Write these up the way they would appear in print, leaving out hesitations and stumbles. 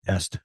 Est.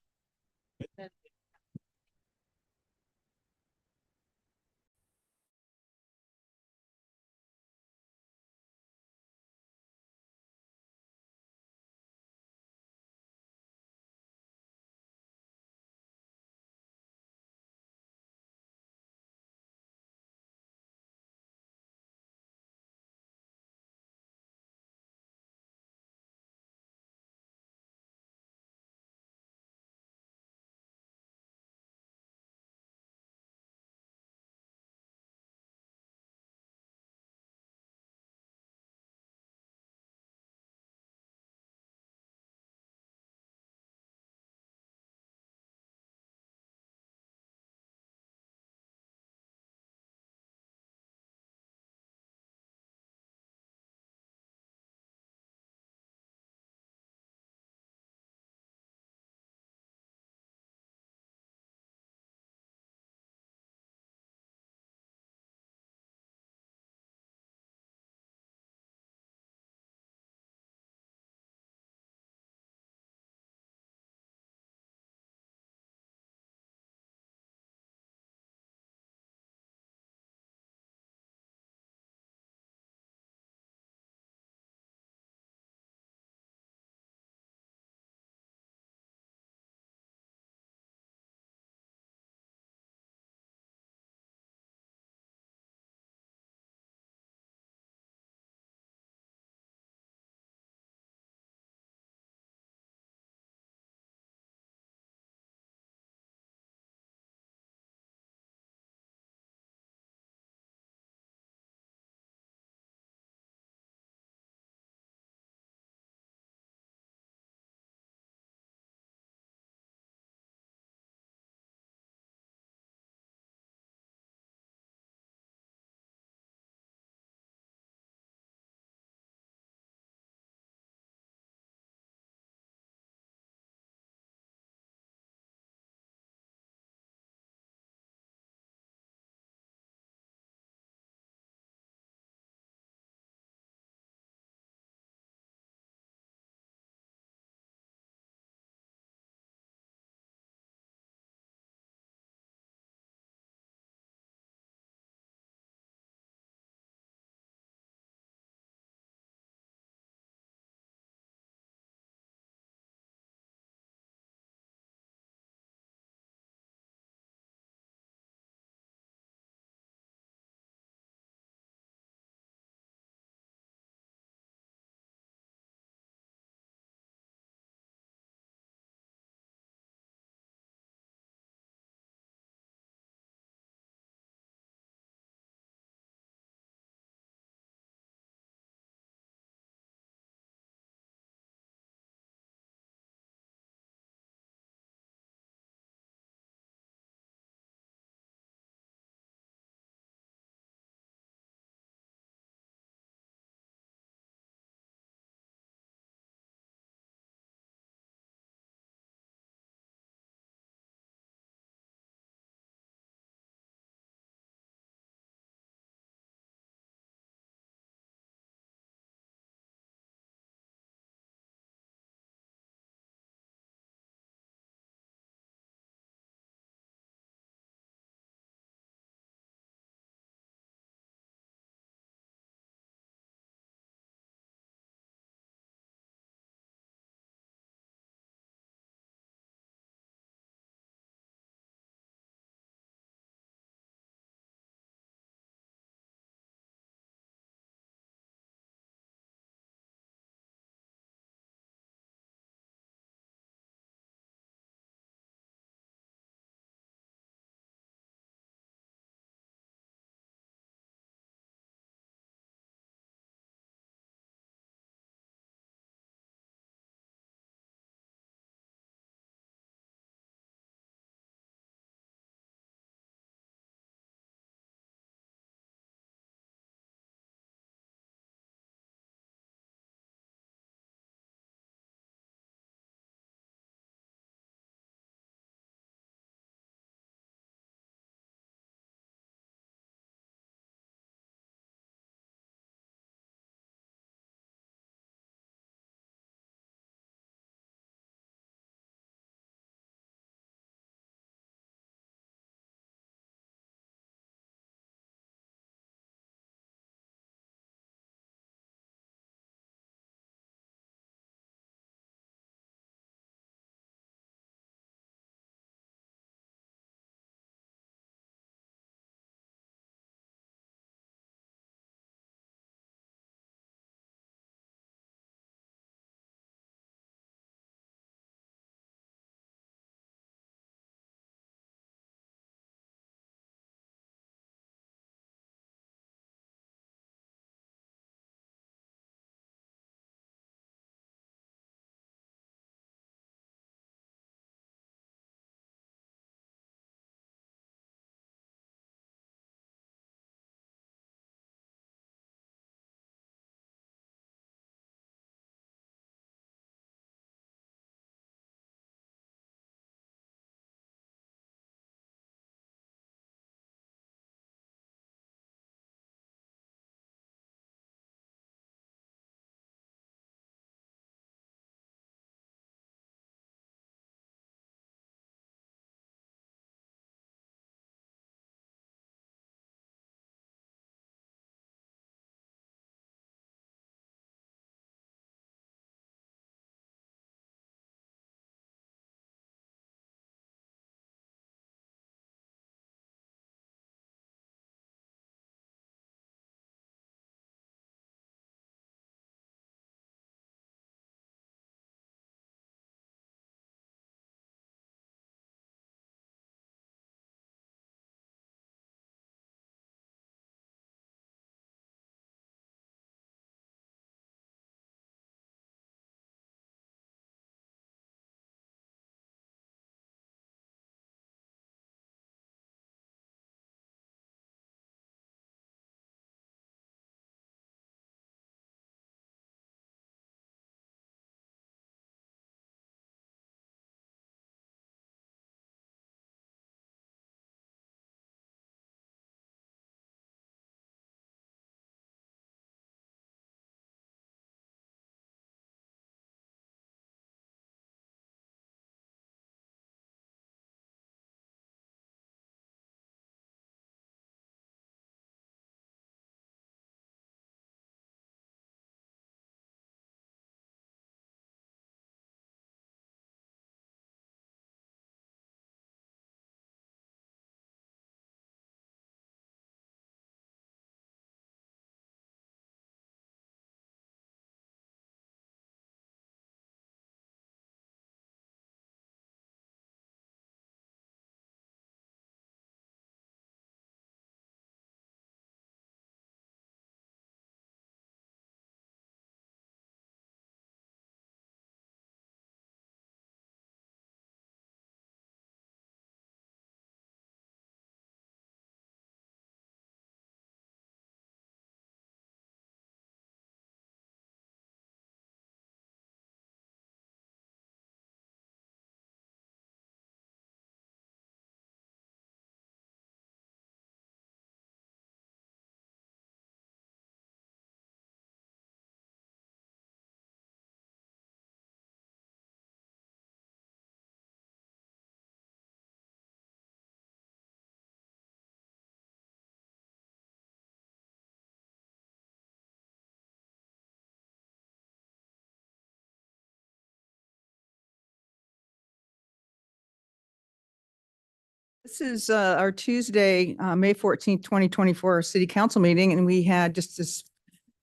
This is our Tuesday, May 14th, 2024 City Council meeting, and we had, just this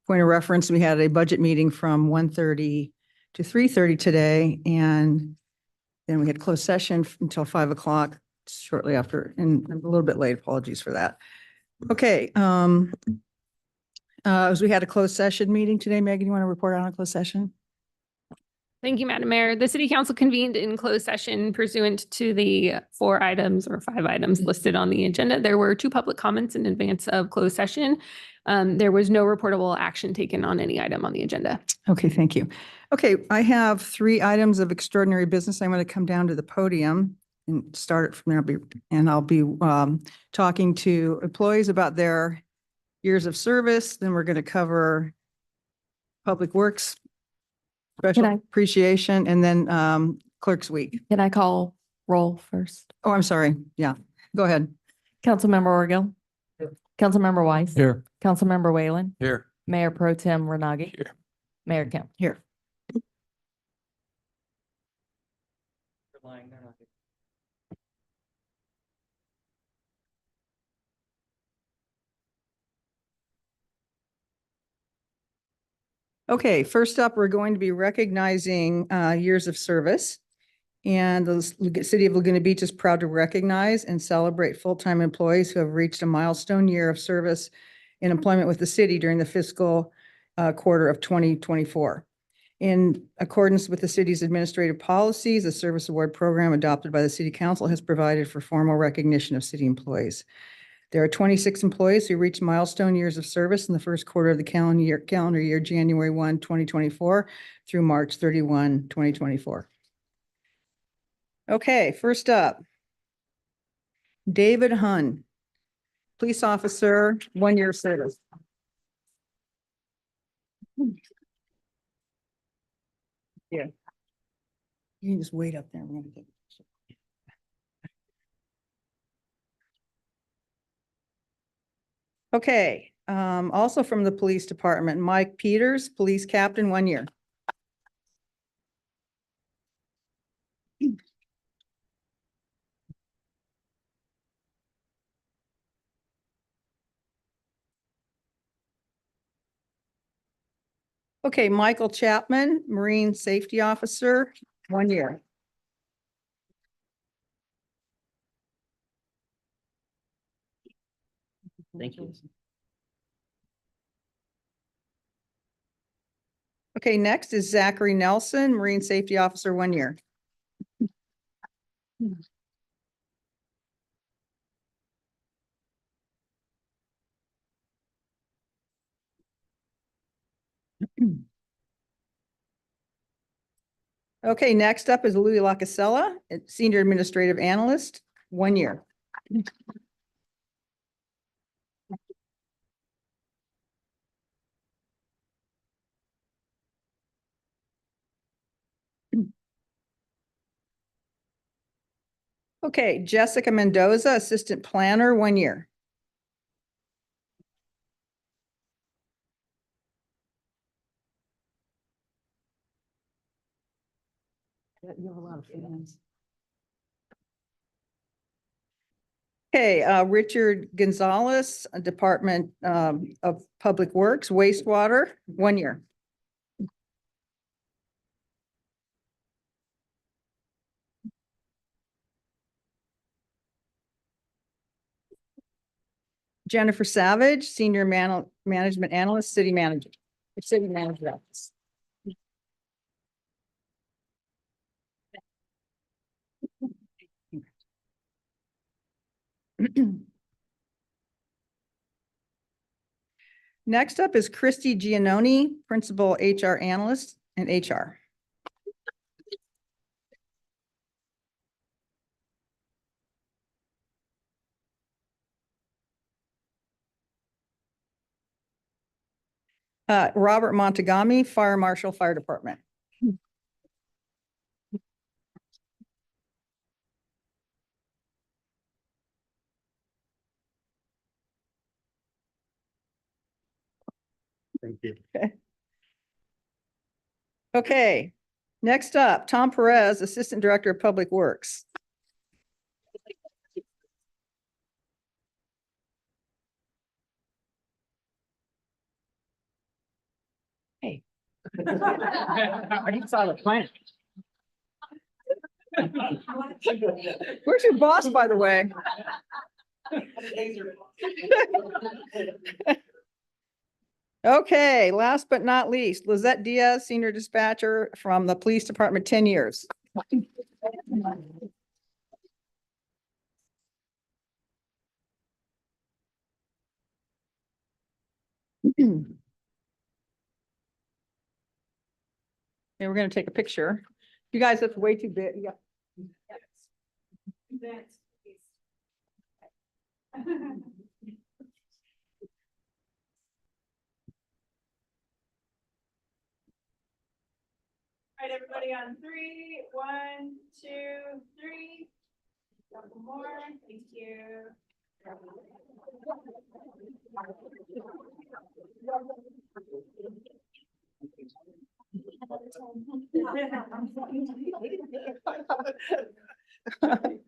point of reference, we had a budget meeting from 1:30 to 3:30 today, and then we had closed session until 5 o'clock shortly after, and I'm a little bit late. Apologies for that. Okay. As we had a closed session meeting today, Megan, you want to report on a closed session? Thank you, Madam Mayor. The City Council convened in closed session pursuant to the 4 items or 5 items listed on the agenda. There were 2 public comments in advance of closed session. There was no reportable action taken on any item on the agenda. Okay, thank you. Okay, I have 3 items of extraordinary business. I'm going to come down to the podium and start it from there. I'll be talking to employees about their years of service. Then we're going to cover Public Works, special appreciation, and then Clerk's Week. Can I call roll first? Oh, I'm sorry. Yeah, go ahead. Councilmember Orgill. Here. Councilmember Weiss. Here. Councilmember Whalen. Here. Mayor Pro Tem Renagi. Here. Mayor Kemp. Here. Okay, first up, we're going to be recognizing years of service. And the City of Laguna Beach is proud to recognize and celebrate full-time employees who have reached a milestone year of service in employment with the city during the fiscal quarter of 2024. In accordance with the city's administrative policies, a service award program adopted by the City Council has provided for formal recognition of city employees. There are 26 employees who reached milestone years of service in the first quarter of the calendar year, January 1, 2024 through March 31, 2024. Okay, first up, David Hunn, police officer, 1 year service. Yeah. You can just wait up there. We're gonna take a picture. Okay, also from the police department, Mike Peters, police captain, 1 year. Okay, Michael Chapman, Marine Safety Officer, 1 year. Thank you. Okay, next is Zachary Nelson, Marine Safety Officer, 1 year. Okay, next up is Louis Lacasella, Senior Administrative Analyst, 1 year. Okay, Jessica Mendoza, Assistant Planner, 1 year. You have a lot of fans. Okay, Richard Gonzalez, Department of Public Works, wastewater, 1 year. Jennifer Savage, Senior Management Analyst, City Manager, City Manager Office. Next up is Christy Giannoni, Principal HR Analyst and HR. Robert Montagami, Fire Marshal, Fire Department. Thank you. Okay, next up, Tom Perez, Assistant Director of Public Works. I just saw the plan. Where's your boss, by the way? Okay, last but not least, Lizette Diaz, Senior Dispatcher from the Police Department, 10 years. And we're gonna take a picture. You guys, that's way too big. Yeah. All right, everybody on three. 1, 2, 3. Couple more. Thank you.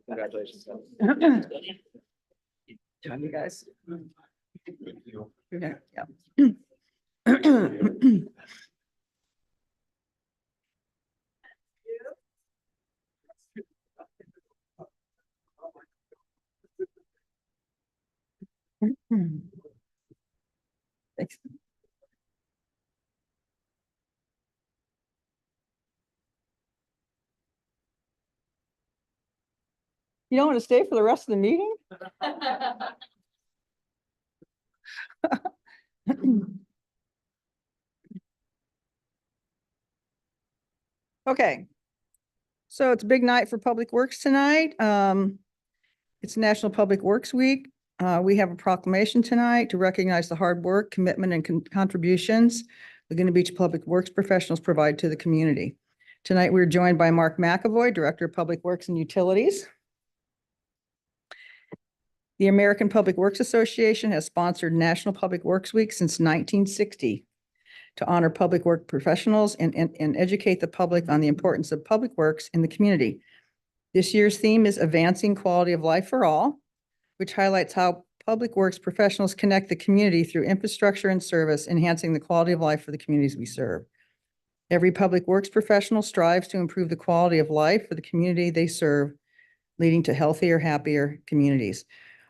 Congratulations. You guys. Okay, yeah. Thanks. You don't want to stay for the rest of the meeting? Okay. So it's a big night for Public Works tonight. It's National Public Works Week. We have a proclamation tonight to recognize the hard work, commitment, and contributions Laguna Beach Public Works professionals provide to the community. Tonight, we're joined by Mark McAvoy, Director of Public Works and Utilities. The American Public Works Association has sponsored National Public Works Week since 1960 to honor public work professionals and educate the public on the importance of public works in the community. This year's theme is Advancing Quality of Life for All, which highlights how public works professionals connect the community through infrastructure and service, enhancing the quality of life for the communities we serve. Every public works professional strives to improve the quality of life for the community they serve, leading to healthier, happier communities.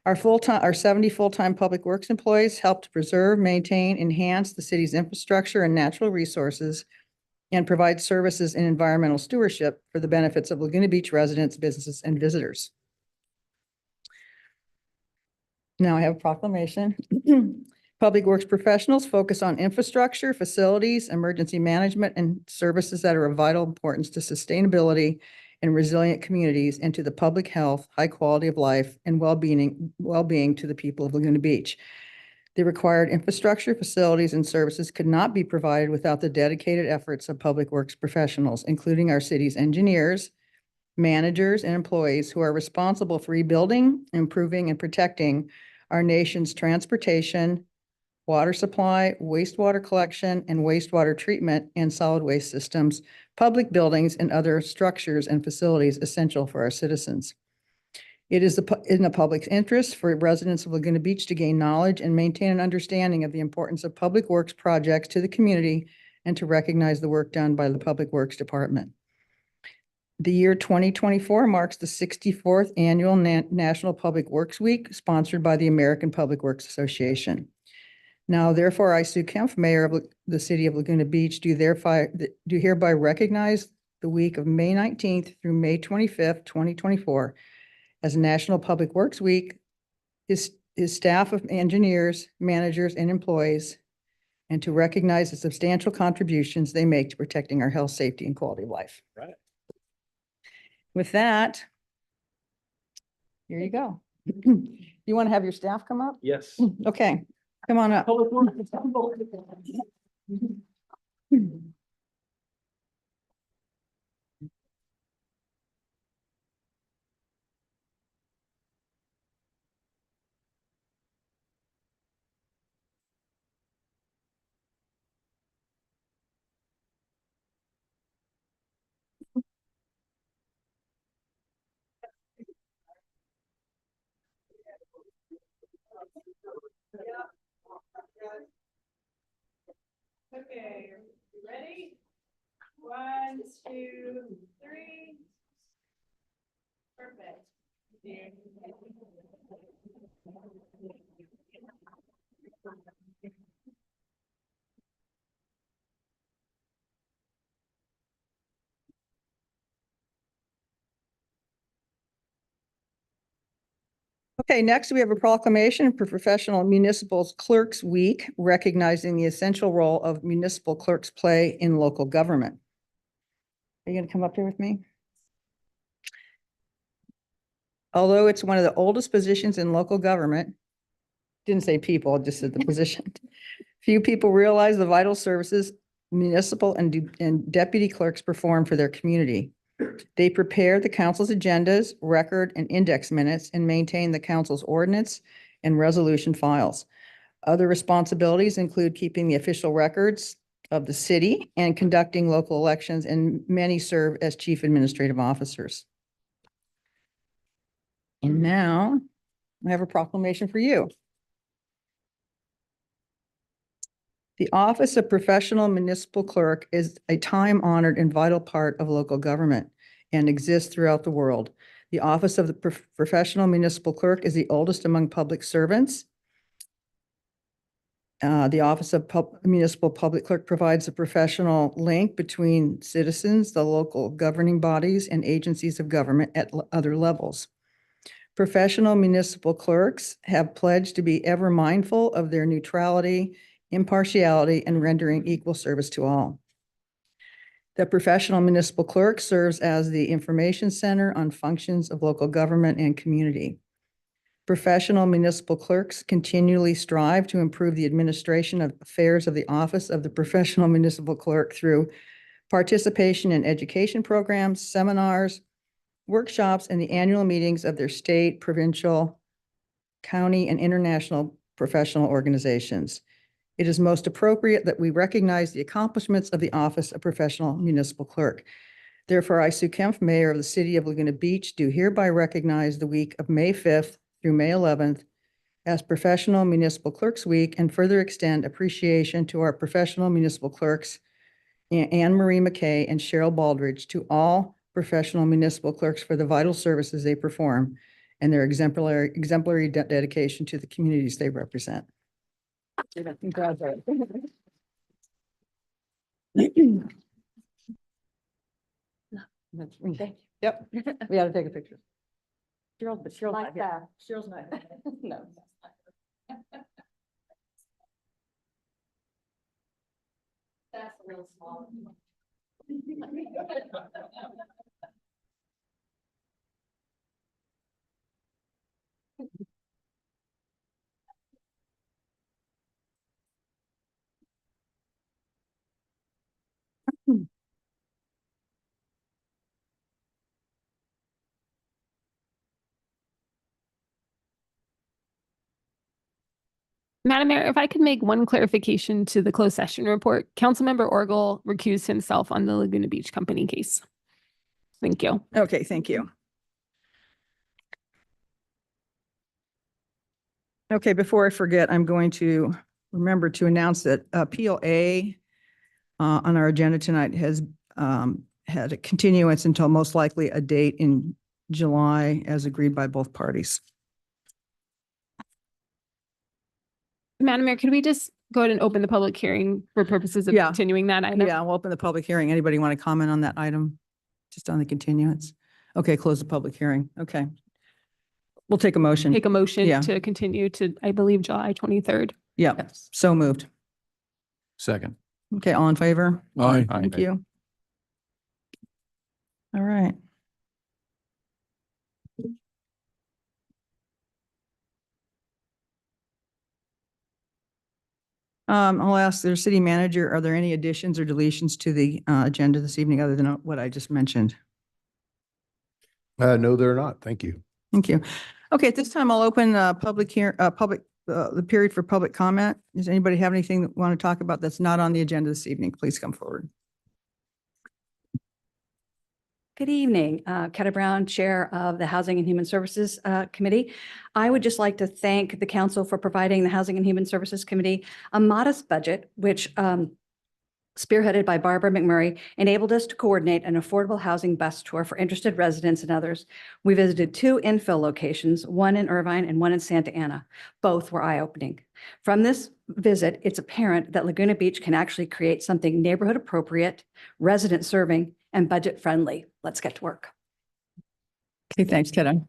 Our 70 full-time public works employees help to preserve, maintain, enhance the city's infrastructure and natural resources, and provide services in environmental stewardship for the benefits of Laguna Beach residents, businesses, and visitors. Now I have a proclamation. Public works professionals focus on infrastructure, facilities, emergency management, and services that are of vital importance to sustainability and resilient communities, and to the public health, high quality of life, and well-being to the people of Laguna Beach. The required infrastructure, facilities, and services could not be provided without the dedicated efforts of public works professionals, including our city's engineers, managers, and employees who are responsible for rebuilding, improving, and protecting our nation's transportation, water supply, wastewater collection, and wastewater treatment and solid waste systems, public buildings, and other structures and facilities essential for our citizens. It is in the public's interest for residents of Laguna Beach to gain knowledge and maintain an understanding of the importance of public works projects to the community, and to recognize the work done by the Public Works Department. The year 2024 marks the 64th Annual National Public Works Week, sponsored by the American Public Works Association. Now, therefore, I, Sue Kempf, Mayor of the City of Laguna Beach, do hereby recognize the week of May 19th through May 25th, 2024 as National Public Works Week, his staff of engineers, managers, and employees, and to recognize the substantial contributions they make to protecting our health, safety, and quality of life. Right. With that, here you go. You want to have your staff come up? Yes. Okay, come on up. Okay, you ready? 1, 2, 3. Perfect. Okay, next we have a proclamation for Professional Municipal Clerks Week, recognizing the essential role of municipal clerks play in local government. Are you going to come up here with me? Although it's one of the oldest positions in local government, didn't say people, it just said the position. Few people realize the vital services municipal and deputy clerks perform for their community. They prepare the council's agendas, record and index minutes, and maintain the council's ordinance and resolution files. Other responsibilities include keeping the official records of the city and conducting local elections, and many serve as chief administrative officers. And now I have a proclamation for you. The Office of Professional Municipal Clerk is a time-honored and vital part of local government and exists throughout the world. The Office of the Professional Municipal Clerk is the oldest among public servants. The Office of Municipal Public Clerk provides a professional link between citizens, the local governing bodies, and agencies of government at other levels. Professional municipal clerks have pledged to be ever mindful of their neutrality, impartiality, and rendering equal service to all. The professional municipal clerk serves as the information center on functions of local government and community. Professional municipal clerks continually strive to improve the administration of affairs of the office of the professional municipal clerk through participation in education programs, seminars, workshops, and the annual meetings of their state, provincial, county, and international professional organizations. It is most appropriate that we recognize the accomplishments of the Office of Professional Municipal Clerk. Therefore, I, Sue Kempf, Mayor of the City of Laguna Beach, do hereby recognize the week of May 5th through May 11th as Professional Municipal Clerks Week, and further extend appreciation to our professional municipal clerks, Anne Marie McKay and Cheryl Baldridge, to all professional municipal clerks for the vital services they perform and their exemplary dedication to the communities they represent. Congratulations. Yep, we gotta take a picture. Cheryl's not here. Cheryl's not here. No. That's real small. Madam Mayor, if I could make one clarification to the closed session report, Councilmember Orgel recused himself on the Laguna Beach Company case. Thank you. Okay, thank you. Okay, before I forget, I'm going to remember to announce that Appeal A on our agenda tonight has had a continuance until most likely a date in July as agreed by both parties. Madam Mayor, could we just go ahead and open the public hearing for purposes of Yeah. continuing that item? Yeah, we'll open the public hearing. Anybody want to comment on that item? Just on the continuance? Okay, close the public hearing. Okay. We'll take a motion. Take a motion Yeah. to continue to, I believe, July 23rd. Yeah, so moved. Second. Okay, all in favor? Aye. Thank you. All right. I'll ask their city manager, are there any additions or deletions to the agenda this evening other than what I just mentioned? No, they're not. Thank you. Thank you. Okay, at this time, I'll open the period for public comment. Does anybody have anything that want to talk about that's not on the agenda this evening? Please come forward. Good evening, Ketta Brown, Chair of the Housing and Human Services Committee. I would just like to thank the council for providing the Housing and Human Services Committee a modest budget, which spearheaded by Barbara McMurray, enabled us to coordinate an affordable housing bus tour for interested residents and others. We visited 2 infill locations, one in Irvine and one in Santa Ana. Both were eye-opening. From this visit, it's apparent that Laguna Beach can actually create something neighborhood appropriate, resident serving, and budget friendly. Let's get to work. Okay, thanks, Kevin.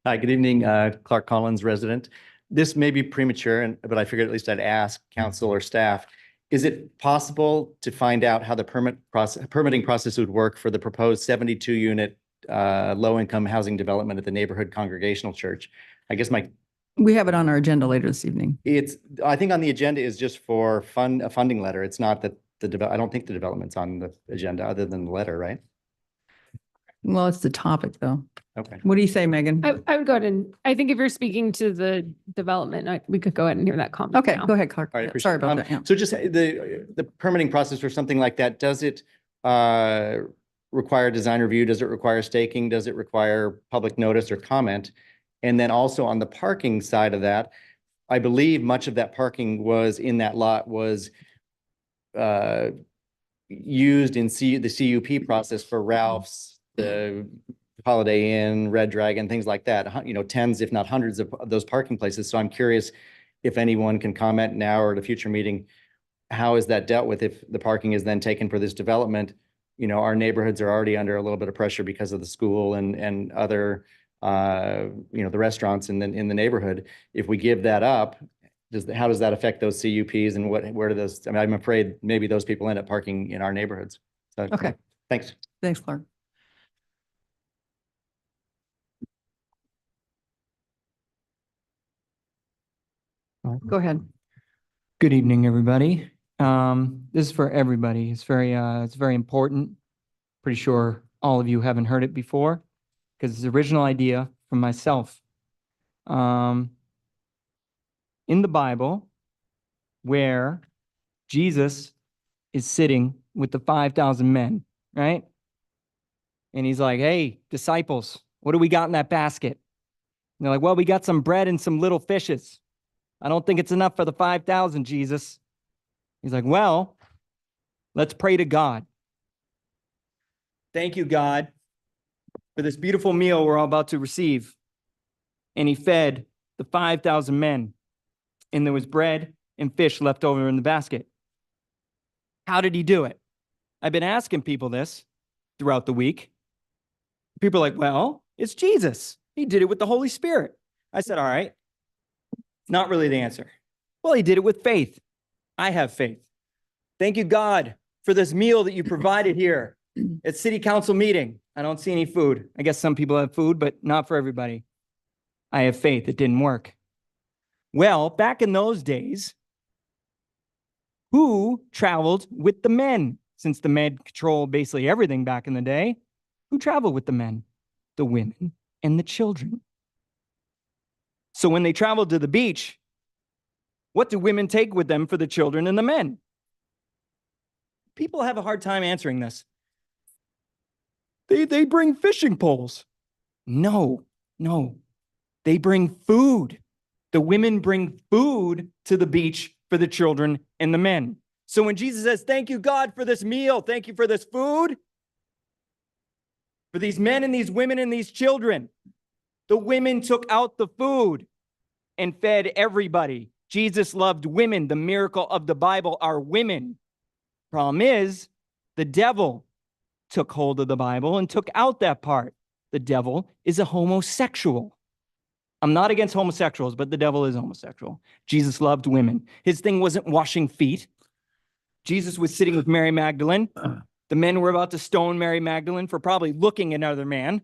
Hi, good evening, Clark Collins, resident. This may be premature, but I figured at least I'd ask council or staff. Is it possible to find out how the permitting process would work for the proposed 72-unit low-income housing development at the neighborhood Congregational Church? I guess We have it on our agenda later this evening. I think on the agenda is just for a funding letter. It's not that I don't think the development's on the agenda other than the letter, right? Well, it's the topic, though. Okay. What do you say, Megan? I would go ahead and, I think if you're speaking to the development, we could go ahead and hear that comment. Okay, now. go ahead, Clark. All right, Yeah, appreciate Sorry it. about that. Yeah. So just the permitting process for something like that, does it require design review? Does it require staking? Does it require public notice or comment? And then also on the parking side of that, I believe much of that parking was in that lot was used in the CUP process for Ralph's, the Holiday Inn, Red Dragon, things like that, tens, if not hundreds of those parking places. So I'm curious if anyone can comment now or at a future meeting, how is that dealt with if the parking is then taken for this development? Our neighborhoods are already under a little bit of pressure because of the school and other, the restaurants in the neighborhood. If we give that up, how does that affect those CUPs and where do those, I'm afraid maybe those people end up parking in our neighborhoods. So, Okay. Thanks. Thanks, Clark. Go ahead. Good evening, everybody. This is for everybody. It's very important. Pretty sure all of you haven't heard it before because it's the original idea from myself. In the Bible, where Jesus is sitting with the 5,000 men, right? And he's like, hey, disciples, what do we got in that basket? And they're like, well, we got some bread and some little fishes. I don't think it's enough for the 5,000, Jesus. He's like, well, let's pray to God. Thank you, God, for this beautiful meal we're all about to receive. And he fed the 5,000 men, and there was bread and fish left over in the basket. How did he do it? I've been asking people this throughout the week. People are like, well, it's Jesus. He did it with the Holy Spirit. I said, all right. Not really the answer. Well, he did it with faith. I have faith. Thank you, God, for this meal that you provided here at City Council meeting. I don't see any food. I guess some people have food, but not for everybody. I have faith. It didn't work. Well, back in those days, who traveled with the men? Since the men controlled basically everything back in the day, who traveled with the men? The women and the children. So when they traveled to the beach, what do women take with them for the children and the men? People have a hard time answering this. They bring fishing poles. No. They bring food. The women bring food to the beach for the children and the men. So when Jesus says, thank you, God, for this meal, thank you for this food, for these men and these women and these children, the women took out the food and fed everybody. Jesus loved women. The miracle of the Bible are women. Problem is, the devil took hold of the Bible and took out that part. The devil is a homosexual. I'm not against homosexuals, but the devil is homosexual. Jesus loved women. His thing wasn't washing feet. Jesus was sitting with Mary Magdalene. The men were about to stone Mary Magdalene for probably looking at another man.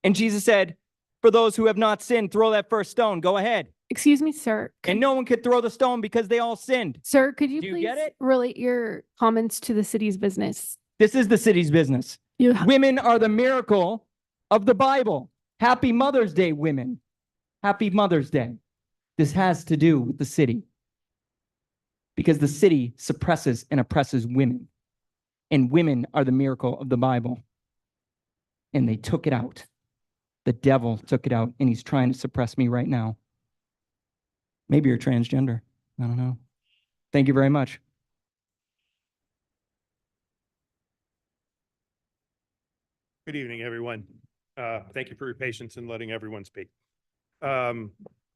And Jesus said, for those who have not sinned, throw that first stone. Go ahead. Excuse me, sir. And no one could throw the stone because they all sinned. Sir, could you Do you please get it? relate your comments to the city's business? This is the city's business. Women are the miracle of the Bible. Happy Mother's Day, women. Happy Mother's Day. This has to do with the city. Because the city suppresses and oppresses women. And women are the miracle of the Bible. And they took it out. The devil took it out, and he's trying to suppress me right now. Maybe you're transgender. I don't know. Thank you very much. Good evening, everyone. Thank you for your patience in letting everyone speak. Good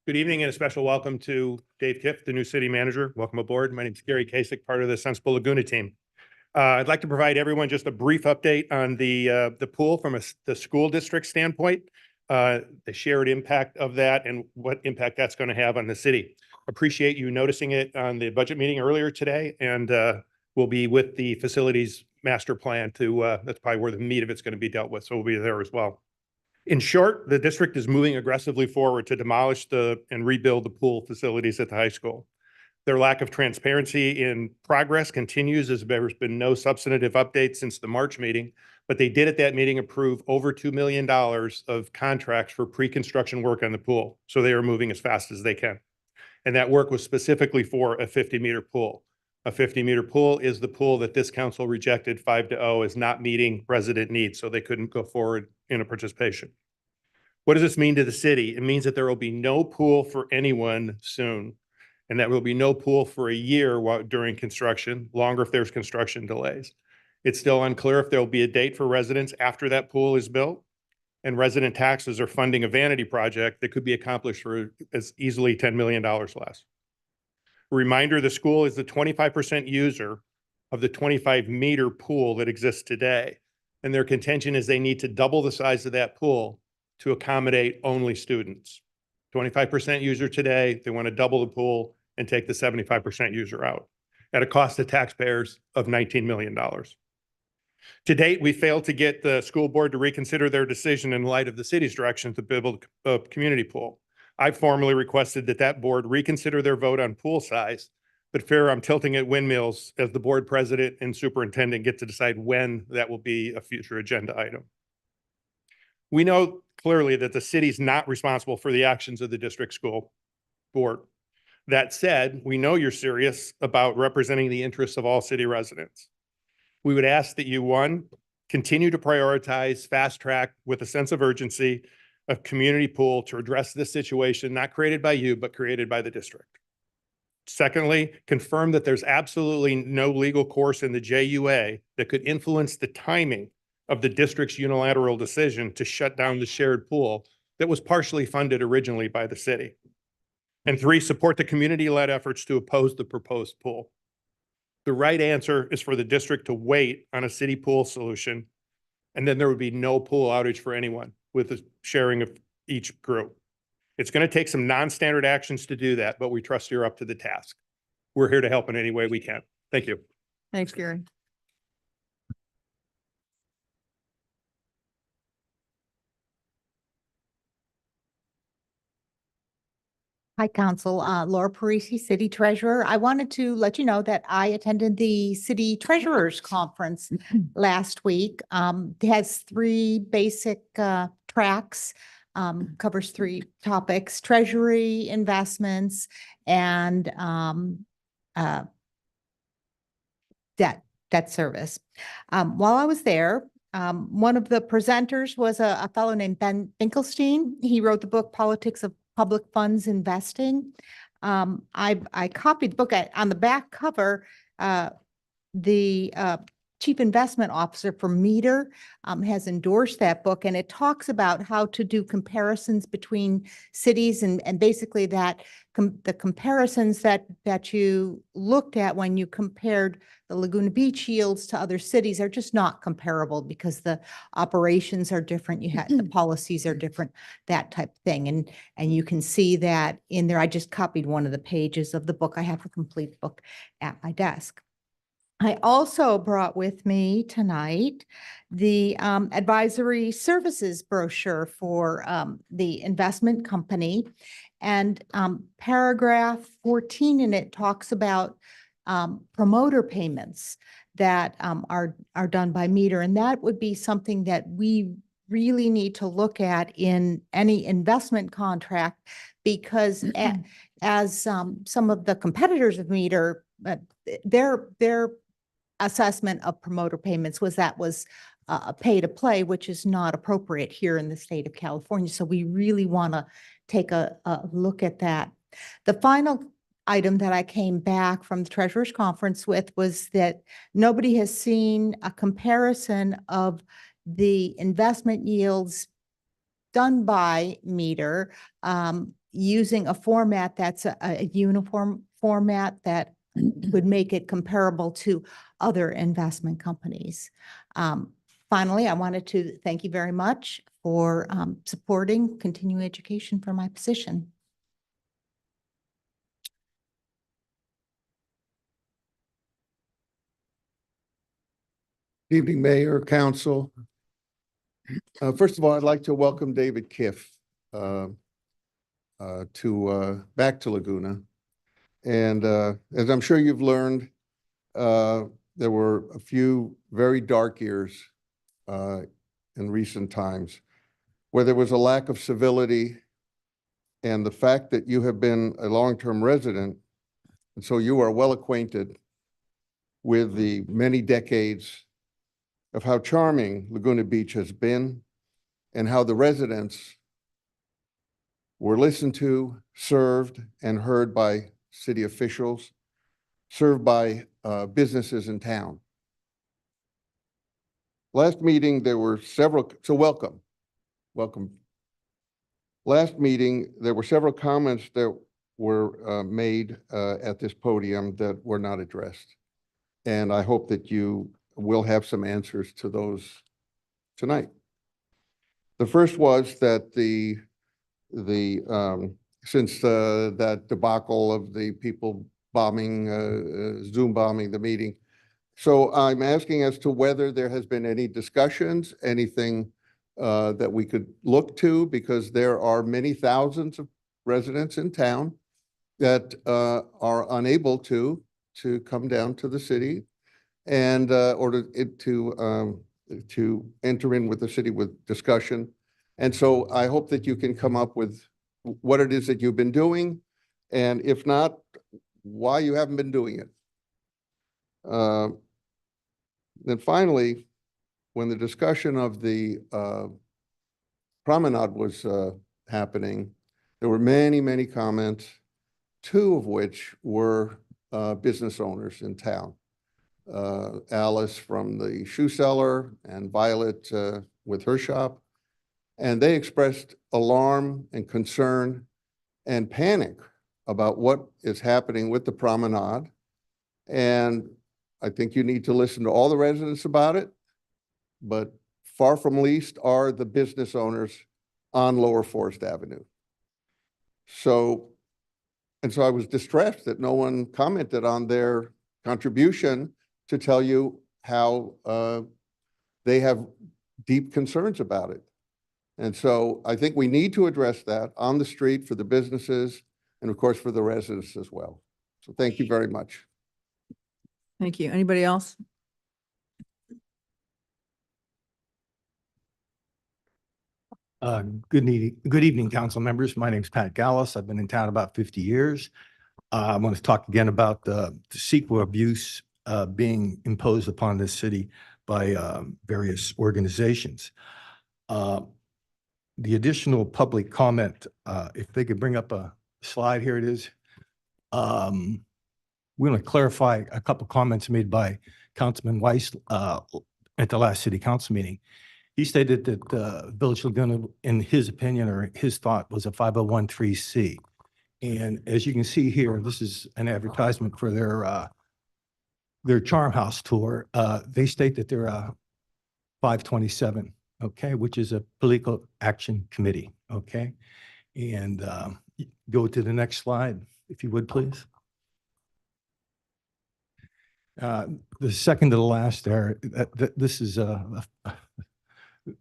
evening and a special welcome to Dave Kiff, the new city manager. Welcome aboard. My name is Gary Kasich, part of the Sensible Laguna team. I'd like to provide everyone just a brief update on the pool from the school district standpoint, the shared impact of that and what impact that's going to have on the city. Appreciate you noticing it on the budget meeting earlier today, and we'll be with the facilities master plan to, that's probably where the meat of it's going to be dealt with. So we'll be there as well. In short, the district is moving aggressively forward to demolish and rebuild the pool facilities at the high school. Their lack of transparency in progress continues as there's been no substantive updates since the March meeting, but they did at that meeting approve over $2 million of contracts for pre-construction work on the pool. So they are moving as fast as they can. And that work was specifically for a 50-meter pool. A 50-meter pool is the pool that this council rejected 5-0 as not meeting resident needs, so they couldn't go forward in a participation. What does this mean to the city? It means that there will be no pool for anyone soon, and that will be no pool for a year during construction, longer if there's construction delays. It's still unclear if there will be a date for residents after that pool is built, and resident taxes are funding a vanity project that could be accomplished for as easily $10 million less. Reminder, the school is the 25% user of the 25-meter pool that exists today. And their contention is they need to double the size of that pool to accommodate only students. 25% user today, they want to double the pool and take the 75% user out at a cost to taxpayers of $19 million. To date, we failed to get the school board to reconsider their decision in light of the city's direction to build a community pool. I formally requested that board reconsider their vote on pool size, but fair, I'm tilting at windmills as the board president and superintendent get to decide when that will be a future agenda item. We know clearly that the city's not responsible for the actions of the district school board. That said, we know you're serious about representing the interests of all city residents. We would ask that you, one, continue to prioritize fast track with a sense of urgency a community pool to address this situation, not created by you, but created by the district. Secondly, confirm that there's absolutely no legal course in the JUA that could influence the timing of the district's unilateral decision to shut down the shared pool that was partially funded originally by the city. And three, support the community-led efforts to oppose the proposed pool. The right answer is for the district to wait on a city pool solution, and then there would be no pool outage for anyone with the sharing of each group. It's going to take some non-standard actions to do that, but we trust you're up to the task. We're here to help in any way we can. Thank you. Thanks, Gary. Hi, Council. Laura Parisi, City Treasurer. I wanted to let you know that I attended the City Treasurers Conference last week. It has three basic tracks, covers three topics: treasury, investments, and debt service. While I was there, one of the presenters was a fellow named Ben Finkelstein. He wrote the book Politics of Public Funds Investing. I copied the book. On the back cover, the Chief Investment Officer for Meter has endorsed that book, and it talks about how to do comparisons between cities and basically that the comparisons that you looked at when you compared the Laguna Beach yields to other cities are just not comparable because the operations are different. You had the policies are different, that type of thing. And you can see that in there. I just copied one of the pages of the book. I have a complete book at my desk. I also brought with me tonight the advisory services brochure for the investment company. And paragraph 14 in it talks about promoter payments that are done by Meter. And that would be something that we really need to look at in any investment contract, because as some of the competitors of Meter, their assessment of promoter payments was a pay to play, which is not appropriate here in the state of California. So we really want to take a look at that. The final item that I came back from the Treasurers Conference with was that nobody has seen a comparison of the investment yields done by Meter, using a format that's a uniform format that would make it comparable to other investment companies. Finally, I wanted to thank you very much for supporting continuing education for my position. Evening, Mayor, Council. First of all, I'd like to welcome David Kiff back to Laguna. And as I'm sure you've learned, there were a few very dark years in recent times where there was a lack of civility, and the fact that you have been a long-term resident, and so you are well acquainted with the many decades of how charming Laguna Beach has been and how the residents were listened to, served, and heard by city officials, served by businesses in town. Last meeting, there were several, so welcome. Last meeting, there were several comments that were made at this podium that were not addressed. And I hope that you will have some answers to those tonight. The first was that since that debacle of the people bombing, Zoom bombing the meeting. So I'm asking as to whether there has been any discussions, anything that we could look to, because there are many thousands of residents in town that are unable to come down to the city and or to enter in with the city with discussion. And so I hope that you can come up with what it is that you've been doing, and if not, why you haven't been doing it. Then finally, when the discussion of the promenade was happening, there were many, many comments, two of which were business owners in town. Alice from the shoe seller and Violet with her shop. And they expressed alarm and concern and panic about what is happening with the promenade. And I think you need to listen to all the residents about it, but far from least are the business owners on Lower Forest Avenue. So I was distressed that no one commented on their contribution to tell you how they have deep concerns about it. And so I think we need to address that on the street for the businesses and of course for the residents as well. So thank you very much. Thank you. Anybody else? Good evening, council members. My name is Pat Gallus. I've been in town about 50 years. I want to talk again about the CEQA abuse being imposed upon this city by various organizations. The additional public comment, if they could bring up a slide, here it is. We want to clarify a couple comments made by Councilman Weiss at the last city council meeting. He stated that Village Laguna, in his opinion or his thought, was a 501(c)(3). And as you can see here, this is an advertisement for their Charm House tour. They state that they're a 527, okay, which is a political action committee, okay? And go to the next slide, if you would, please. The second to the last there, this is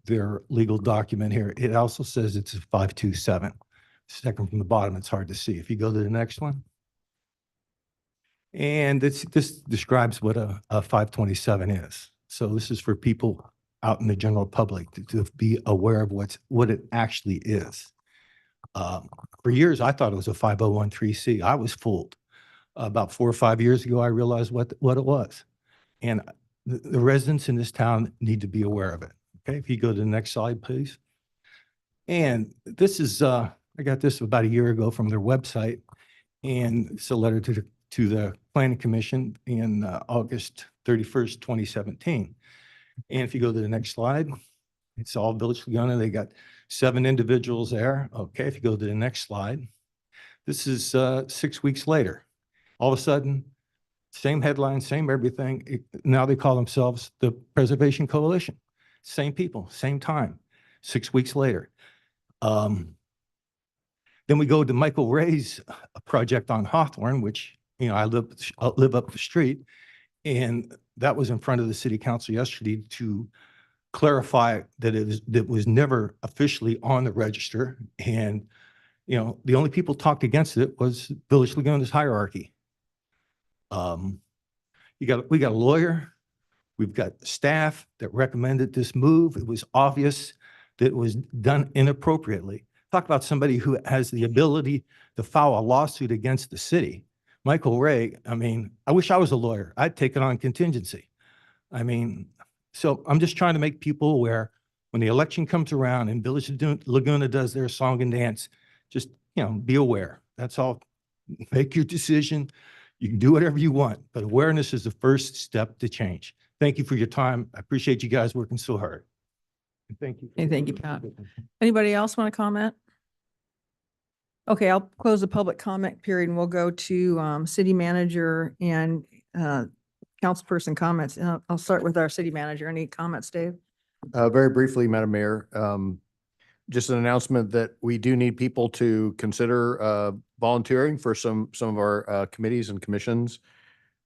their legal document here. It also says it's a 527. Second from the bottom, it's hard to see. If you go to the next one. And this describes what a 527 is. So this is for people out in the general public to be aware of what it actually is. For years, I thought it was a 501(c). I was fooled. About 4 or 5 years ago, I realized what it was. And the residents in this town need to be aware of it. Okay, if you go to the next slide, please. And this is, I got this about a year ago from their website. And it's a letter to the Planning Commission in August 31st, 2017. And if you go to the next slide, It's all Village Laguna. They got 7 individuals there. Okay, if you go to the next slide. This is 6 weeks later. All of a sudden, same headline, same everything. Now they call themselves the Preservation Coalition. Same people, same time, 6 weeks later. Then we go to Michael Ray's project on Hawthorne, which, you know, I live up the street. And that was in front of the city council yesterday to clarify that it was never officially on the register. And, you know, the only people talked against it was Village Laguna's hierarchy. We got a lawyer, we've got staff that recommended this move. It was obvious that it was done inappropriately. Talk about somebody who has the ability to file a lawsuit against the city. Michael Ray, I mean, I wish I was a lawyer. I'd take it on contingency. I mean, so I'm just trying to make people aware when the election comes around and Village Laguna does their song and dance, just, you know, be aware. That's all. Make your decision. You can do whatever you want, but awareness is the first step to change. Thank you for your time. I appreciate you guys working so hard. And thank you. Okay, thank you, Pat. Anybody else want to comment? Okay, I'll close the public comment period and we'll go to city manager and councilperson comments. I'll start with our city manager. Any comments, Dave? Very briefly, Madam Mayor, just an announcement that we do need people to consider volunteering for some of our committees and commissions.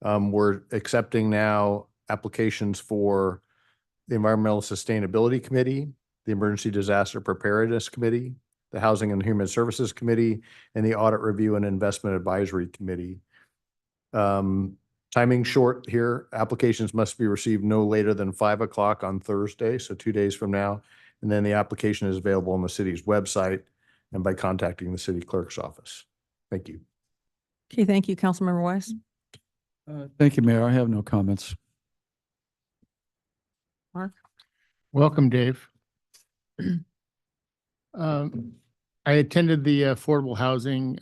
We're accepting now applications for the Environmental Sustainability Committee, the Emergency Disaster Preparedness Committee, the Housing and Human Services Committee, and the Audit Review and Investment Advisory Committee. Timing short here. Applications must be received no later than 5 o'clock on Thursday, so 2 days from now. And then the application is available on the city's website and by contacting the city clerk's office. Thank you. Okay, thank you, Councilmember Weiss. Thank you, Mayor. I have no comments. Mark? Welcome, Dave. I attended the affordable housing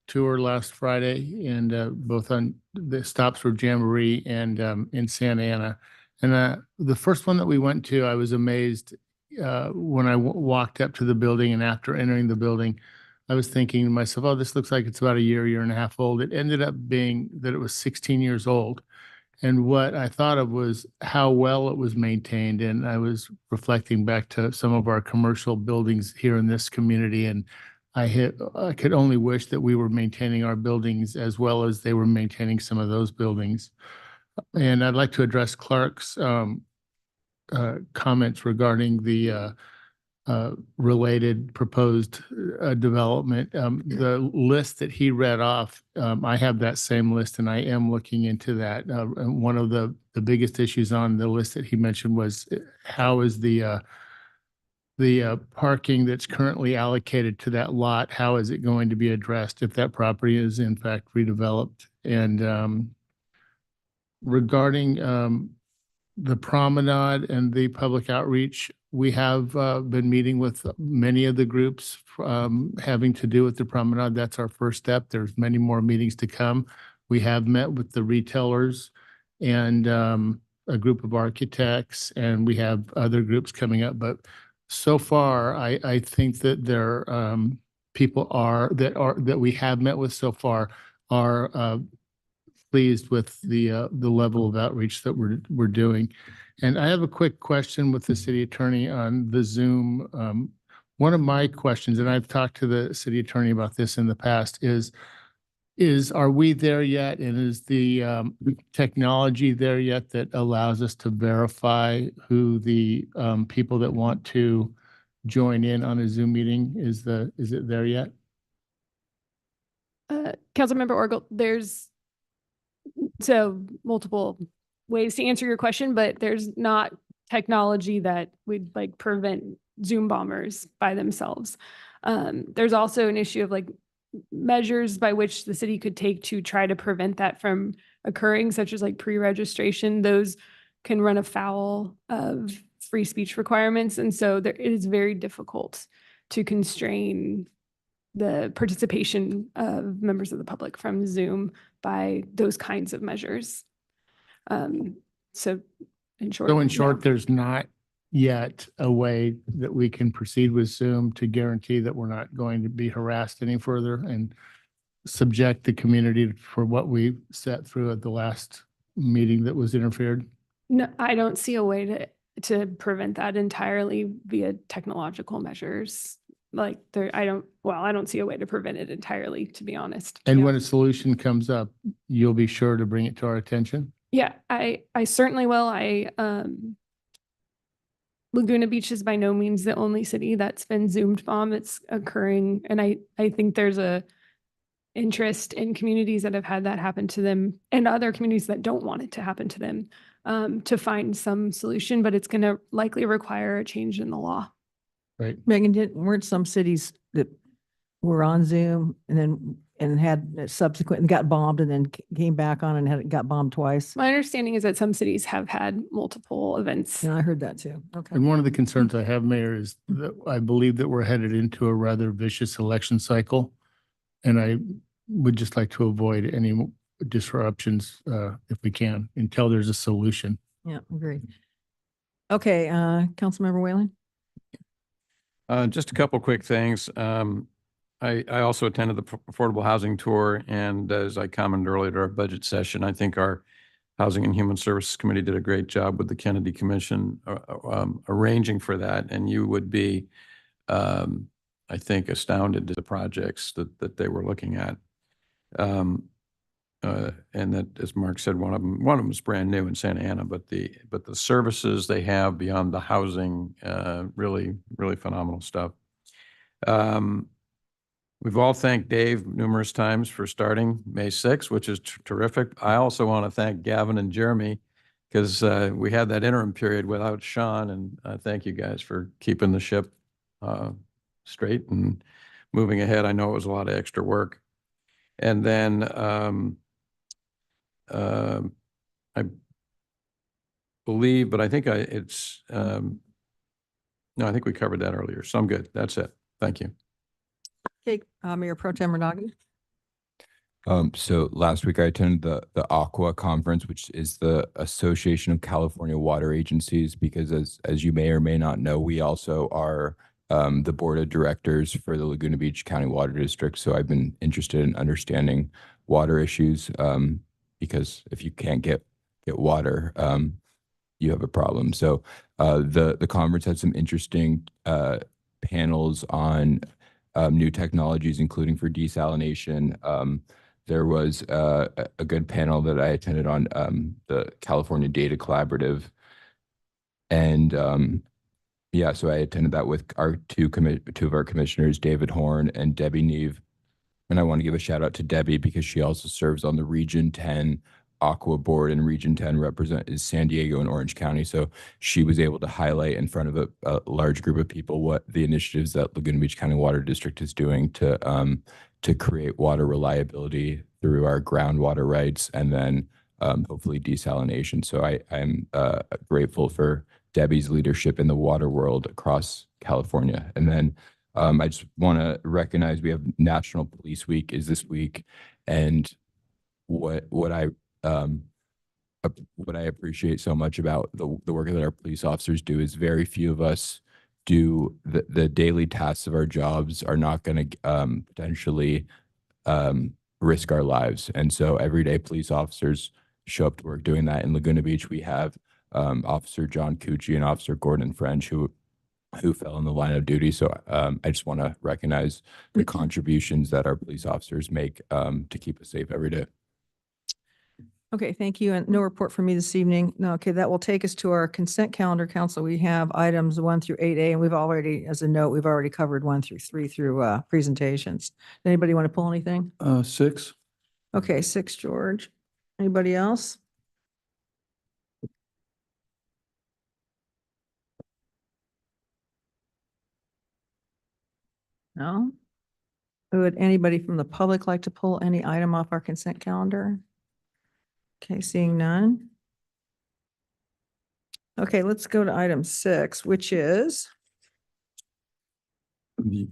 tour last Friday, and both on the stops for Jamboree and in Santa Ana. And the first one that we went to, I was amazed when I walked up to the building, and after entering the building, I was thinking to myself, oh, this looks like it's about a year and a half old. It ended up being that it was 16 years old. And what I thought of was how well it was maintained. And I was reflecting back to some of our commercial buildings here in this community. And I could only wish that we were maintaining our buildings as well as they were maintaining some of those buildings. And I'd like to address Clark's comments regarding the related proposed development. The list that he read off, I have that same list and I am looking into that. And one of the biggest issues on the list that he mentioned was how is the parking that's currently allocated to that lot, how is it going to be addressed if that property is in fact redeveloped? And regarding the promenade and the public outreach, we have been meeting with many of the groups having to do with the promenade. That's our first step. There's many more meetings to come. We have met with the retailers and a group of architects, and we have other groups coming up. But so far, I think that there people that we have met with so far are pleased with the level of outreach that we're doing. And I have a quick question with the city attorney on the Zoom. One of my questions, and I've talked to the city attorney about this in the past, is are we there yet? And is the technology there yet that allows us to verify who the people that want to join in on a Zoom meeting is it there yet? Councilmember Orgel, there's multiple ways to answer your question, but there's not technology that would like prevent Zoom bombers by themselves. There's also an issue of like measures by which the city could take to try to prevent that from occurring, such as like pre-registration. Those can run afoul of free speech requirements. And so it is very difficult to constrain the participation of members of the public from Zoom by those kinds of measures. So in short, there's not yet a way that we can proceed with Zoom to guarantee that we're not going to be harassed any further and subject the community for what we sat through at the last meeting that was interfered? No, I don't see a way to prevent that entirely via technological measures. Like there, I don't see a way to prevent it entirely, to be honest. And Yeah. when a solution comes up, you'll be sure to bring it to our attention? Yeah, I certainly will. Laguna Beach is by no means the only city that's been zoomed bomb. It's occurring. And I think there's a interest in communities that have had that happen to them and other communities that don't want it to happen to them, to find some solution, but it's going to likely require a change in the law. Right. Megan, weren't some cities that were on Zoom and had subsequent and got bombed and then came back on and got bombed twice? My understanding is that some cities have had multiple events. Yeah, I heard that too. Okay. And one of the concerns I have, Mayor, is that I believe that we're headed into a rather vicious election cycle. And I would just like to avoid any disruptions if we can, until there's a solution. Yeah, agreed. Okay, Councilmember Whalen? Just a couple quick things. I also attended the affordable housing tour, and as I commented earlier at our budget session, I think our Housing and Human Services Committee did a great job with the Kennedy Commission arranging for that. And you would be, I think, astounded at the projects that they were looking at. And that, as Mark said, one of them is brand new in Santa Ana, but the services they have beyond the housing, really phenomenal stuff. We've all thanked Dave numerous times for starting May 6th, which is terrific. I also want to thank Gavin and Jeremy because we had that interim period without Sean, and thank you guys for keeping the ship straight and moving ahead. I know it was a lot of extra work. And then I believe, but I think no, I think we covered that earlier. So I'm good. That's it. Thank you. Okay, Mayor Pro Tem Renagi? So last week I attended the AQUA conference, which is the Association of California Water Agencies, because as you may or may not know, we also are the board of directors for the Laguna Beach County Water District. So I've been interested in understanding water issues, because if you can't get water, you have a problem. So the conference had some interesting panels on new technologies, including for desalination. There was a good panel that I attended on the California Data Collaborative. And yeah, so I attended that with our two of our commissioners, David Horn and Debbie Neve. And I want to give a shout out to Debbie because she also serves on the Region 10 AQUA board, and Region 10 is San Diego and Orange County. So she was able to highlight in front of a large group of people what the initiatives that Laguna Beach County Water District is doing to create water reliability through our groundwater rights and then hopefully desalination. So I'm grateful for Debbie's leadership in the water world across California. And then I just want to recognize we have National Police Week is this week, and what I appreciate so much about the work that our police officers do is very few of us do the daily tasks of our jobs are not going to potentially risk our lives. And so everyday police officers show up to work doing that. In Laguna Beach, we have Officer John Cucci and Officer Gordon French who fell in the line of duty. So I just want to recognize the contributions that our police officers make to keep us safe every day. Okay, thank you. And no report from me this evening. No, okay, that will take us to our consent calendar, Council. We have items 1 through 8A, and we've already, as a note, we've already covered 1 through 3 through presentations. Anybody want to pull anything? 6. Okay, 6, George. Anybody else? No? Would anybody from the public like to pull any item off our consent calendar? Okay, seeing none. Okay, let's go to item 6, which is, Do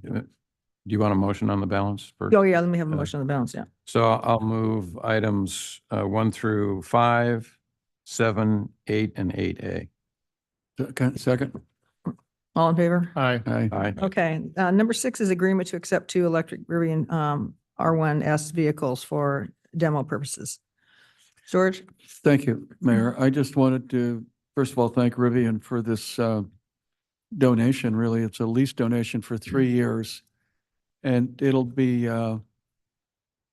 you want a motion on the balance first? oh yeah, let me have a motion on the balance, yeah. So I'll move items 1 through 5, 7, 8, and 8A. Second. All in favor? Aye. Aye. Okay, number 6 is agreement to accept 2 electric Rivian R1S vehicles for demo purposes. George? Thank you, Mayor. I just wanted to, first of all, thank Rivian for this donation. Really, it's a lease donation for 3 years. And it'll be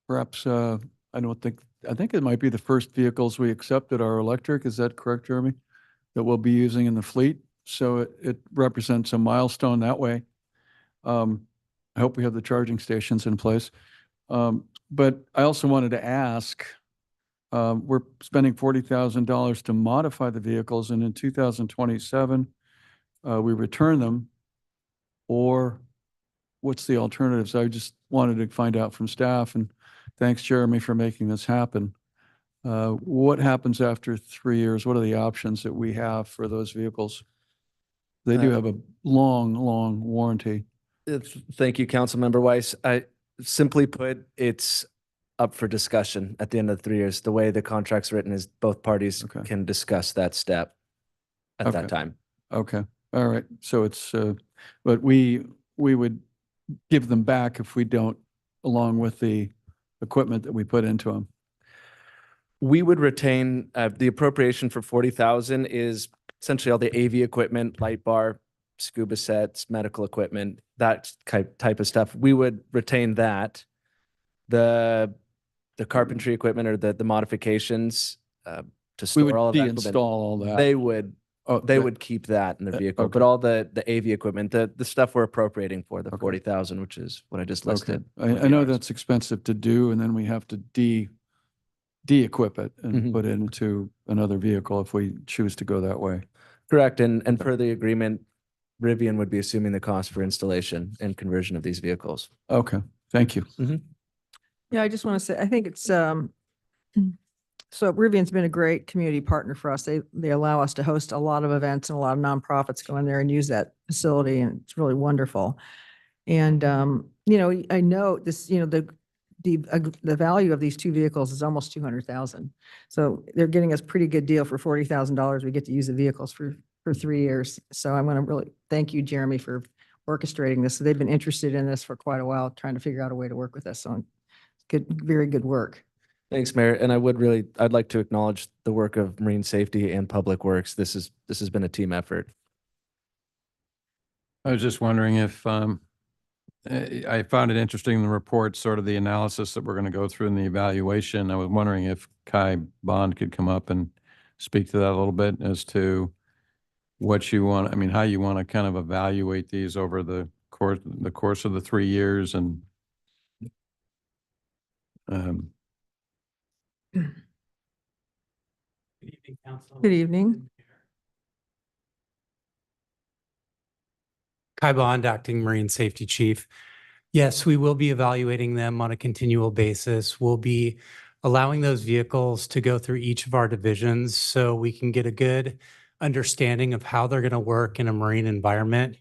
perhaps, I think it might be the first vehicles we accepted are electric. Is that correct, Jeremy? That we'll be using in the fleet. So it represents a milestone that way. I hope we have the charging stations in place. But I also wanted to ask, we're spending $40,000 to modify the vehicles, and in 2027, we return them, or what's the alternatives? I just wanted to find out from staff, and thanks, Jeremy, for making this happen. What happens after 3 years? What are the options that we have for those vehicles? They do have a long, long warranty. Thank you, Councilmember Weiss. Simply put, it's up for discussion at the end of the 3 years. The way the contract's written is both parties can discuss that step at that time. Okay, all right. So it's, but we would give them back if we don't, along with the equipment that we put into them. We would retain, the appropriation for 40,000 is essentially all the AV equipment, light bar, scuba sets, medical equipment, that type of stuff. We would retain that. The carpentry equipment or the modifications to store all of that equipment, deinstall all that. they would keep that in their vehicle. But all the AV equipment, the stuff we're appropriating for, the 40,000, which is what I just listed. I know that's expensive to do, and then we have to de-equip it and put it into another vehicle if we choose to go that way. Correct. And per the agreement, Rivian would be assuming the cost for installation and conversion of these vehicles. Okay, thank you. Yeah, I just want to say, I think it's, so Rivian's been a great community partner for us. They allow us to host a lot of events, and a lot of nonprofits go in there and use that facility, and it's really wonderful. And, I know this, the value of these 2 vehicles is almost 200,000. So they're getting us pretty good deal for $40,000. We get to use the vehicles for 3 years. So I want to really thank you, Jeremy, for orchestrating this. So they've been interested in this for quite a while, trying to figure out a way to work with us. So good, very good work. Thanks, Mayor. And I'd like to acknowledge the work of Marine Safety and Public Works. This has been a team effort. I was just wondering if, I found it interesting in the report, sort of the analysis that we're going to go through in the evaluation. I was wondering if Kai Bond could come up and speak to that a little bit as to what you want, how you want to kind of evaluate these over the course of the 3 years, and Good evening, Council. Good evening. Kai Bond, Acting Marine Safety Chief. Yes, we will be evaluating them on a continual basis. We'll be allowing those vehicles to go through each of our divisions so we can get a good understanding of how they're going to work in a marine environment.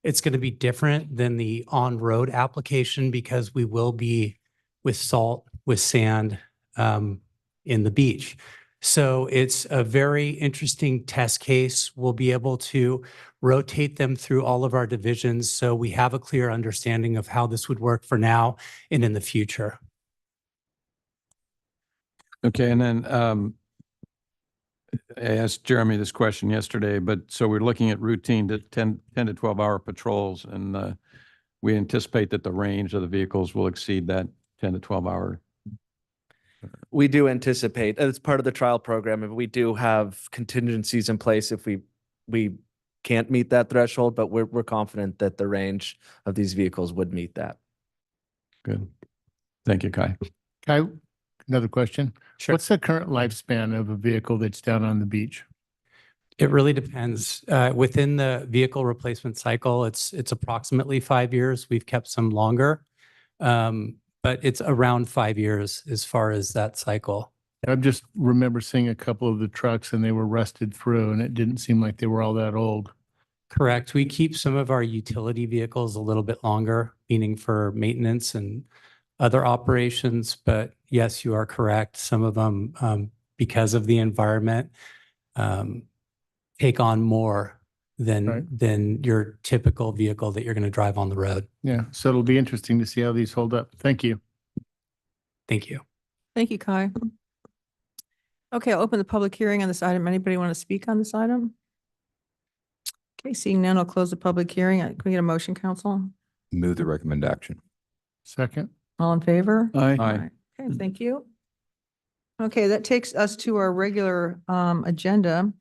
It's going to be different than the on-road application because we will be with salt, with sand in the beach. So it's a very interesting test case. We'll be able to rotate them through all of our divisions so we have a clear understanding of how this would work for now and in the future. okay. And then I asked Jeremy this question yesterday, but so we're looking at routine to 10 to 12 hour patrols, and we anticipate that the range of the vehicles will exceed that 10 to 12 hour. We do anticipate, as part of the trial program, and we do have contingencies in place if we can't meet that threshold, but we're confident that the range of these vehicles would meet that. Good. Thank you, Kai. Kai, another question. Sure. What's the current lifespan of a vehicle that's down on the beach? It really depends. Within the vehicle replacement cycle, it's approximately 5 years. We've kept some longer, but it's around 5 years as far as that cycle. I just remember seeing a couple of the trucks and they were rusted through, and it didn't seem like they were all that old. Correct. We keep some of our utility vehicles a little bit longer, meaning for maintenance and other operations. But yes, you are correct. Some of them, because of the environment, take on more Right. than your typical vehicle that you're going to drive on the road. Yeah, so it'll be interesting to see how these hold up. Thank you. Thank you. Thank you, Kai. Okay, I'll open the public hearing on this item. Anybody want to speak on this item? Okay, seeing none, I'll close the public hearing. Can we get a motion, council? Move the recommend action. Second. All in favor? Aye. Aye. Okay, thank you. Okay, that takes us to our regular agenda.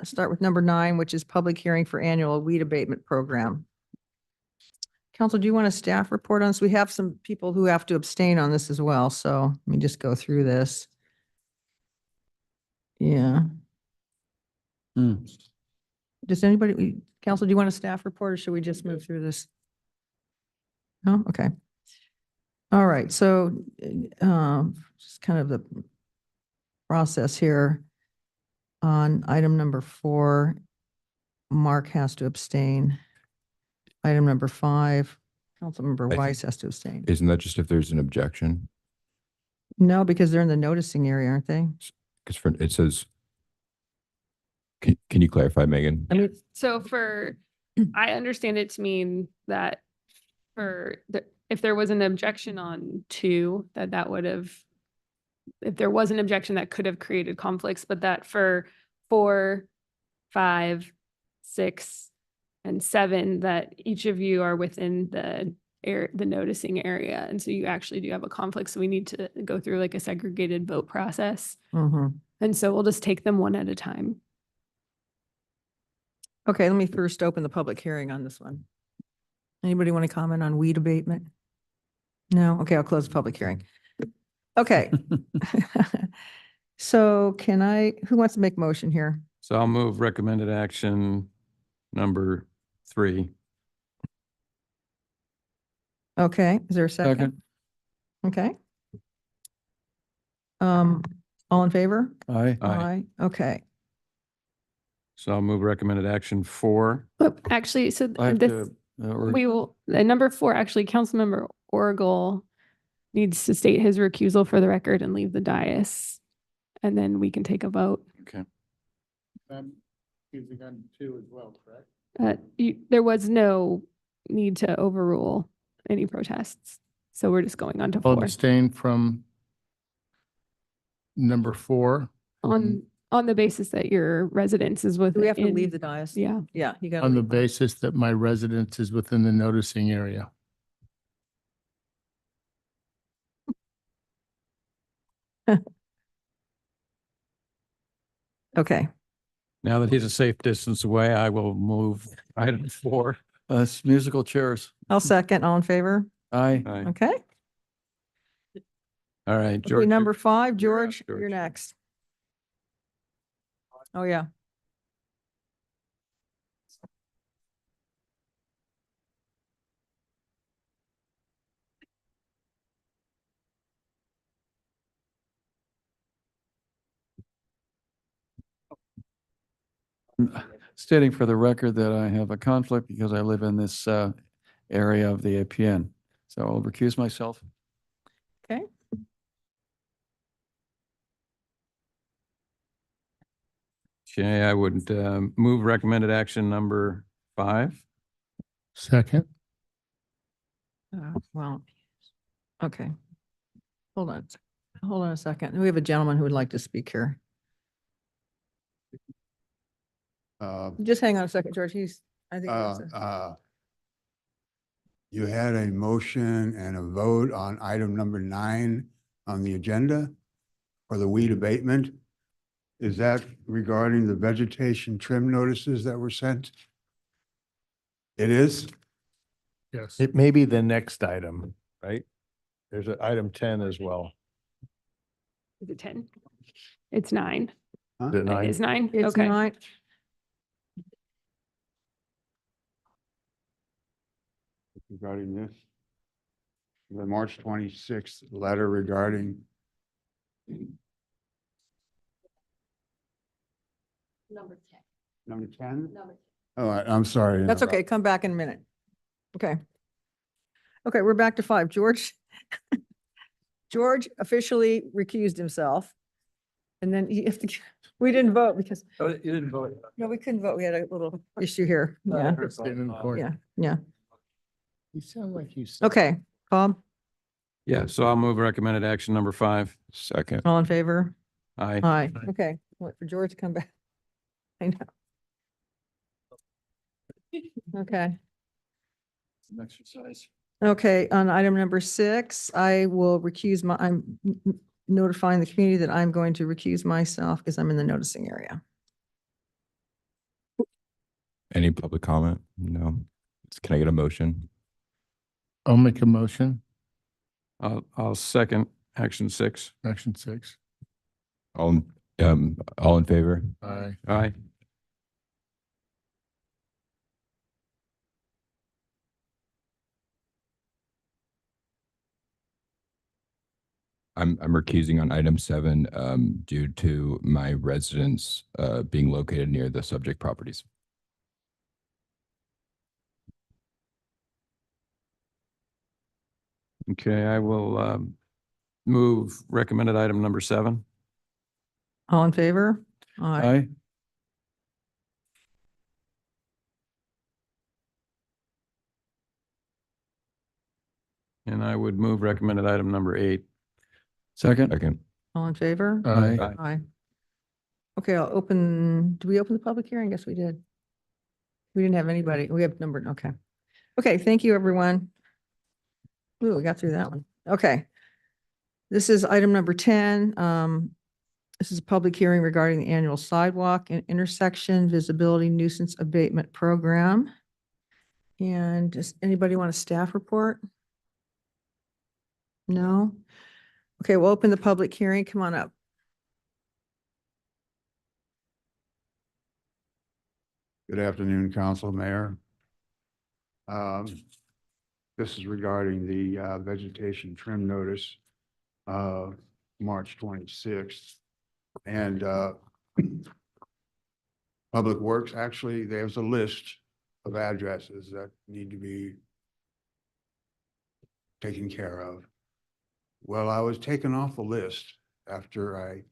Start with number 9, which is public hearing for annual weed abatement program. Council, do you want a staff report on this? We have some people who have to abstain on this as well, so let me just go through this. Yeah. Does anybody, council, do you want a staff report or should we just move through this? No? Okay. All right, so just kind of the process here. On item number 4, Mark has to abstain. Item number 5, Councilmember I Weiss has to abstain. Isn't that just if there's an objection? No, because they're in the noticing area, aren't they? Because for, it says, can you clarify, Megan? I mean, So I understand it to mean that if there was an objection on 2, that would have, if there was an objection that could have created conflicts, but that for 4, 5, 6, and 7, that each of you are within the noticing area. And so you actually do have a conflict. So we need to go through like a segregated vote process. mhm. And so we'll just take them one at a time. Okay, let me first open the public hearing on this one. Anybody want to comment on weed abatement? No? Okay, I'll close the public hearing. Okay. So who wants to make motion here? So I'll move recommended action number 3. Okay, is there a second? Okay. All in favor? Aye. Aye. Okay. So I'll move recommended action 4. But actually, so I have this, to, we will, number 4, actually, Councilmember Orgel needs to state his recusal for the record and leave the dais. And then we can take a vote. Okay. Using on 2 as well, correct? There was no need to overrule any protests. So we're just going on to I'll 4. abstain from number 4. On the basis that your residence is Do within. we have to leave the dais? Yeah. Yeah, you got On the to. basis that my residence is within the noticing area. Okay. Now that he's a safe distance away, I will move item 4. it's musical chairs. I'll second. All in favor? Aye. Aye. Okay. All right, Okay, George. number 5, George, George. you're next. Oh, yeah. Stating for the record that I have a conflict because I live in this area of the APN. So I'll recuse myself. Okay. Okay, I would move recommended action number 5. Second. Well, okay. Hold on. Hold on a second. We have a gentleman who would like to speak here. Just hang on a second, George. I think. You had a motion and a vote on item number 9 on the agenda for the weed abatement. Is that regarding the vegetation trim notices that were sent? It is? Yes. It may be the next item, right? There's an item 10 as well. Is it 10? It's 9. Huh? Is it 9? It is 9? It's Okay. 9. Regarding this? The March 26th letter regarding Number 10. number 10? Number Oh, I'm sorry. to That's interrupt. okay. Come back in a minute. Okay. Okay, we're back to 5. George. George officially recused himself. And then you have to, We didn't vote because, Oh, you didn't vote. no, we couldn't vote. We had a little issue here. Yeah, yeah, yeah. You sound like you. Okay, Bob, Yeah, so I'll move recommended action number 5. Second. all in favor? Aye. Aye. Okay, wait for George to come back. I know. Okay. An exercise. Okay, on item number 6, I will recuse I'm notifying the community that I'm going to recuse myself because I'm in the noticing area. Any public comment? No. Can I get a motion? I'll make a motion. I'll second action 6. Action 6. All in favor? Aye. Aye. I'm recusing on item 7 due to my residence being located near the subject properties. Okay, I will move recommended item number 7. All in favor? Aye. Aye. And I would move recommended item number 8. Second. Second. All in favor? Aye. Aye. Aye. Okay, do we open the public hearing? Yes, we did. We didn't have anybody. We have numbered, okay. Okay, thank you, everyone. Ooh, we got through that one. Okay. This is item number 10. This is a public hearing regarding the annual sidewalk and intersection visibility nuisance abatement program. And does anybody want a staff report? No? Okay, we'll open the public hearing. Come on up. Good afternoon, Council, Mayor. This is regarding the vegetation trim notice, March 26th. And Public Works, actually, there's a list of addresses that need to be taken care of. Well, I was taken off the list after I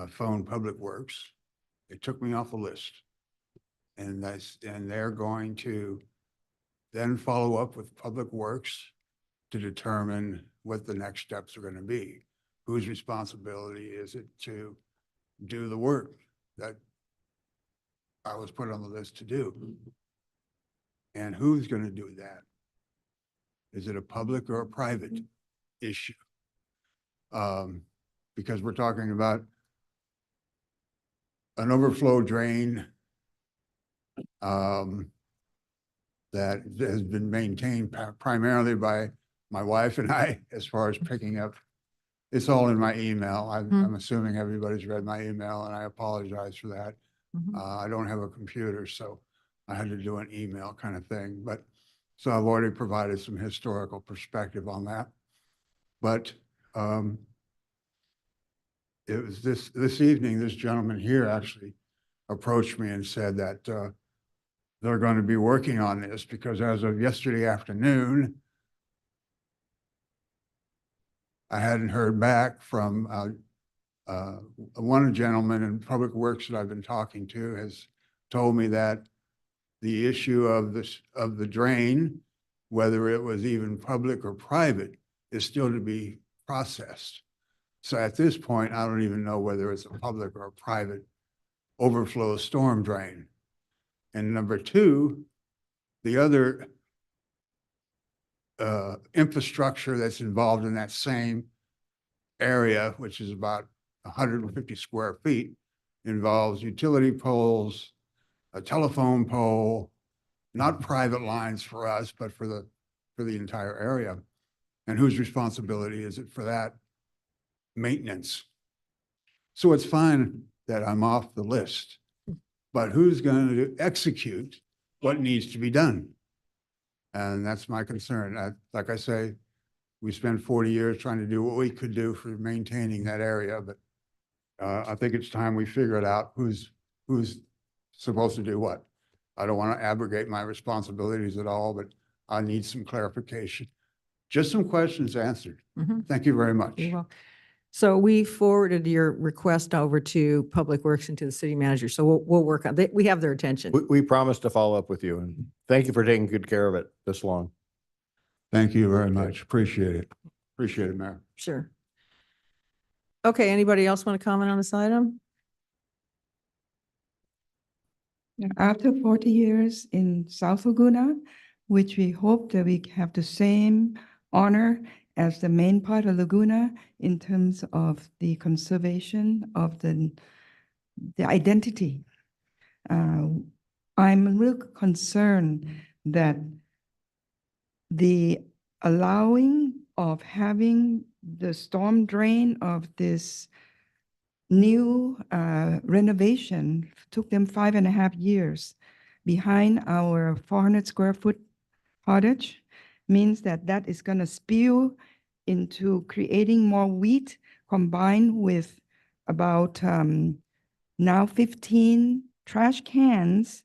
phoned Public Works. They took me off the list. And they're going to then follow up with Public Works to determine what the next steps are going to be. Whose responsibility is it to do the work that I was put on the list to do? And who's going to do that? Is it a public or a private issue? Because we're talking about an overflow drain that has been maintained primarily by my wife and I, as far as picking up. It's all in my email. I'm assuming everybody's read my email, and I apologize for that. I don't have a computer, so I had to do an email kind of thing. But so I've already provided some historical perspective on that. But it was this evening, this gentleman here actually approached me and said that they're going to be working on this because as of yesterday afternoon, I hadn't heard back from one gentleman in Public Works that I've been talking to has told me that the issue of the drain, whether it was even public or private, is still to be processed. So at this point, I don't even know whether it's a public or a private overflow storm drain. And number two, the other infrastructure that's involved in that same area, which is about 150 square feet, involves utility poles, a telephone pole, not private lines for us, but for the entire area. And whose responsibility is it for that maintenance? So it's fine that I'm off the list, but who's going to execute what needs to be done? And that's my concern. Like I say, we spent 40 years trying to do what we could do for maintaining that area, but I think it's time we figure it out who's supposed to do what. I don't want to abrogate my responsibilities at all, but I need some clarification. Just some questions answered. Thank you very much. You're welcome. So we forwarded your request over to Public Works and to the city manager. So we'll work on, we have their attention. We promise to follow up with you, and thank you for taking good care of it this long. Thank you very much. Appreciate it. Appreciate it, Mayor. Sure. Okay, anybody else want to comment on this item? After 40 years in South Laguna, which we hope that we have the same honor as the main part of Laguna in terms of the conservation of the identity. I'm real concerned that the allowing of having the storm drain of this new renovation took them 5.5 years behind our 400 square foot cottage, means that that is going to spill into creating more wheat combined with about now 15 trash cans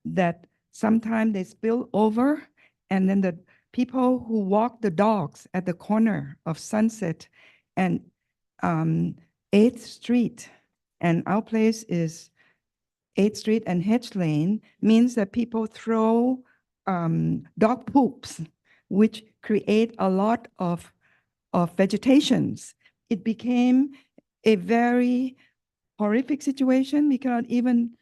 that sometimes they spill over, and then the people who walk the dogs at the corner of Sunset and 8th Street, and our place is 8th Street and Hedge Lane, means that people throw dog poops, which create a lot of vegetations. It became a very horrific situation. We cannot even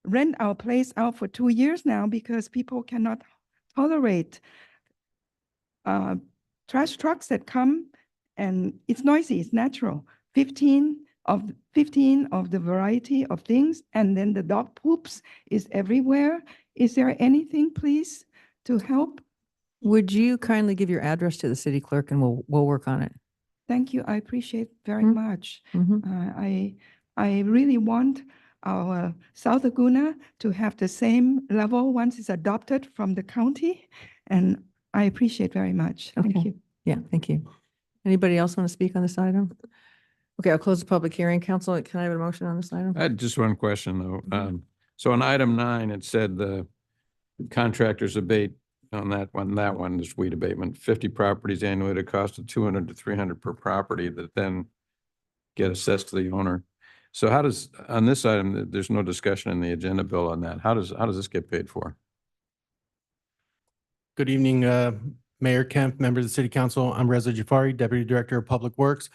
rent our place out for 2 years now because people cannot tolerate trash trucks that come, and it's noisy, it's natural. 15 of the variety of things, and then the dog poops is everywhere. Is there anything, please, to help? Would you kindly give your address to the city clerk and we'll work on it? Thank you. I appreciate very much. I really want our South Laguna to have the same level once it's adopted from the county, and I appreciate very much. Thank Okay. you. Yeah, thank you. Anybody else want to speak on this item? Okay, I'll close the public hearing. Council, can I have a motion on this item? I had just one question though. So on item 9, it said the contractors abate on that one, this weed abatement, 50 properties annually at a cost of 200 to 300 per property that then get assessed to the owner. So how does, on this item, there's no discussion in the agenda bill on that. How does this get paid for? Good evening, Mayor Kemp, members of the City Council. I'm Reza Jafari, Deputy Director of Public Works.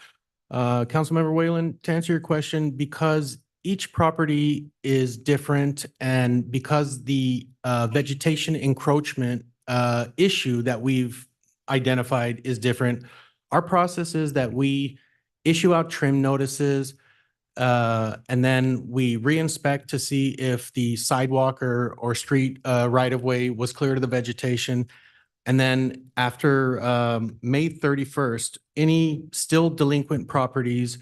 Councilmember Whalen, to answer your question, because each property is different and because the vegetation encroachment issue that we've identified is different, our process is that we issue out trim notices and then we re-inspect to see if the sidewalk or street right-of-way was clear to the vegetation. And then after May 31st, any still delinquent properties,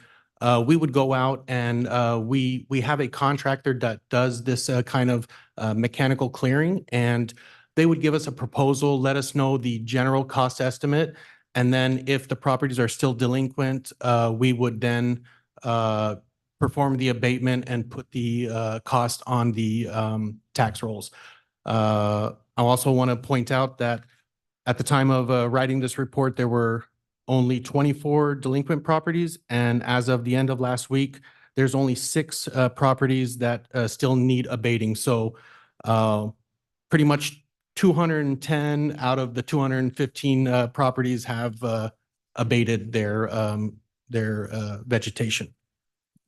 we would go out and we have a contractor that does this kind of mechanical clearing, and they would give us a proposal, let us know the general cost estimate. And then if the properties are still delinquent, we would then perform the abatement and put the cost on the tax rolls. I also want to point out that at the time of writing this report, there were only 24 delinquent properties. And as of the end of last week, there's only 6 properties that still need abating. So pretty much 210 out of the 215 properties have abated their vegetation.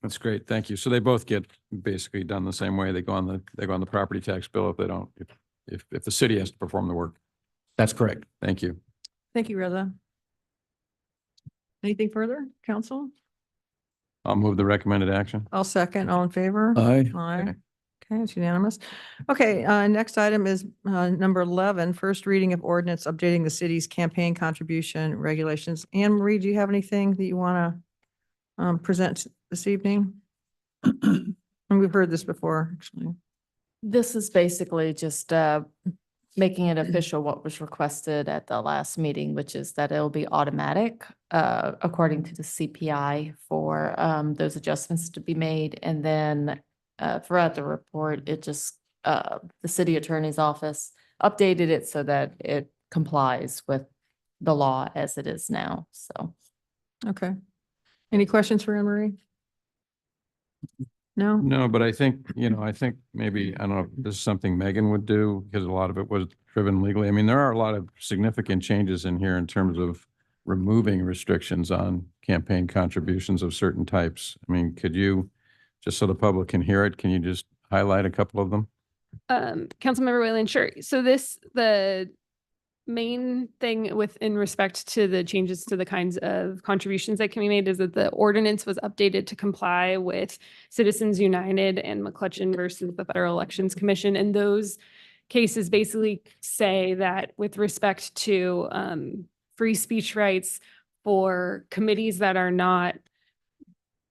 That's great. Thank you. So they both get basically done the same way. They go on the property tax bill if they don't, if the city has to perform the work. That's correct. Thank you. Thank you, Reza. Anything further, council? I'll move the recommended action. I'll second. All in favor? Aye. Aye. Okay, it's unanimous. Okay, next item is number 11, first reading of ordinance updating the city's campaign contribution regulations. Anne Marie, do you have anything that you want to present this evening? And we've heard this before, actually. This is basically just making it official what was requested at the last meeting, which is that it'll be automatic according to the CPI for those adjustments to be made. And then throughout the report, it just, the city attorney's office updated it so that it complies with the law as it is now, so. Okay. Any questions for Anne Marie? No? No, but I think, I think maybe, I don't know, if this is something Megan would do because a lot of it was driven legally. I mean, there are a lot of significant changes in here in terms of removing restrictions on campaign contributions of certain types. I mean, could you, just so the public can hear it, can you just highlight a couple of them? Councilmember Whalen, sure. So the main thing in respect to the changes to the kinds of contributions that can be made is that the ordinance was updated to comply with Citizens United and McClutchan versus the Federal Elections Commission. And those cases basically say that with respect to free speech rights for committees that are not,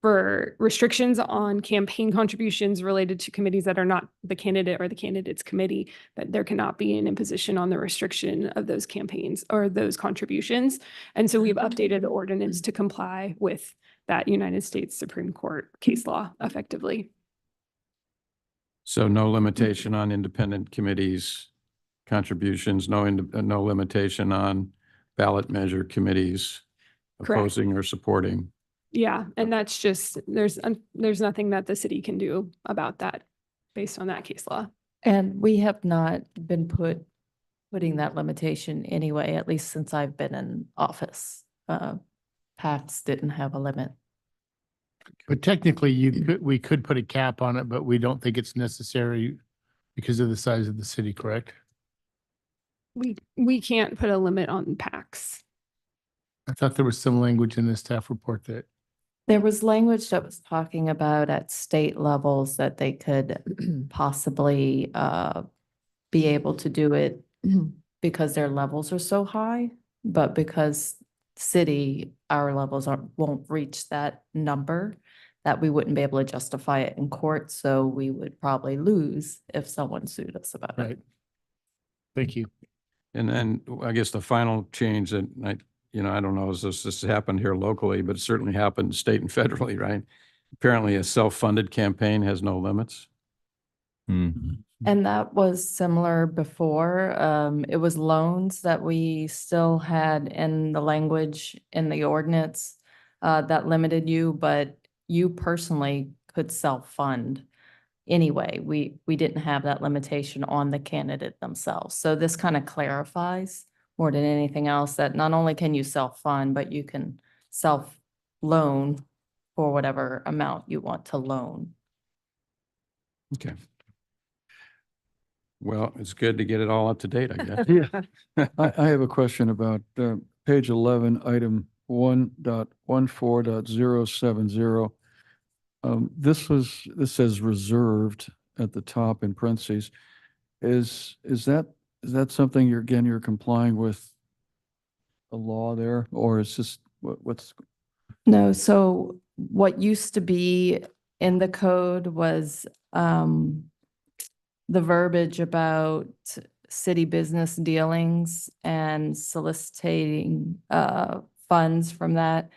for restrictions on campaign contributions related to committees that are not the candidate or the candidate's committee, that there cannot be an imposition on the restriction of those campaigns or those contributions. And so we've updated the ordinance to comply with that United States Supreme Court case law effectively. So no limitation on independent committees' contributions, no limitation on ballot measure committees Correct. opposing or supporting. Yeah, and that's just, there's nothing that the city can do about that based on that case law. And we have not been putting that limitation anyway, at least since I've been in office. PACs didn't have a limit. But technically we could put a cap on it, but we don't think it's necessary because of the size of the city, correct? We can't put a limit on PACs. I thought there was some language in the staff report that. There was language that was talking about at state levels that they could possibly be able to do it because their levels are so high, but because city, our levels won't reach that number, that we wouldn't be able to justify it in court. So we would probably lose if someone sued us about it. Thank you. And then I guess the final change that I don't know, if this happened here locally, but it certainly happened state and federally, right? Apparently a self-funded campaign has no limits. And that was similar before. It was loans that we still had in the language in the ordinance that limited you, but you personally could self-fund anyway. We didn't have that limitation on the candidate themselves. So this kind of clarifies more than anything else that not only can you self-fund, but you can self-loan for whatever amount you want to loan. Okay. Well, it's good to get it all up to date, I guess. Yeah. I have a question about page 11, item 1.14.070. This says reserved at the top in parentheses. Is that something you're complying with the law there, or is this what's? No, so what used to be in the code was the verbiage about city business dealings and soliciting funds from that.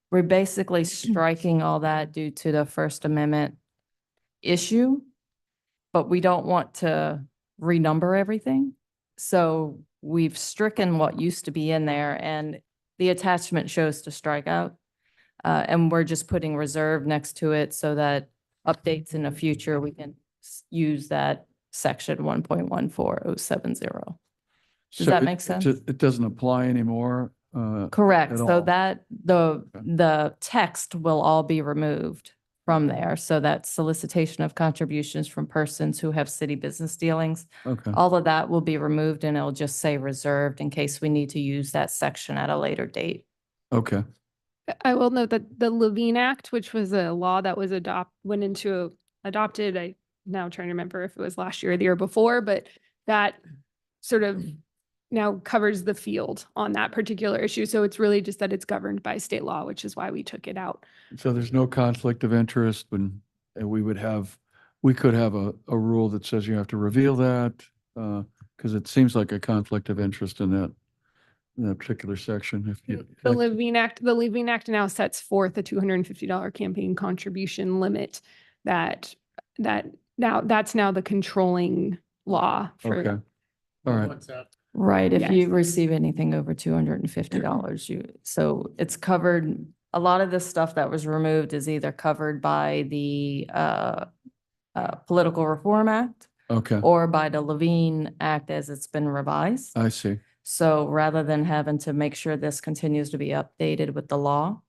We're basically striking all that due to the First Amendment issue, but we don't want to renumber everything. So we've stricken what used to be in there, and the attachment shows to strike out. And we're just putting reserve next to it so that updates in the future, we can use that section 1.14070. Does that make sense? It doesn't apply anymore? Correct. at So all? that the text will all be removed from there. So that solicitation of contributions from persons who have city business dealings. Okay. All of that will be removed, and it'll just say reserved in case we need to use that section at a later date. Okay. I will note that the Levine Act, which was a law that was adopted, I now trying to remember if it was last year or the year before, but that sort of now covers the field on that particular issue. So it's really just that it's governed by state law, which is why we took it out. So there's no conflict of interest when we could have a rule that says you have to reveal that, because it seems like a conflict of interest in that particular section. If you The Levine Act now sets forth a $250 campaign contribution limit that's now the controlling law for. Okay. All right. Right. If Yes. you receive anything over $250, so it's covered a lot of this stuff that was removed is either covered by the Political Reform Act Okay, or by the Levine Act as it's been revised. I see. So rather than having to make sure this continues to be updated with the law,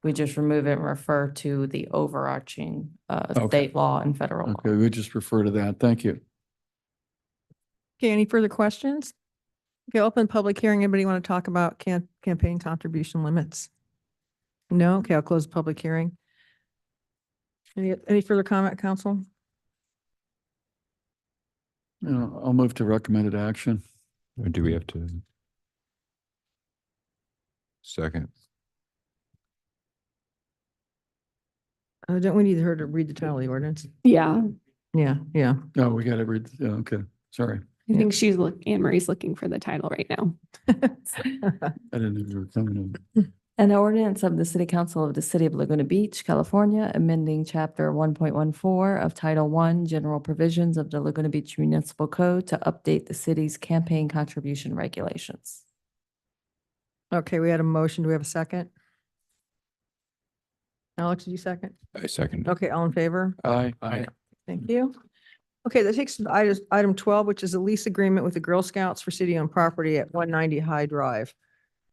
we just remove it and refer to the overarching Okay. state law and federal law. Okay, we just refer to that. Thank you. Okay, any further questions? Okay, open public hearing. Anybody want to talk about campaign contribution limits? No? Okay, I'll close the public hearing. Any further comment, council? I'll move to recommended action. Or do we have to? Second. Don't we need her to read the title of the ordinance? Yeah, Yeah, yeah. Oh, we got to read, yeah, okay, sorry. I think Anne Marie's looking for the title right now. I didn't know you were coming in. An ordinance of the City Council of the City of Laguna Beach, California, amending Chapter 1.14 of Title I, General Provisions of the Laguna Beach Municipal Code to update the city's campaign contribution regulations. Okay, we had a motion. Do we have a second? Alex, did you second? I second. Okay, all in favor? Aye. Thank you. Okay, that takes us to item 12, which is a lease agreement with the Girl Scouts for city-owned property at 190 High Drive.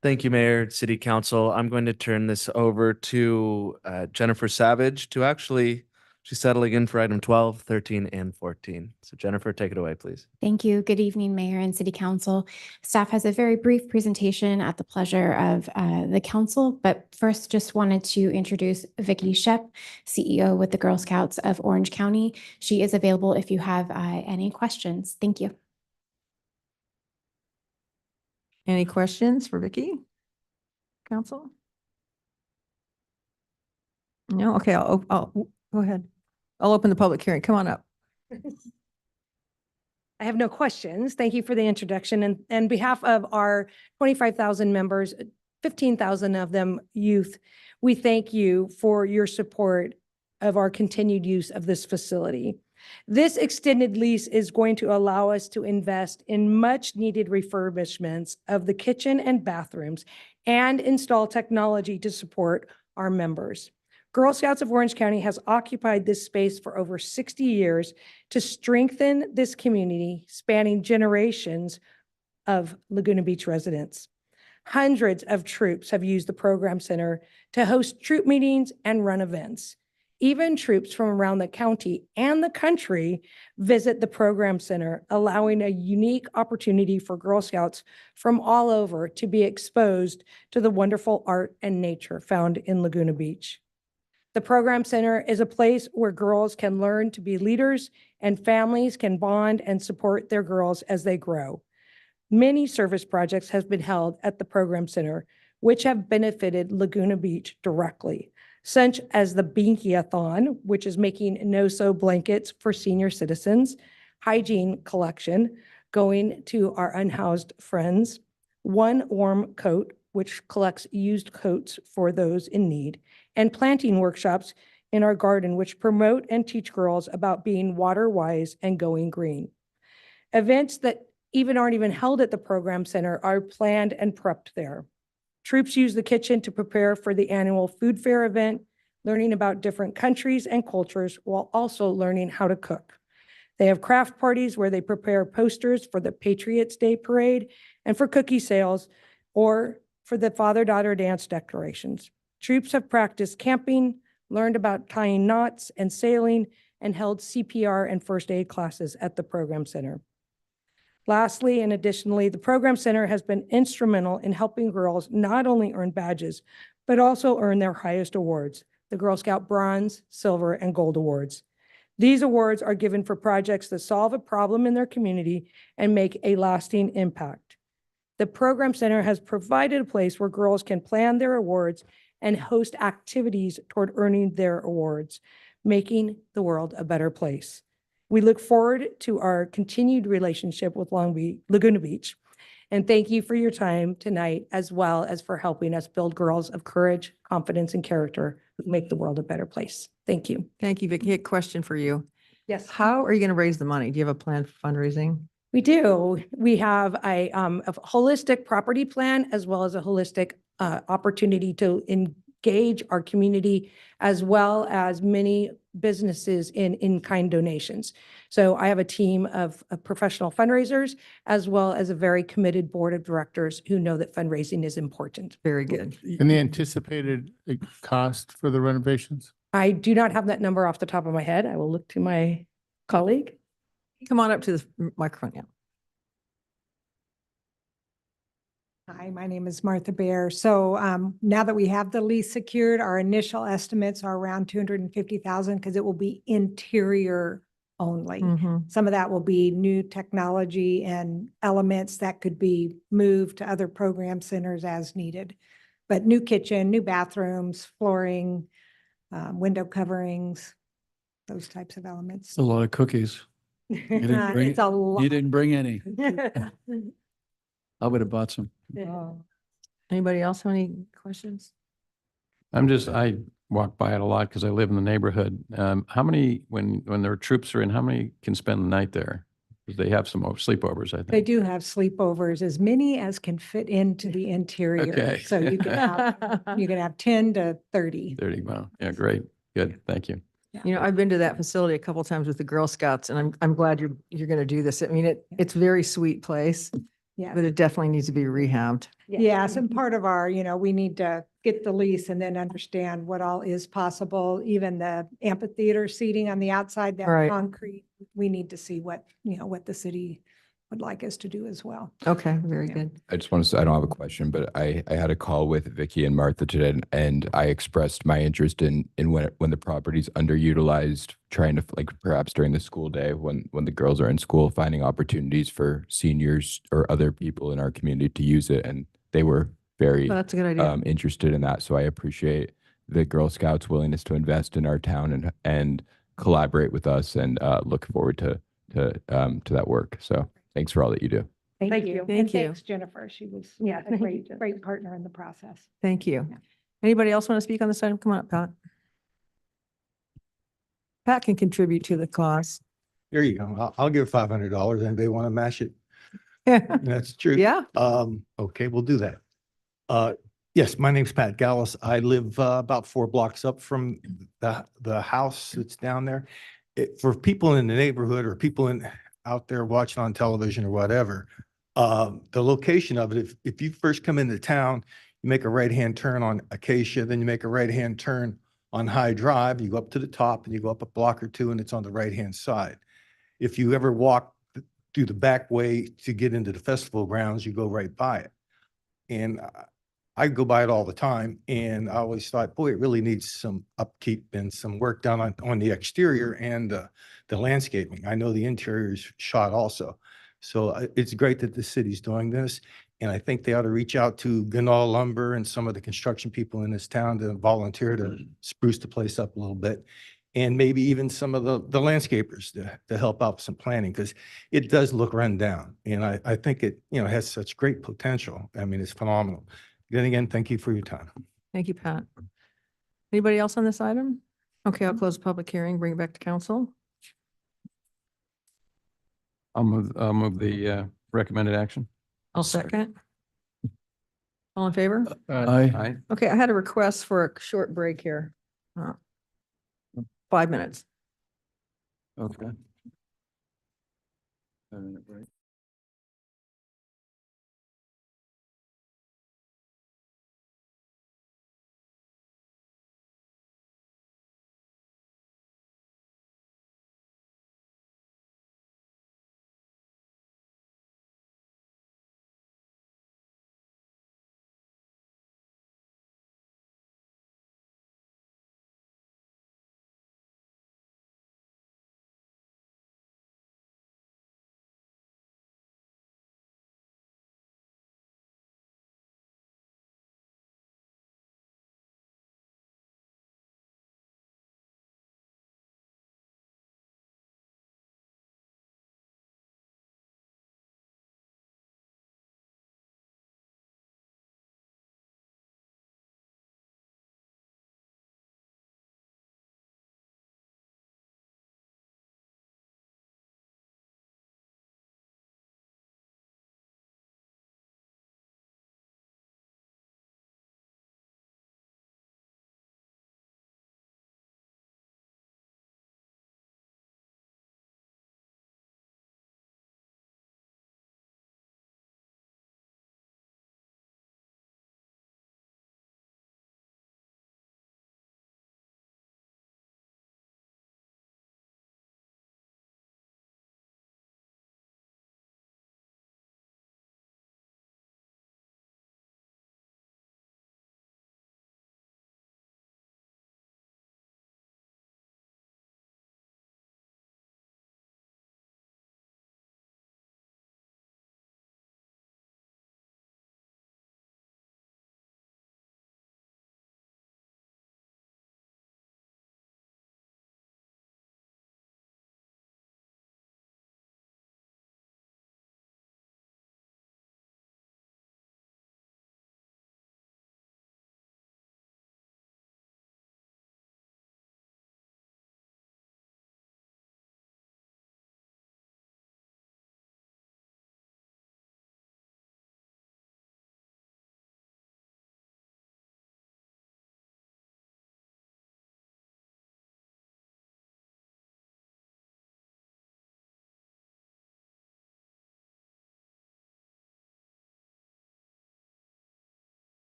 Thank you, Mayor, City Council. I'm going to turn this over to Jennifer Savage to she's settling in for item 12, 13, and 14. So Jennifer, take it away, please. Thank you. Good evening, Mayor and City Council. Staff has a very brief presentation at the pleasure of the council, but first just wanted to introduce Vicki Shep, CEO with the Girl Scouts of Orange County. She is available if you have any questions. Thank you. Any questions for Vicki? Council? No? Okay, I'll go ahead. I'll open the public hearing. Come on up. I have no questions. Thank you for the introduction. And on behalf of our 25,000 members, 15,000 of them youth, we thank you for your support of our continued use of this facility. This extended lease is going to allow us to invest in much needed refurbishments of the kitchen and bathrooms and install technology to support our members. Girl Scouts of Orange County has occupied this space for over 60 years to strengthen this community spanning generations of Laguna Beach residents. Hundreds of troops have used the program center to host troop meetings and run events. Even troops from around the county and the country visit the program center, allowing a unique opportunity for Girl Scouts from all over to be exposed to the wonderful art and nature found in Laguna Beach. The program center is a place where girls can learn to be leaders and families can bond and support their girls as they grow. Many service projects have been held at the program center, which have benefited Laguna Beach directly, such as the Binky-a-thon, which is making no-sew blankets for senior citizens, hygiene collection, going to our unhoused friends, One Warm Coat, which collects used coats for those in need, and planting workshops in our garden, which promote and teach girls about being water wise and going green. Events that aren't even held at the program center are planned and prepped there. Troops use the kitchen to prepare for the annual food fair event, learning about different countries and cultures while also learning how to cook. They have craft parties where they prepare posters for the Patriots Day parade and for cookie sales or for the father-daughter dance declarations. Troops have practiced camping, learned about tying knots and sailing, and held CPR and first aid classes at the program center. Lastly, and additionally, the program center has been instrumental in helping girls not only earn badges, but also earn their highest awards, the Girl Scout Bronze, Silver, and Gold Awards. These awards are given for projects that solve a problem in their community and make a lasting impact. The program center has provided a place where girls can plan their awards and host activities toward earning their awards, making the world a better place. We look forward to our continued relationship with Laguna Beach. And thank you for your time tonight, as well as for helping us build girls of courage, confidence, and character who make the world a better place. Thank you. Thank you, Vicki. A question for you. Yes. How are you going to raise the money? Do you have a plan for fundraising? We do. We have a holistic property plan as well as a holistic opportunity to engage our community as well as many businesses in-kind donations. So I have a team of professional fundraisers as well as a very committed board of directors who know that fundraising is important. Very good. And the anticipated cost for the renovations? I do not have that number off the top of my head. I will look to my colleague. Come on up to the microphone, yeah. Hi, my name is Martha Bear. So now that we have the lease secured, our initial estimates are around 250,000 because it will be interior only. Some of that will be new technology and elements that could be moved to other program centers as needed. But new kitchen, new bathrooms, flooring, window coverings, those types of elements. It's a lot of cookies. You didn't bring, It's a lot. you didn't bring any. I would have bought some. Anybody else have any questions? I walk by it a lot because I live in the neighborhood. How many, when their troops are in, how many can spend the night there? Because they have some sleepovers, I They think. do have sleepovers, as many as can fit into the interior. Okay. So you can have 10 to 30. 30, wow. Yeah, great. Good. Thank you. You know, I've been to that facility a couple times with the Girl Scouts, and I'm glad you're going to do this. I mean, it's a very sweet place, Yeah. but it definitely needs to be rehabbed. Yes, and part of our, we need to get the lease and then understand what all is possible, even the amphitheater seating on the outside, that Right. concrete. We need to see what the city would like us to do as well. Okay, very good. I just want to say, I don't have a question, but I had a call with Vicky and Martha today, and I expressed my interest in when the property's underutilized, trying to, like, perhaps during the school day, when the girls are in school, finding opportunities for seniors or other people in our community to use it. And they were very Well, that's a good idea. interested in that. So I appreciate the Girl Scouts' willingness to invest in our town and collaborate with us, and look forward to that work. So thanks for all that you do. Thank you. Thank And you. thanks, Jennifer. She was Yeah, a thank great, you. great partner in the process. Thank you. Anybody else want to speak on this item? Come on up, Pat. Pat can contribute to the cost. There you go. I'll give $500. Anybody want to match it? That's true. Yeah. Okay, we'll do that. Yes, my name's Pat Gallus. I live about 4 blocks up from the house that's down there. For people in the neighborhood or people out there watching on television or whatever, the location of it, if you first come into town, you make a right-hand turn on Acacia, then you make a right-hand turn on High Drive, you go up to the top and you go up a block or two and it's on the right-hand side. If you ever walk through the back way to get into the festival grounds, you go right by it. And I go by it all the time, and I always thought, boy, it really needs some upkeep and some work done on the exterior and the landscaping. I know the interior is shot also. So it's great that the city's doing this. And I think they ought to reach out to Ganal Lumber and some of the construction people in this town to volunteer to spruce the place up a little bit. And maybe even some of the landscapers to help out with some planning, because it does look run down. And I think it, has such great potential. I mean, it's phenomenal. Then again, thank you for your time. Thank you, Pat. Anybody else on this item? Okay, I'll close the public hearing, bring it back to council. I'll move the recommended action. I'll second. All in favor? Aye. Aye. Okay, I had a request for a short break here. 5 minutes. Okay. 5-minute break.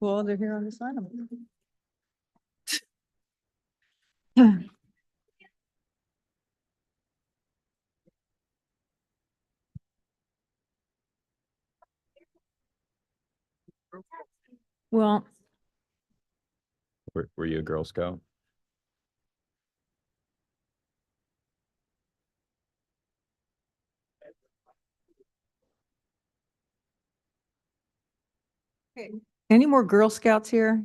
Well, they're here on this item. Well, Were you a Girl Scout? okay. Any more Girl Scouts here?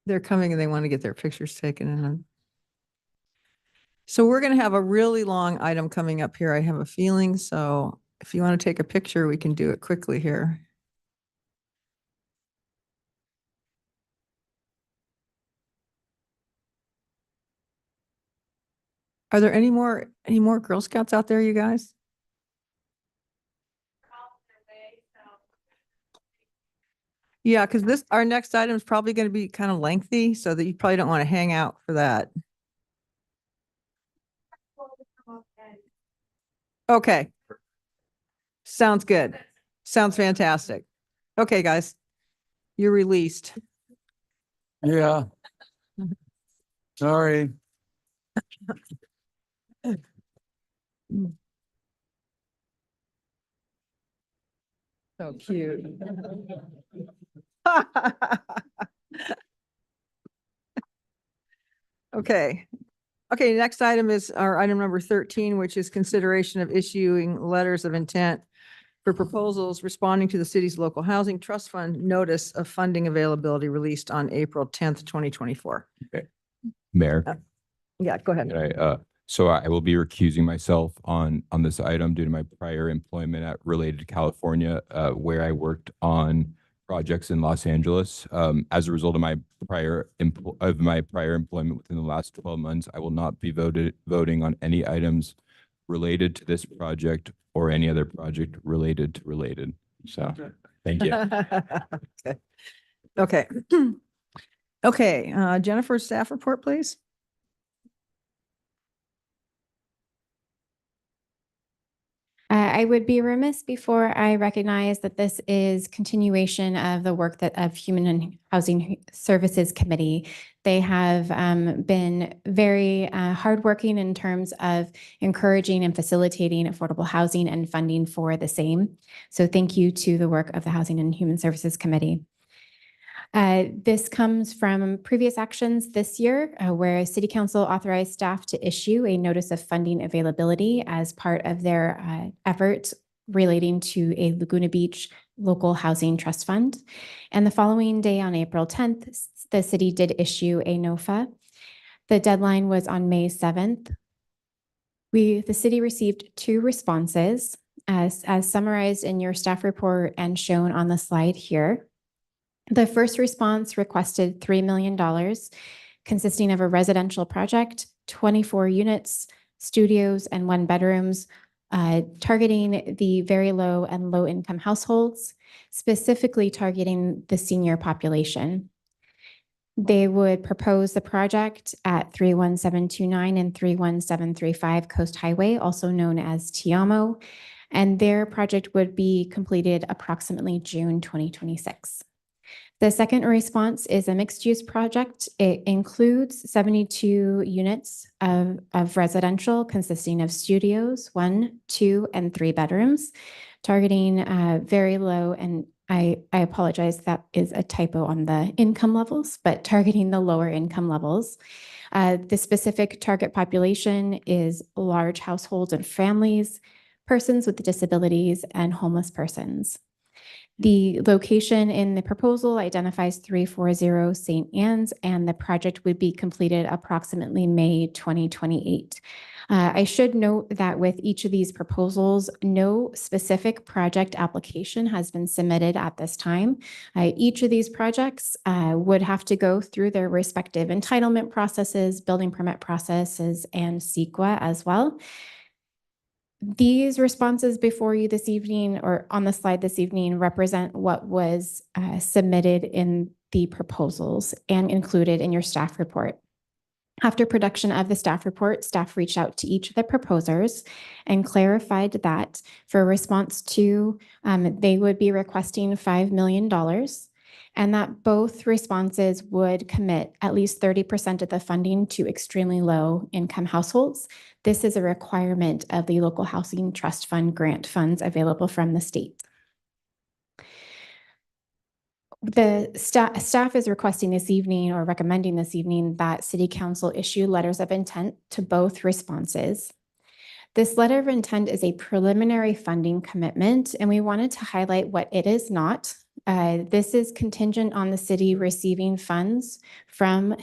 They're coming and they want to get their pictures taken and so we're going to have a really long item coming up here. I have a feeling. So if you want to take a picture, we can do it quickly here. Are there any more Girl Scouts out there, you guys? Yeah, because our next item is probably going to be kind of lengthy, so that you probably don't want to hang out for that. Okay. Sounds good. Sounds fantastic. Okay, guys, you're released. Yeah. Sorry. So cute. Okay. Okay, next item is our item number 13, which is consideration of issuing letters of intent for proposals responding to the city's local housing trust fund notice of funding availability released on April 10th, 2024. Mayor, Yeah, go ahead. so I will be recusing myself on this item due to my prior employment related to California, where I worked on projects in Los Angeles. As a result of my prior employment within the last 12 months, I will not be voting on any items related to this project or any other project related to related. So, thank you. Okay. Okay, Jennifer, staff report, please. I would be remiss before I recognize that this is continuation of the work that of Human and Housing Services Committee. They have been very hardworking in terms of encouraging and facilitating affordable housing and funding for the same. So thank you to the work of the Housing and Human Services Committee. This comes from previous actions this year where City Council authorized staff to issue a notice of funding availability as part of their efforts relating to a Laguna Beach local housing trust fund. And the following day on April 10th, the city did issue a NOFA. The deadline was on May 7th. The city received 2 responses as summarized in your staff report and shown on the slide here. The first response requested $3 million, consisting of a residential project, 24 units, studios, and 1 bedrooms, targeting the very low and low income households, specifically targeting the senior population. They would propose the project at 31729 and 31735 Coast Highway, also known as Tiamo, and their project would be completed approximately June 2026. The second response is a mixed-use project. It includes 72 units of residential consisting of studios, 1, 2, and 3 bedrooms, targeting very low, and I apologize, that is a typo on the income levels, but targeting the lower income levels. The specific target population is large households and families, persons with disabilities, and homeless persons. The location in the proposal identifies 340 St. Anne's, and the project would be completed approximately May 2028. I should note that with each of these proposals, no specific project application has been submitted at this time. Each of these projects would have to go through their respective entitlement processes, building permit processes, and CEQA as well. These responses before you this evening or on the slide this evening represent what was submitted in the proposals and included in your staff report. After production of the staff report, staff reached out to each of the proposers and clarified that for response to, they would be requesting $5 million and that both responses would commit at least 30% of the funding to extremely low income households. This is a requirement of the Local Housing Trust Fund grant funds available from the state. The staff is requesting this evening or recommending this evening that City Council issue letters of intent to both responses. This letter of intent is a preliminary funding commitment, and we wanted to highlight what it is not. This is contingent on the city receiving funds from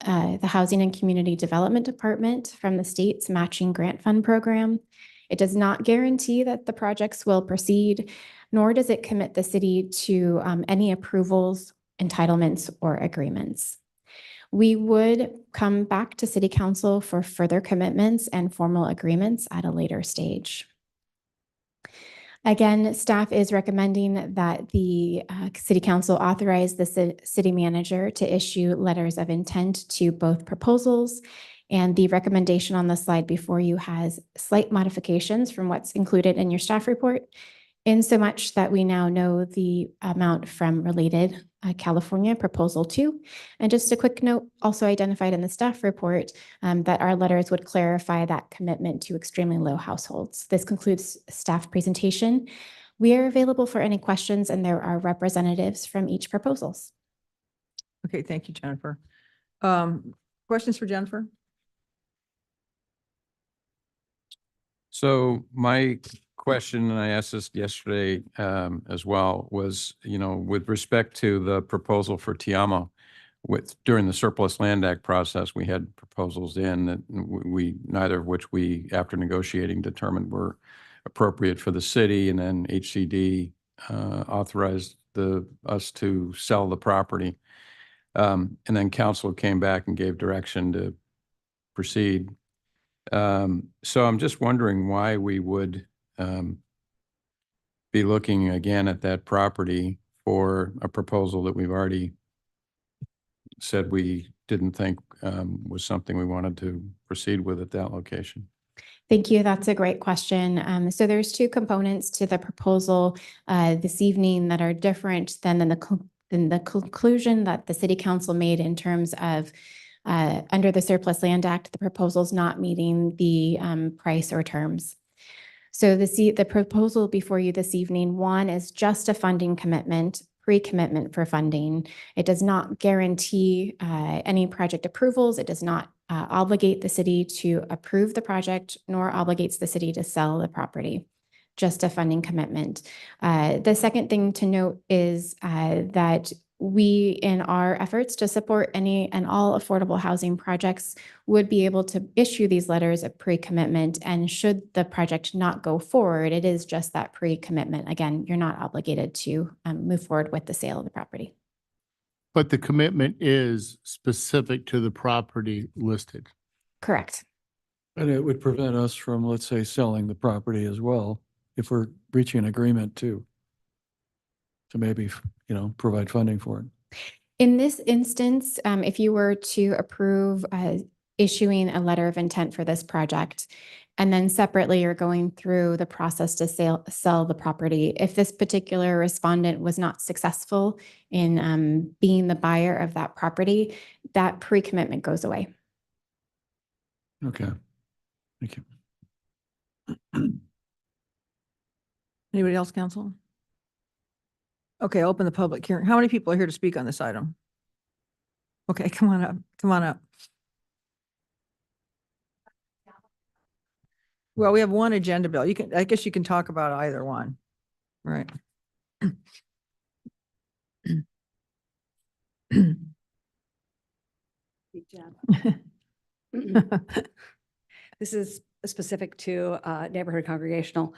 the Housing and Community Development Department from the state's matching grant fund program. It does not guarantee that the projects will proceed, nor does it commit the city to any approvals, entitlements, or agreements. We would come back to City Council for further commitments and formal agreements at a later stage. Again, staff is recommending that the City Council authorize the city manager to issue letters of intent to both proposals. And the recommendation on the slide before you has slight modifications from what's included in your staff report, in so much that we now know the amount from related California Proposal 2. And just a quick note, also identified in the staff report, that our letters would clarify that commitment to extremely low households. This concludes staff presentation. We are available for any questions, and there are representatives from each proposals. Okay, thank you, Jennifer. Questions for Jennifer? So my question, and I asked this yesterday as well, was, with respect to the proposal for Tiamo, during the Surplus Land Act process, we had proposals in that neither of which we, after negotiating, determined were appropriate for the city, and then HCD authorized us to sell the property. And then council came back and gave direction to proceed. So I'm just wondering why we would be looking again at that property for a proposal that we've already said we didn't think was something we wanted to proceed with at that location. Thank you. That's a great question. So there's two components to the proposal this evening that are different than the conclusion that the City Council made in terms of under the Surplus Land Act, the proposal's not meeting the price or terms. So the proposal before you this evening, one is just a funding commitment, pre-commitment for funding. It does not guarantee any project approvals. It does not obligate the city to approve the project, nor obligates the city to sell the property. Just a funding commitment. The second thing to note is that we, in our efforts to support any and all affordable housing projects, would be able to issue these letters of pre-commitment. And should the project not go forward, it is just that pre-commitment. Again, you're not obligated to move forward with the sale of the property. But the commitment is specific to the property listed. Correct. And it would prevent us from, let's say, selling the property as well, if we're reaching an agreement to maybe, provide funding for it. In this instance, if you were to approve issuing a letter of intent for this project, and then separately you're going through the process to sell the property, if this particular respondent was not successful in being the buyer of that property, that pre-commitment goes away. Okay, thank you. Anybody else, council? Okay, open the public hearing. How many people are here to speak on this item? Okay, come on up. Come on up. Well, we have one agenda bill. I guess you can talk about either one. Right. This is specific to neighborhood congregational.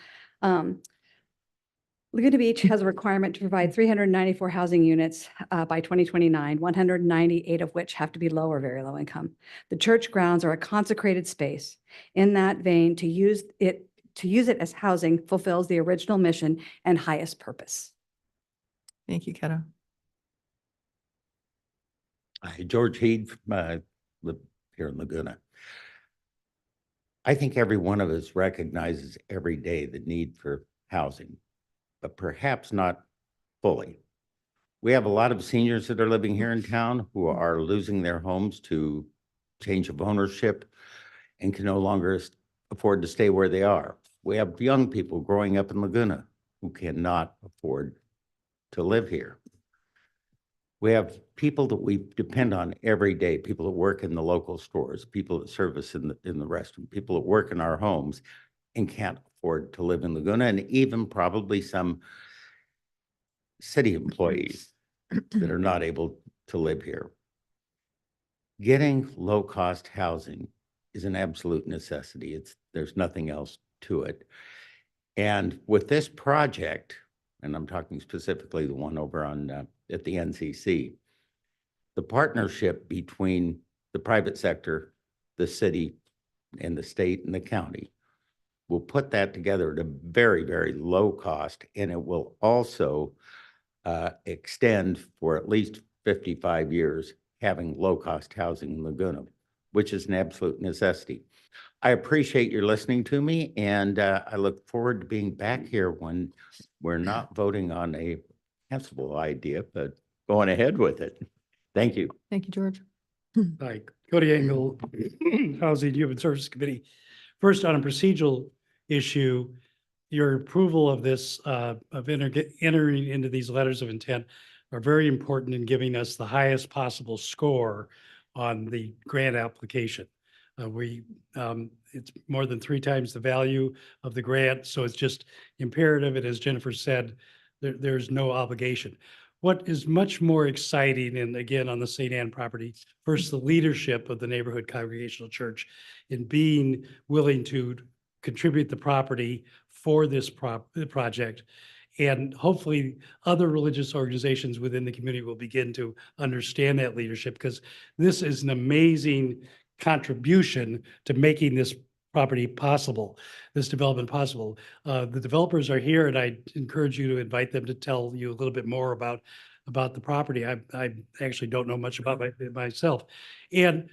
Laguna Beach has a requirement to provide 394 housing units by 2029, 198 of which have to be low or very low income. The church grounds are a consecrated space. In that vein, to use it as housing fulfills the original mission and highest purpose. Thank you, Keto. Hi, George Heed from the here in Laguna. I think every one of us recognizes every day the need for housing, but perhaps not fully. We have a lot of seniors that are living here in town who are losing their homes to change of ownership and can no longer afford to stay where they are. We have young people growing up in Laguna who cannot afford to live here. We have people that we depend on every day, people that work in the local stores, people that service in the restaurant, people that work in our homes and can't afford to live in Laguna, and even probably some city employees that are not able to live here. Getting low-cost housing is an absolute necessity. There's nothing else to it. And with this project, and I'm talking specifically the one over on at the NCC, the partnership between the private sector, the city, and the state and the county will put that together at a very, very low cost, and it will also extend for at least 55 years having low-cost housing in Laguna, which is an absolute necessity. I appreciate your listening to me, and I look forward to being back here when we're not voting on a sensible idea, but going ahead with it. Thank you. Thank you, George. Hi, Cody Engel, Housing Human Services Committee. First, on a procedural issue, your approval of this, of entering into these letters of intent are very important in giving us the highest possible score on the grant application. It's more than 3 times the value of the grant, so it's just imperative. And as Jennifer said, there's no obligation. What is much more exciting, and again, on the St. Anne property, first, the leadership of the Neighborhood Congregational Church in being willing to contribute the property for this project. And hopefully other religious organizations within the community will begin to understand that leadership, because this is an amazing contribution to making this property possible, this development possible. The developers are here, and I encourage you to invite them to tell you a little bit more about the property. I actually don't know much about it myself. And,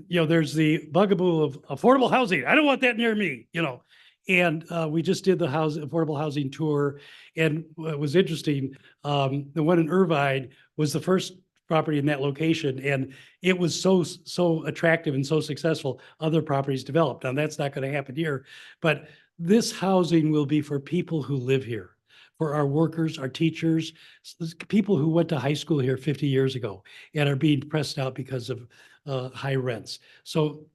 you know, there's the bugaboo of affordable housing. I don't want that near me, you know. And we just did the affordable housing tour, and what was interesting, the one in Irvine was the first property in that location, and it was so attractive and so successful. Other properties developed. Now that's not going to happen here, but this housing will be for people who live here, for our workers, our teachers, people who went to high school here 50 years ago and are being pressed out because of high rents. So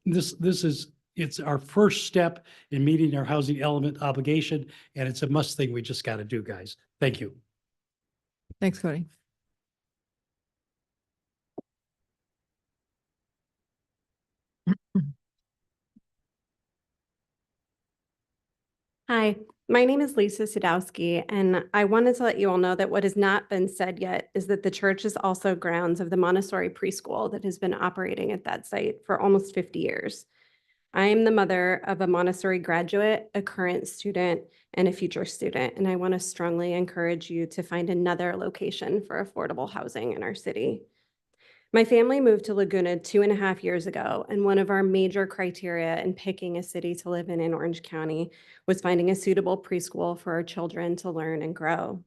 it's our first step in meeting our housing element obligation, and it's a must thing we just got to do, guys. Thank you. Thanks, Cody. Hi, my name is Lisa Sadowski, and I wanted to let you all know that what has not been said yet is that the church is also grounds of the Montessori preschool that has been operating at that site for almost 50 years. I am the mother of a Montessori graduate, a current student, and a future student, and I want to strongly encourage you to find another location for affordable housing in our city. My family moved to Laguna 2.5 years ago, and one of our major criteria in picking a city to live in Orange County was finding a suitable preschool for our children to learn and grow.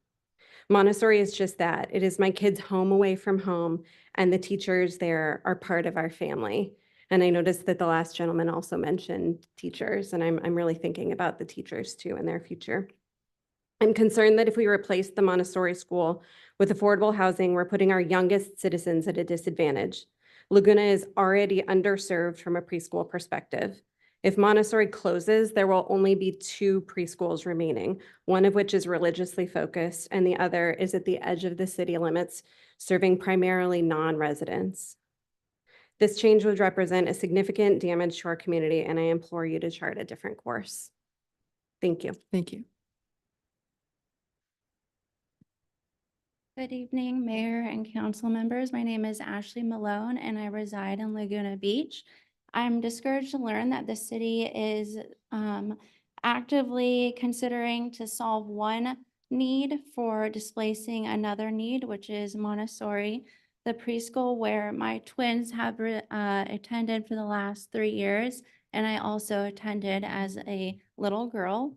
Montessori is just that. It is my kids' home away from home, and the teachers there are part of our family. And I noticed that the last gentleman also mentioned teachers, and I'm really thinking about the teachers too and their future. I'm concerned that if we replace the Montessori school with affordable housing, we're putting our youngest citizens at a disadvantage. Laguna is already underserved from a preschool perspective. If Montessori closes, there will only be 2 preschools remaining, one of which is religiously focused, and the other is at the edge of the city limits, serving primarily non-residents. This change would represent a significant damage to our community, and I implore you to chart a different course. Thank you. Thank you. Good evening, Mayor and council members. My name is Ashley Malone, and I reside in Laguna Beach. I'm discouraged to learn that the city is actively considering to solve one need for displacing another need, which is Montessori. the preschool where my twins have attended for the last 3 years, and I also attended as a little girl.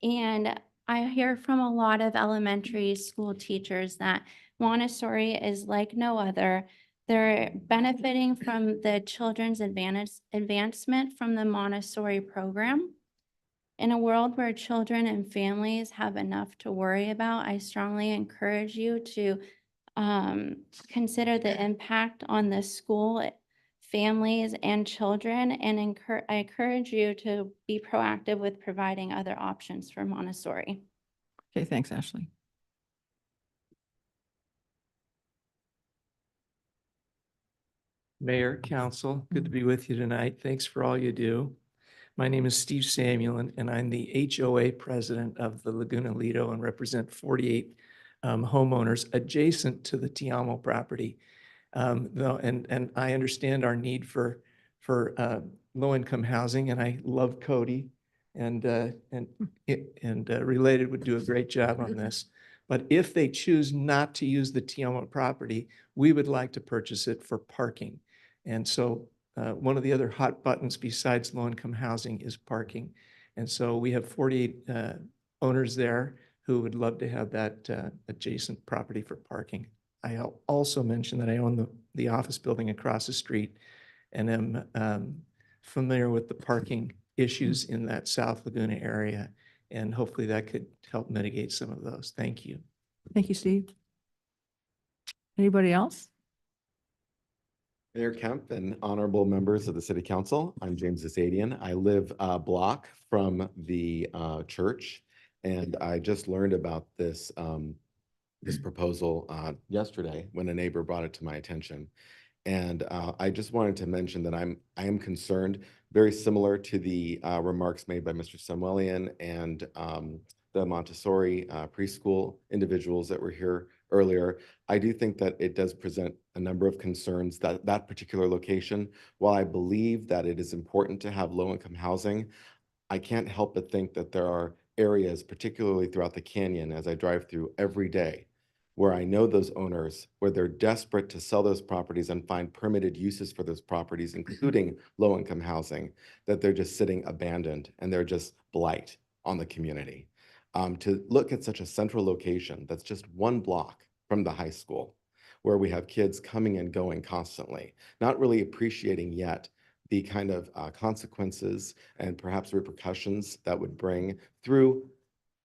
And I hear from a lot of elementary school teachers that Montessori is like no other. They're benefiting from the children's advancement from the Montessori program. In a world where children and families have enough to worry about, I strongly encourage you to consider the impact on the school, families, and children, and I encourage you to be proactive with providing other options for Montessori. Okay, thanks, Ashley. Mayor, Council, good to be with you tonight. Thanks for all you do. My name is Steve Samuel, and I'm the HOA president of the Laguna Lido and represent 48 homeowners adjacent to the Tiamo property. And I understand our need for low-income housing, and I love Cody and Related would do a great job on this. But if they choose not to use the Tiamo property, we would like to purchase it for parking. And so one of the other hot buttons besides low-income housing is parking. And so we have 48 owners there who would love to have that adjacent property for parking. I'll also mention that I own the office building across the street and am familiar with the parking issues in that South Laguna area. And hopefully that could help mitigate some of those. Thank you. Thank you, Steve. Anybody else? Mayor Kemp and honorable members of the City Council, I'm James Zasadian. I live a block from the church, and I just learned about this this proposal yesterday when a neighbor brought it to my attention. And I just wanted to mention that I am concerned, very similar to the remarks made by Mr. Samuelian and the Montessori preschool individuals that were here earlier. I do think that it does present a number of concerns that particular location. While I believe that it is important to have low-income housing, I can't help but think that there are areas, particularly throughout the canyon, as I drive through every day, where I know those owners, where they're desperate to sell those properties and find permitted uses for those properties, including low-income housing, that they're just sitting abandoned and they're just blight on the community. To look at such a central location that's just 1 block from the high school, where we have kids coming and going constantly, not really appreciating yet the kind of consequences and perhaps repercussions that would bring through.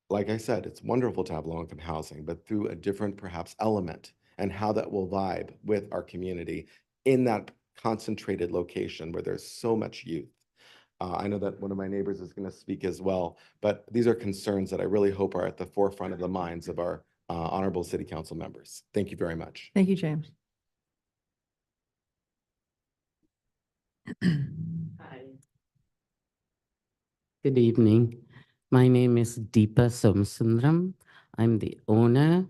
Like I said, it's wonderful to have low-income housing, but through a different perhaps element and how that will vibe with our community in that concentrated location where there's so much youth. I know that one of my neighbors is going to speak as well, but these are concerns that I really hope are at the forefront of the minds of our honorable City Council members. Thank you very much. Thank you, James. Hi. Good evening. My name is Deepa Somsundram. I'm the owner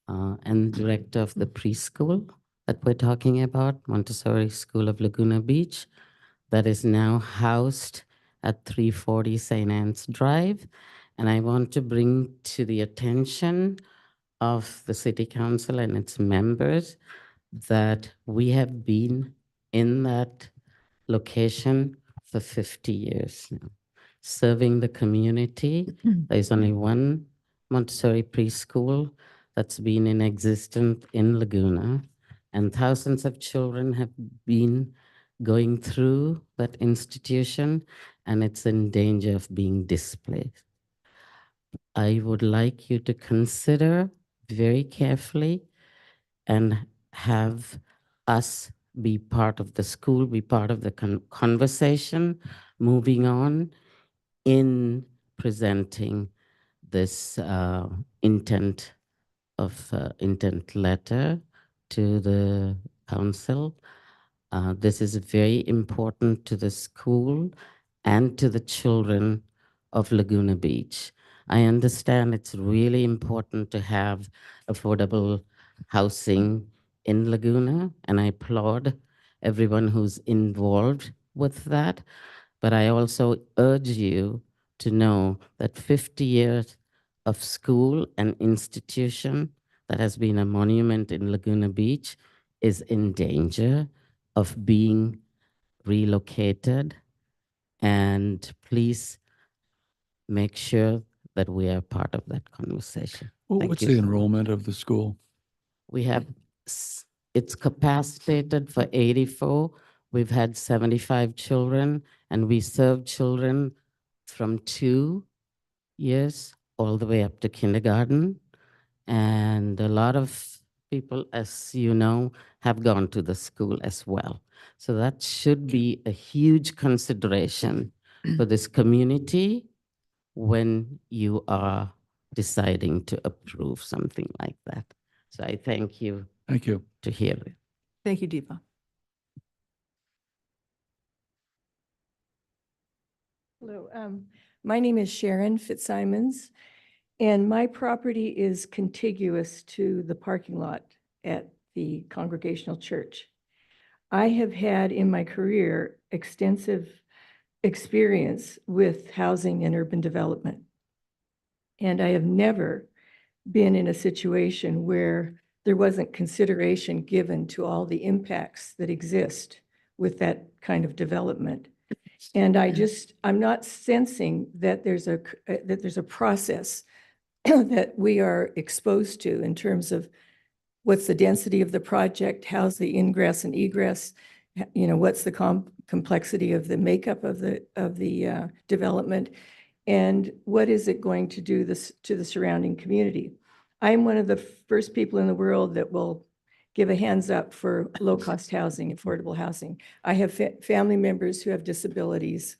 and director of the preschool that we're talking about, Montessori School of Laguna Beach, that is now housed at 340 St. Anne's Drive. And I want to bring to the attention of the City Council and its members that we have been in that location for 50 years now, serving the community. There's only one Montessori preschool that's been in existence in Laguna, and thousands of children have been going through that institution, and it's in danger of being displaced. I would like you to consider very carefully and have us be part of the school, be part of the conversation, moving on in presenting this intent letter to the council. This is very important to the school and to the children of Laguna Beach. I understand it's really important to have affordable housing in Laguna, and I applaud everyone who's involved with that. But I also urge you to know that 50 years of school and institution that has been a monument in Laguna Beach is in danger of being relocated. And please make sure that we are part of that conversation. Thank What's you the so much. enrollment of the school? We have, it's capacitated for 84. We've had 75 children, and we serve children from 2 years all the way up to kindergarten. And a lot of people, as you know, have gone to the school as well. So that should be a huge consideration for this community when you are deciding to approve something like that. So I thank you. Thank you. To hear it. Thank you, Deepa. Hello, my name is Sharon Fitzsimons, and my property is contiguous to the parking lot at the Congregational Church. I have had in my career extensive experience with housing and urban development. And I have never been in a situation where there wasn't consideration given to all the impacts that exist with that kind of development. And I'm not sensing that there's a process that we are exposed to in terms of what's the density of the project, how's the ingress and egress, what's the complexity of the makeup of the development, and what is it going to do to the surrounding community. I'm one of the first people in the world that will give a hands up for low-cost housing, affordable housing. I have family members who have disabilities,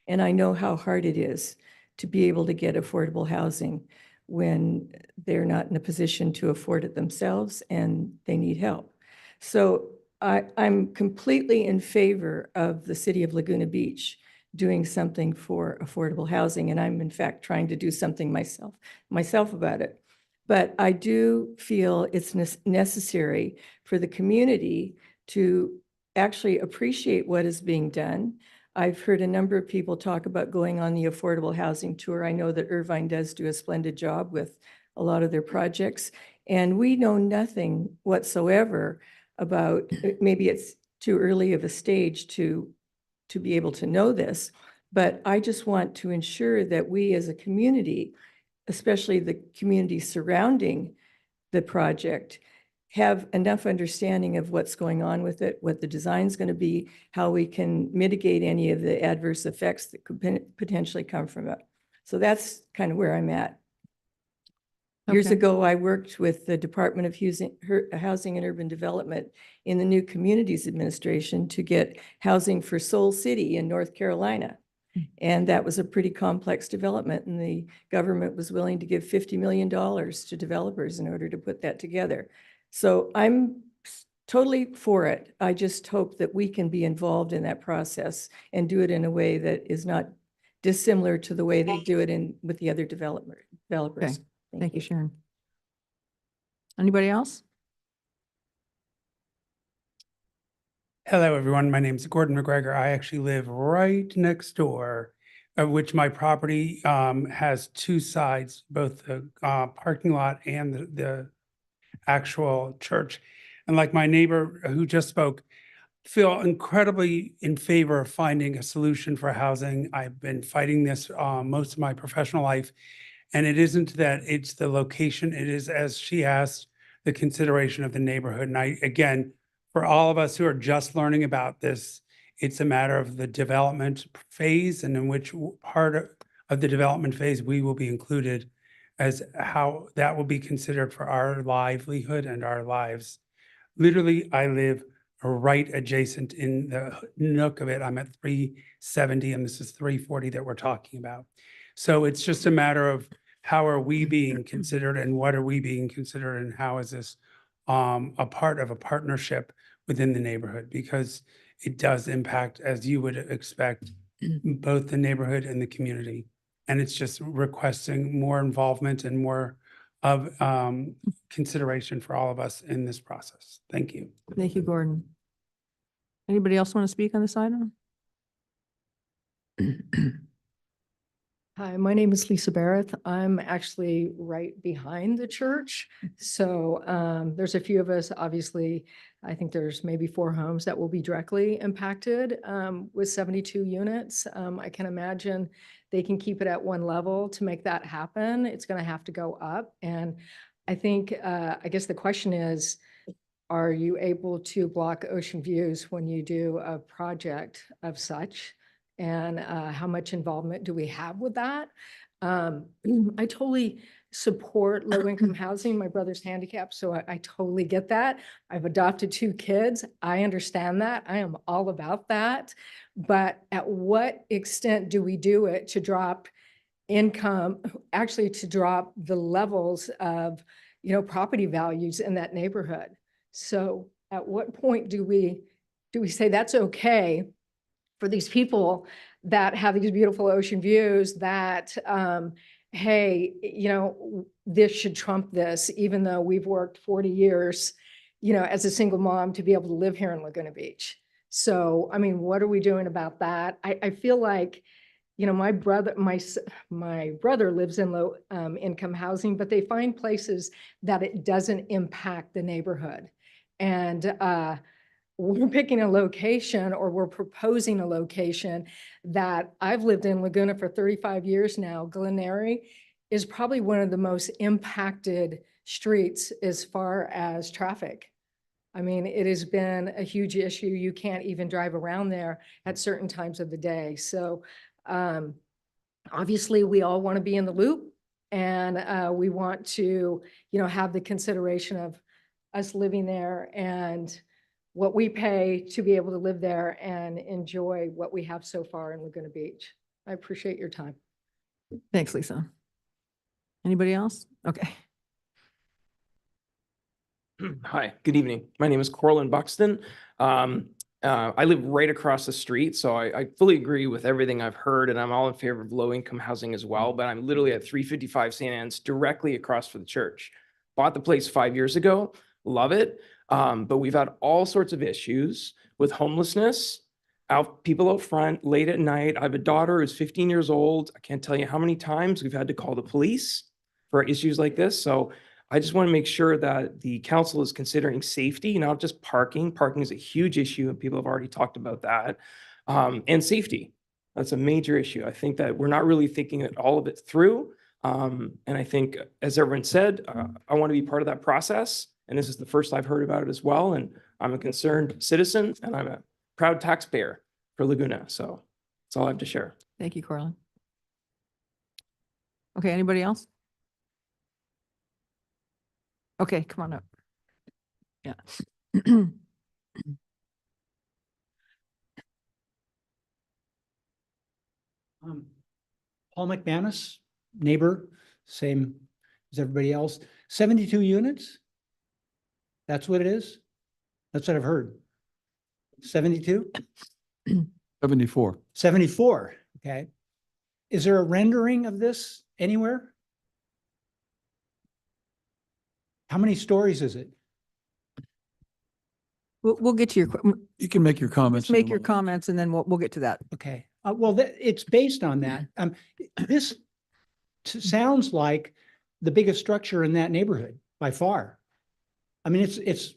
and I know how hard it is to be able to get affordable housing when they're not in a position to afford it themselves and they need help. So I'm completely in favor of the city of Laguna Beach doing something for affordable housing, and I'm in fact trying to do something myself about it. But I do feel it's necessary for the community to actually appreciate what is being done. I've heard a number of people talk about going on the affordable housing tour. I know that Irvine does do a splendid job with a lot of their projects, and we know nothing whatsoever about, maybe it's too early of a stage to be able to know this, but I just want to ensure that we as a community, especially the community surrounding the project, have enough understanding of what's going on with it, what the design's going to be, how we can mitigate any of the adverse effects that could potentially come from it. So that's kind of where I'm at. Years Okay. ago, I worked with the Department of Housing and Urban Development in the New Communities Administration to get housing for Soul City in North Carolina. And that was a pretty complex development, and the government was willing to give $50 million to developers in order to put that together. So I'm totally for it. I just hope that we can be involved in that process and do it in a way that is not dissimilar to the way they do it with the other developers. Okay. Thank you, Sharon. Anybody else? Hello, everyone. My name is Gordon McGregor. I actually live right next door, of which my property has two sides, both the parking lot and the actual church. And like my neighbor who just spoke, feel incredibly in favor of finding a solution for housing. I've been fighting this most of my professional life. And it isn't that it's the location, it is, as she asked, the consideration of the neighborhood. And again, for all of us who are just learning about this, it's a matter of the development phase and in which part of the development phase we will be included as how that will be considered for our livelihood and our lives. Literally, I live right adjacent in the nook of it. I'm at 370 and this is 340 that we're talking about. So it's just a matter of how are we being considered and what are we being considered and how is this a part of a partnership within the neighborhood, because it does impact, as you would expect, both the neighborhood and the community. And it's just requesting more involvement and more of consideration for all of us in this process. Thank you. Thank you, Gordon. Anybody else want to speak on this item? Hi, my name is Lisa Barrett. I'm actually right behind the church. So there's a few of us, obviously. I think there's maybe 4 homes that will be directly impacted with 72 units. I can imagine they can keep it at one level. To make that happen, it's going to have to go up. And I think, I guess the question is, are you able to block ocean views when you do a project of such? And how much involvement do we have with that? I totally support low-income housing. My brother's handicapped, so I totally get that. I've adopted 2 kids. I understand that. I am all about that. But at what extent do we do it to drop income, actually to drop the levels of, property values in that neighborhood? So at what point do we say that's okay for these people that have these beautiful ocean views that, hey, this should trump this, even though we've worked 40 years, as a single mom to be able to live here in Laguna Beach. So, I mean, what are we doing about that? I feel like, my brother lives in low income housing, but they find places that it doesn't impact the neighborhood. And we're picking a location, or we're proposing a location that I've lived in Laguna for 35 years now. Glen Eyrie is probably one of the most impacted streets as far as traffic. I mean, it has been a huge issue. You can't even drive around there at certain times of the day. So obviously we all want to be in the loop, and we want to, have the consideration of us living there and what we pay to be able to live there and enjoy what we have so far in Laguna Beach. I appreciate your time. Thanks, Lisa. Anybody else? Okay. Hi, good evening. My name is Corlin Buxton. I live right across the street, so I fully agree with everything I've heard, and I'm all in favor of low-income housing as well, but I'm literally at 355 St. Anne's, directly across from the church. Bought the place 5 years ago, love it, but we've had all sorts of issues with homelessness, people out front, late at night. I have a daughter who's 15 years old. I can't tell you how many times we've had to call the police for issues like this, so I just want to make sure that the council is considering safety, not just parking. Parking is a huge issue, and people have already talked about that. And safety, that's a major issue. I think that we're not really thinking all of it through. And I think, as everyone said, I want to be part of that process. And this is the first I've heard about it as well. And I'm a concerned citizen, and I'm a proud taxpayer for Laguna. So that's all I have to share. Thank you, Corlin. Okay, anybody else? Okay, come on up. Yeah. Paul McManus, neighbor, same as everybody else. 72 units? That's what it is? That's what I've heard. 72? 74. 74, okay. Is there a rendering of this anywhere? How many stories is it? We'll get to your, You can make your comments. just make your comments and then we'll get to that. Okay, well, it's based on that. This sounds like the biggest structure in that neighborhood by far. I mean, it's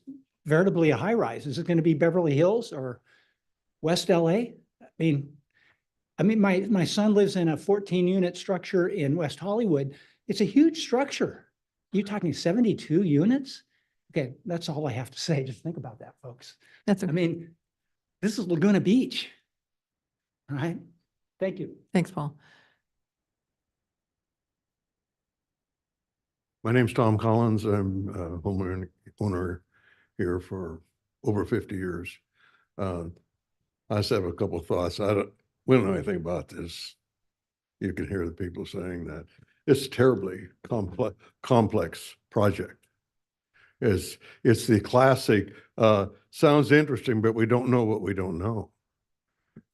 veritably a high rise. Is it going to be Beverly Hills or West LA? I mean, my son lives in a 14-unit structure in West Hollywood. It's a huge structure. You're talking 72 units? Okay, that's all I have to say. Just think about that, folks. That's I mean, this is Laguna Beach. All right, thank you. Thanks, Paul. My name's Tom Collins. I'm a homeowner here for over 50 years. I just have a couple of thoughts. We don't know anything about this. You can hear the people saying that. It's a terribly complex project. It's the classic, sounds interesting, but we don't know what we don't know.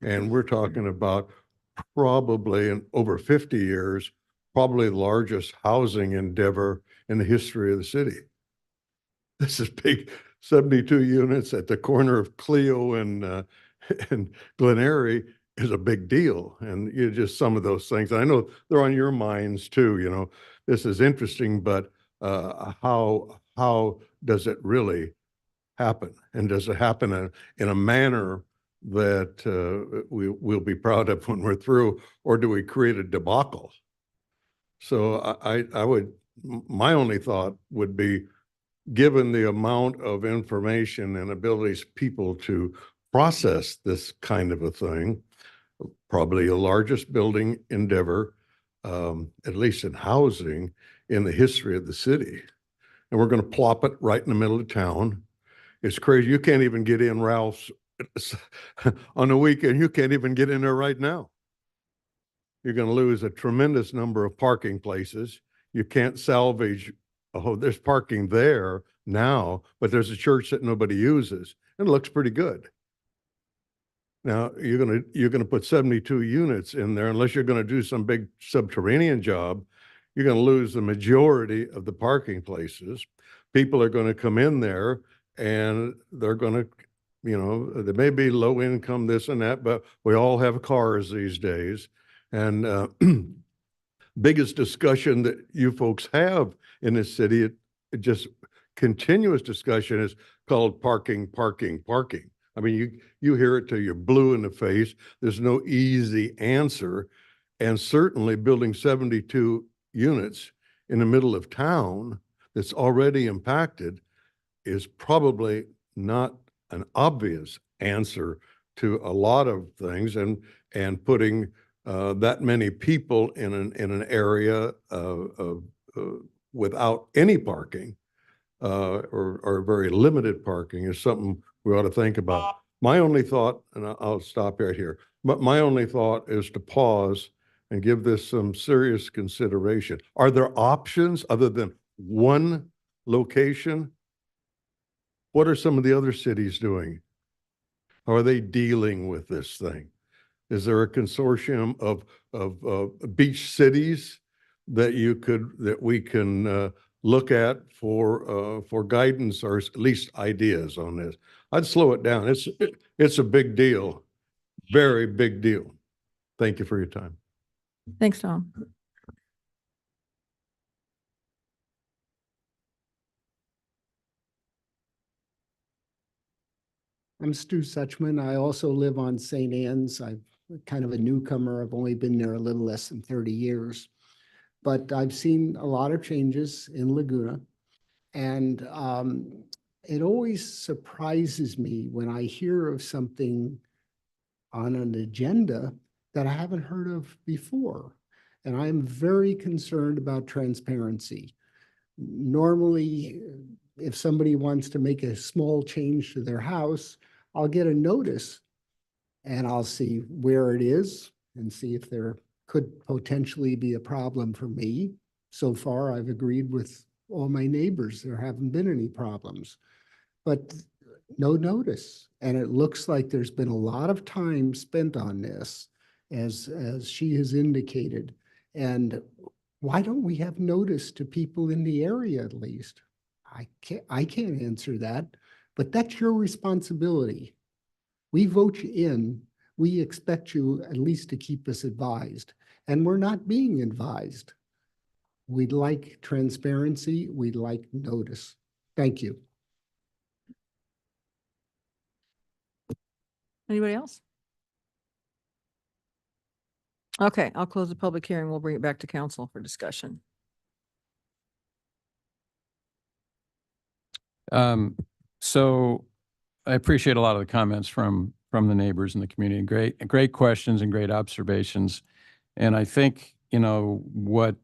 And we're talking about probably in over 50 years, probably the largest housing endeavor in the history of the city. This is big, 72 units at the corner of Clio and Glen Eyrie. is a big deal. And you just, some of those things, I know they're on your minds too, you know, this is interesting, but how does it really happen? And does it happen in a manner that we'll be proud of when we're through, or do we create a debacle? So I would, my only thought would be, given the amount of information and abilities people to process this kind of a thing, probably the largest building endeavor, at least in housing, in the history of the city. And we're going to plop it right in the middle of town. It's crazy. You can't even get in Ralph's on the weekend. You can't even get in there right now. You're going to lose a tremendous number of parking places. You can't salvage, oh, there's parking there now, but there's a church that nobody uses, and it looks pretty good. Now, you're going to put 72 units in there, unless you're going to do some big subterranean job. You're going to lose the majority of the parking places. People are going to come in there and they're going to, you know, there may be low income, this and that, but we all have cars these days. And biggest discussion that you folks have in this city, it just continuous discussion, is called parking, parking, parking. I mean, you hear it till you're blue in the face. There's no easy answer. And certainly building 72 units in the middle of town that's already impacted is probably not an obvious answer to a lot of things, and putting that many people in an area without any parking or very limited parking is something we ought to think about. My only thought, and I'll stop right here, but my only thought is to pause and give this some serious consideration. Are there options other than one location? What are some of the other cities doing? How are they dealing with this thing? Is there a consortium of beach cities that we can look at for guidance, or at least ideas on this? I'd slow it down. It's a big deal, very big deal. Thank you for your time. Thanks, Tom. I'm Stu Suchman. I also live on St. Anne's. I'm kind of a newcomer. I've only been there a little less than 30 years, but I've seen a lot of changes in Laguna. And it always surprises me when I hear of something on an agenda that I haven't heard of before. And I'm very concerned about transparency. Normally, if somebody wants to make a small change to their house, I'll get a notice and I'll see where it is and see if there could potentially be a problem for me. So far, I've agreed with all my neighbors. There haven't been any problems, but no notice. And it looks like there's been a lot of time spent on this, as she has indicated. And why don't we have notice to people in the area at least? I can't answer that, but that's your responsibility. We vote you in. We expect you at least to keep us advised, and we're not being advised. We'd like transparency. We'd like notice. Thank you. Anybody else? Okay, I'll close the public hearing. We'll bring it back to council for discussion. So I appreciate a lot of the comments from the neighbors in the community. Great questions and great observations. And I think, you know, what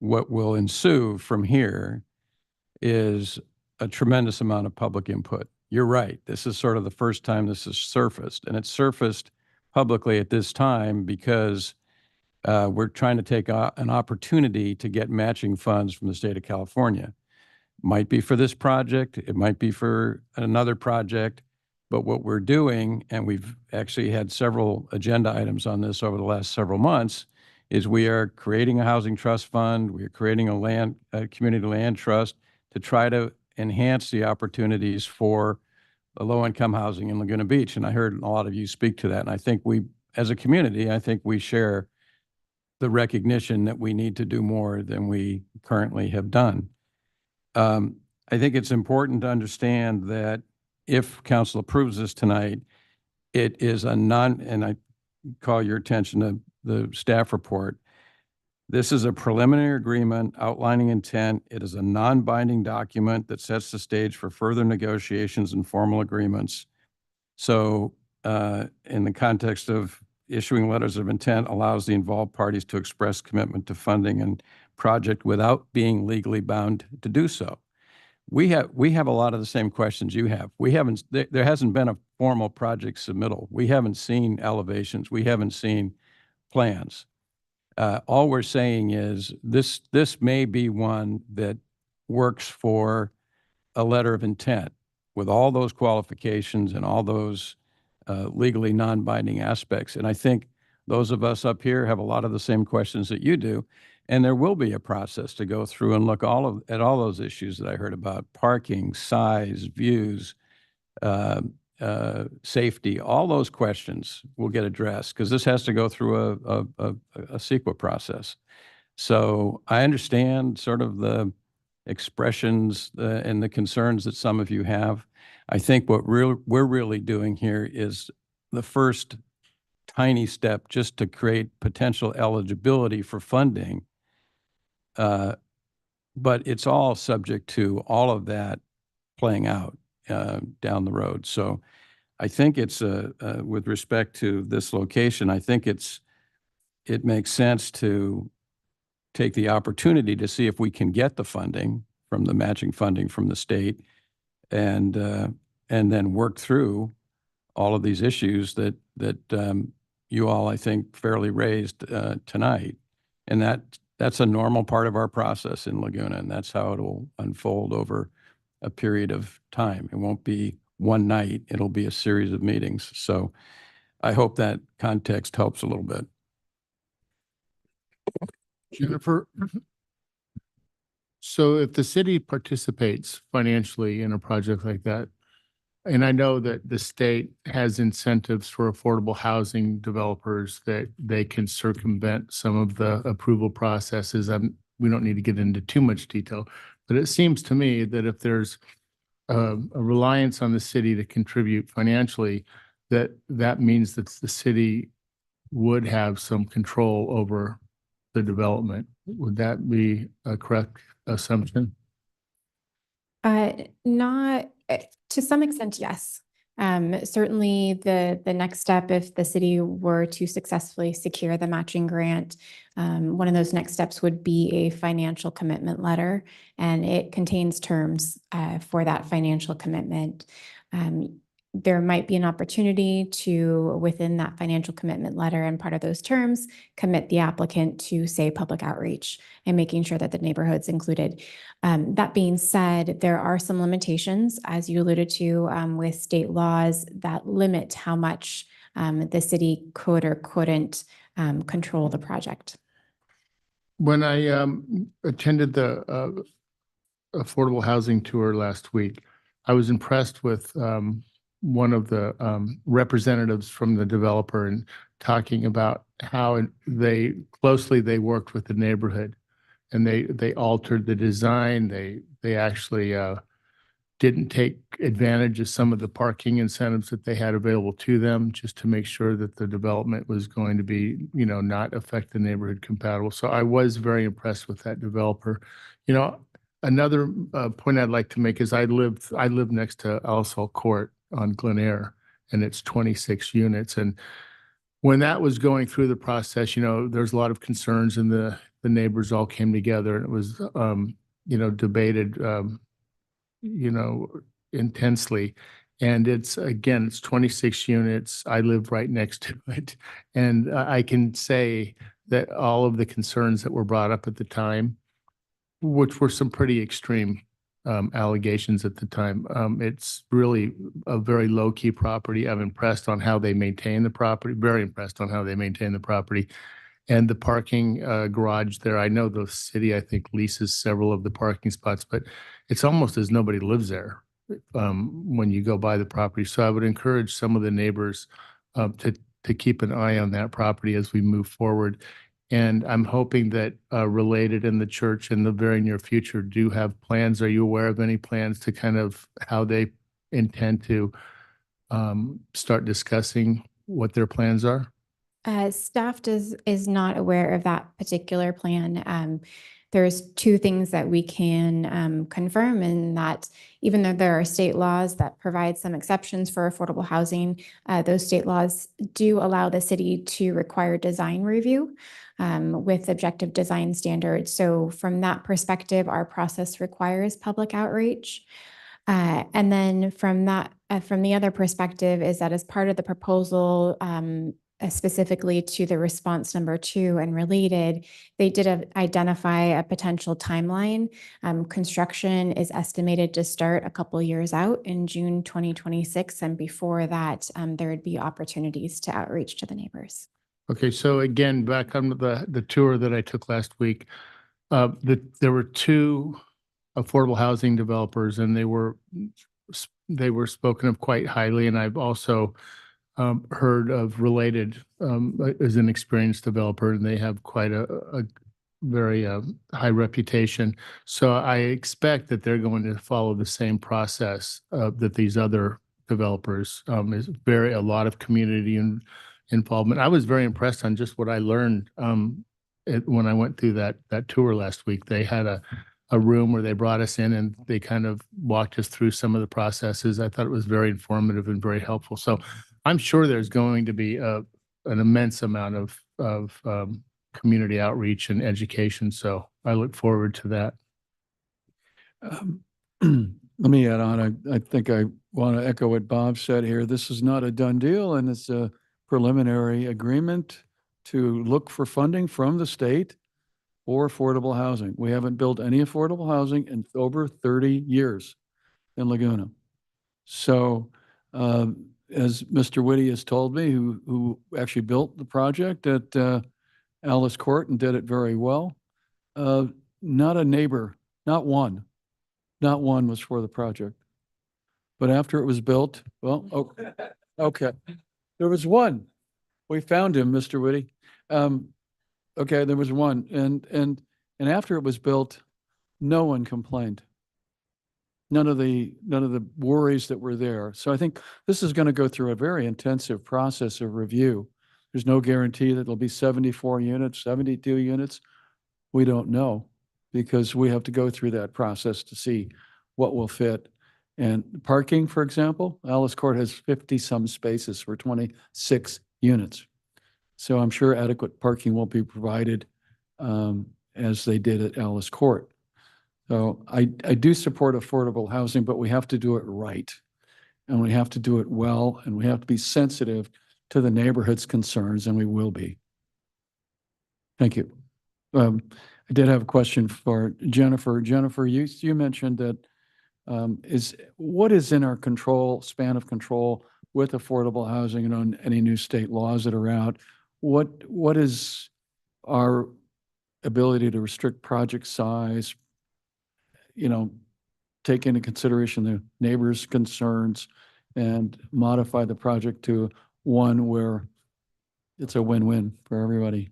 will ensue from here is a tremendous amount of public input. You're right. This is sort of the first time this has surfaced, and it's surfaced publicly at this time because we're trying to take an opportunity to get matching funds from the state of California. Might be for this project, it might be for another project, but what we're doing, and we've actually had several agenda items on this over the last several months, is we are creating a housing trust fund, we are creating a community land trust to try to enhance the opportunities for low-income housing in Laguna Beach. And I heard a lot of you speak to that. And I think we, as a community, I think we share the recognition that we need to do more than we currently have done. I think it's important to understand that if council approves this tonight, it is and I call your attention to the staff report. This is a preliminary agreement outlining intent. It is a non-binding document that sets the stage for further negotiations and formal agreements. So in the context of issuing letters of intent allows the involved parties to express commitment to funding and project without being legally bound to do so. We have a lot of the same questions you have. There hasn't been a formal project submittal. We haven't seen elevations. We haven't seen plans. All we're saying is this may be one that works for a letter of intent with all those qualifications and all those legally non-binding aspects. And I think those of us up here have a lot of the same questions that you do. And there will be a process to go through and look at all those issues that I heard about: parking, size, views, safety. All those questions will get addressed because this has to go through a CEQA process. So I understand sort of the expressions and the concerns that some of you have. I think what we're really doing here is the first tiny step just to create potential eligibility for funding. But it's all subject to all of that playing out down the road. So I think it's with respect to this location, I think it makes sense to take the opportunity to see if we can get the funding from the matching funding from the state, and then work through all of these issues that you all, I think, fairly raised tonight. And that's a normal part of our process in Laguna, and that's how it'll unfold over a period of time. It won't be one night. It'll be a series of meetings. So I hope that context helps a little bit. Jennifer, so if the city participates financially in a project like that, and I know that the state has incentives for affordable housing developers that they can circumvent some of the approval processes. We don't need to get into too much detail, but it seems to me that if there's a reliance on the city to contribute financially, that means that the city would have some control over the development. Would that be a correct assumption? Not to some extent, yes. Certainly the next step, if the city were to successfully secure the matching grant, one of those next steps would be a financial commitment letter, and it contains terms for that financial commitment. There might be an opportunity to, within that financial commitment letter and part of those terms, commit the applicant to, say, public outreach and making sure that the neighborhood's included. That being said, there are some limitations, as you alluded to, with state laws that limit how much the city could or couldn't control the project. When I attended the affordable housing tour last week, I was impressed with one of the representatives from the developer and talking about how they worked with the neighborhood, and they altered the design. They actually didn't take advantage of some of the parking incentives that they had available to them, just to make sure that the development was going to be, not affect the neighborhood compatible. So I was very impressed with that developer. Another point I'd like to make is I live next to Alisal Court on Glen Eyre, and it's 26 units. And when that was going through the process, there's a lot of concerns, and the neighbors all came together, and it was, debated, intensely. And it's 26 units. I live right next to it. And I can say that all of the concerns that were brought up at the time, which were some pretty extreme allegations at the time. It's really a very low-key property. I'm impressed on how they maintain the property, very impressed on how they maintain the property. And the parking garage there, I know the city, I think, leases several of the parking spots, but it's almost as nobody lives there. when you go by the property. So I would encourage some of the neighbors to keep an eye on that property as we move forward. And I'm hoping that Related in the church in the very near future do have plans. Are you aware of any plans to kind of how they intend to start discussing what their plans are? Staff is not aware of that particular plan. There's two things that we can confirm, in that even though there are state laws that provide some exceptions for affordable housing, those state laws do allow the city to require design review with objective design standards. So from that perspective, our process requires public outreach. And then from the other perspective is that as part of the proposal, specifically to the response number 2 and Related, they did identify a potential timeline. Construction is estimated to start a couple years out in June 2026. And before that, there would be opportunities to outreach to the neighbors. Okay, so again, back on the tour that I took last week, there were 2 affordable housing developers, and they were spoken of quite highly. And I've also heard of Related as an experienced developer, and they have quite a very high reputation. So I expect that they're going to follow the same process that these other developers. Is a lot of community involvement. I was very impressed on just what I learned when I went through that tour last week. They had a room where they brought us in and they kind of walked us through some of the processes. I thought it was very informative and very helpful. So I'm sure there's going to be an immense amount of community outreach and education. So I look forward to that. Let me add on. I think I want to echo what Bob said here. This is not a done deal, and it's a preliminary agreement to look for funding from the state for affordable housing. We haven't built any affordable housing in over 30 years in Laguna. So as Mr. Whitty has told me, who actually built the project at Alice Court and did it very well, not a neighbor, not one was for the project. But after it was built, well, okay, there was one. We found him, Mr. Whitty. Okay, there was one, and after it was built, no one complained. None of the worries that were there. So I think this is going to go through a very intensive process of review. There's no guarantee that it'll be 74 units, 72 units. We don't know, because we have to go through that process to see what will fit. And parking, for example, Alice Court has 50-some spaces for 26 units. So I'm sure adequate parking will be provided as they did at Alice Court. So I do support affordable housing, but we have to do it right. And we have to do it well, and we have to be sensitive to the neighborhood's concerns, and we will be. Thank you. I did have a question for Jennifer. Jennifer, you mentioned that what is in our span of control with affordable housing and on any new state laws that are out? What is our ability to restrict project size, take into consideration the neighbors' concerns and modify the project to one where it's a win-win for everybody?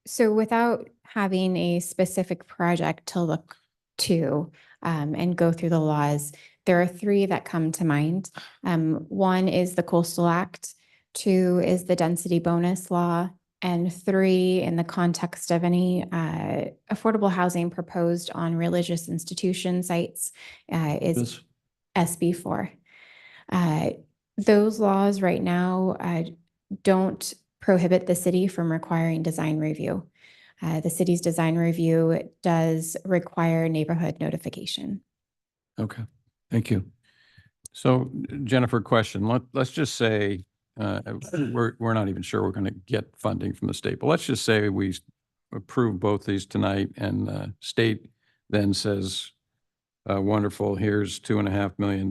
So without having a specific project to look to and go through the laws, there are 3 that come to mind. One is the Coastal Act, 2 is the density bonus law, and 3, in the context of any affordable housing proposed on religious institution sites, is SB 4. Those laws right now don't prohibit the city from requiring design review. The city's design review does require neighborhood notification. Okay, thank you. So Jennifer, question, let's just say we're not even sure we're going to get funding from the state, but let's just say we approve both these tonight and the state then says, wonderful, here's $2.5 million,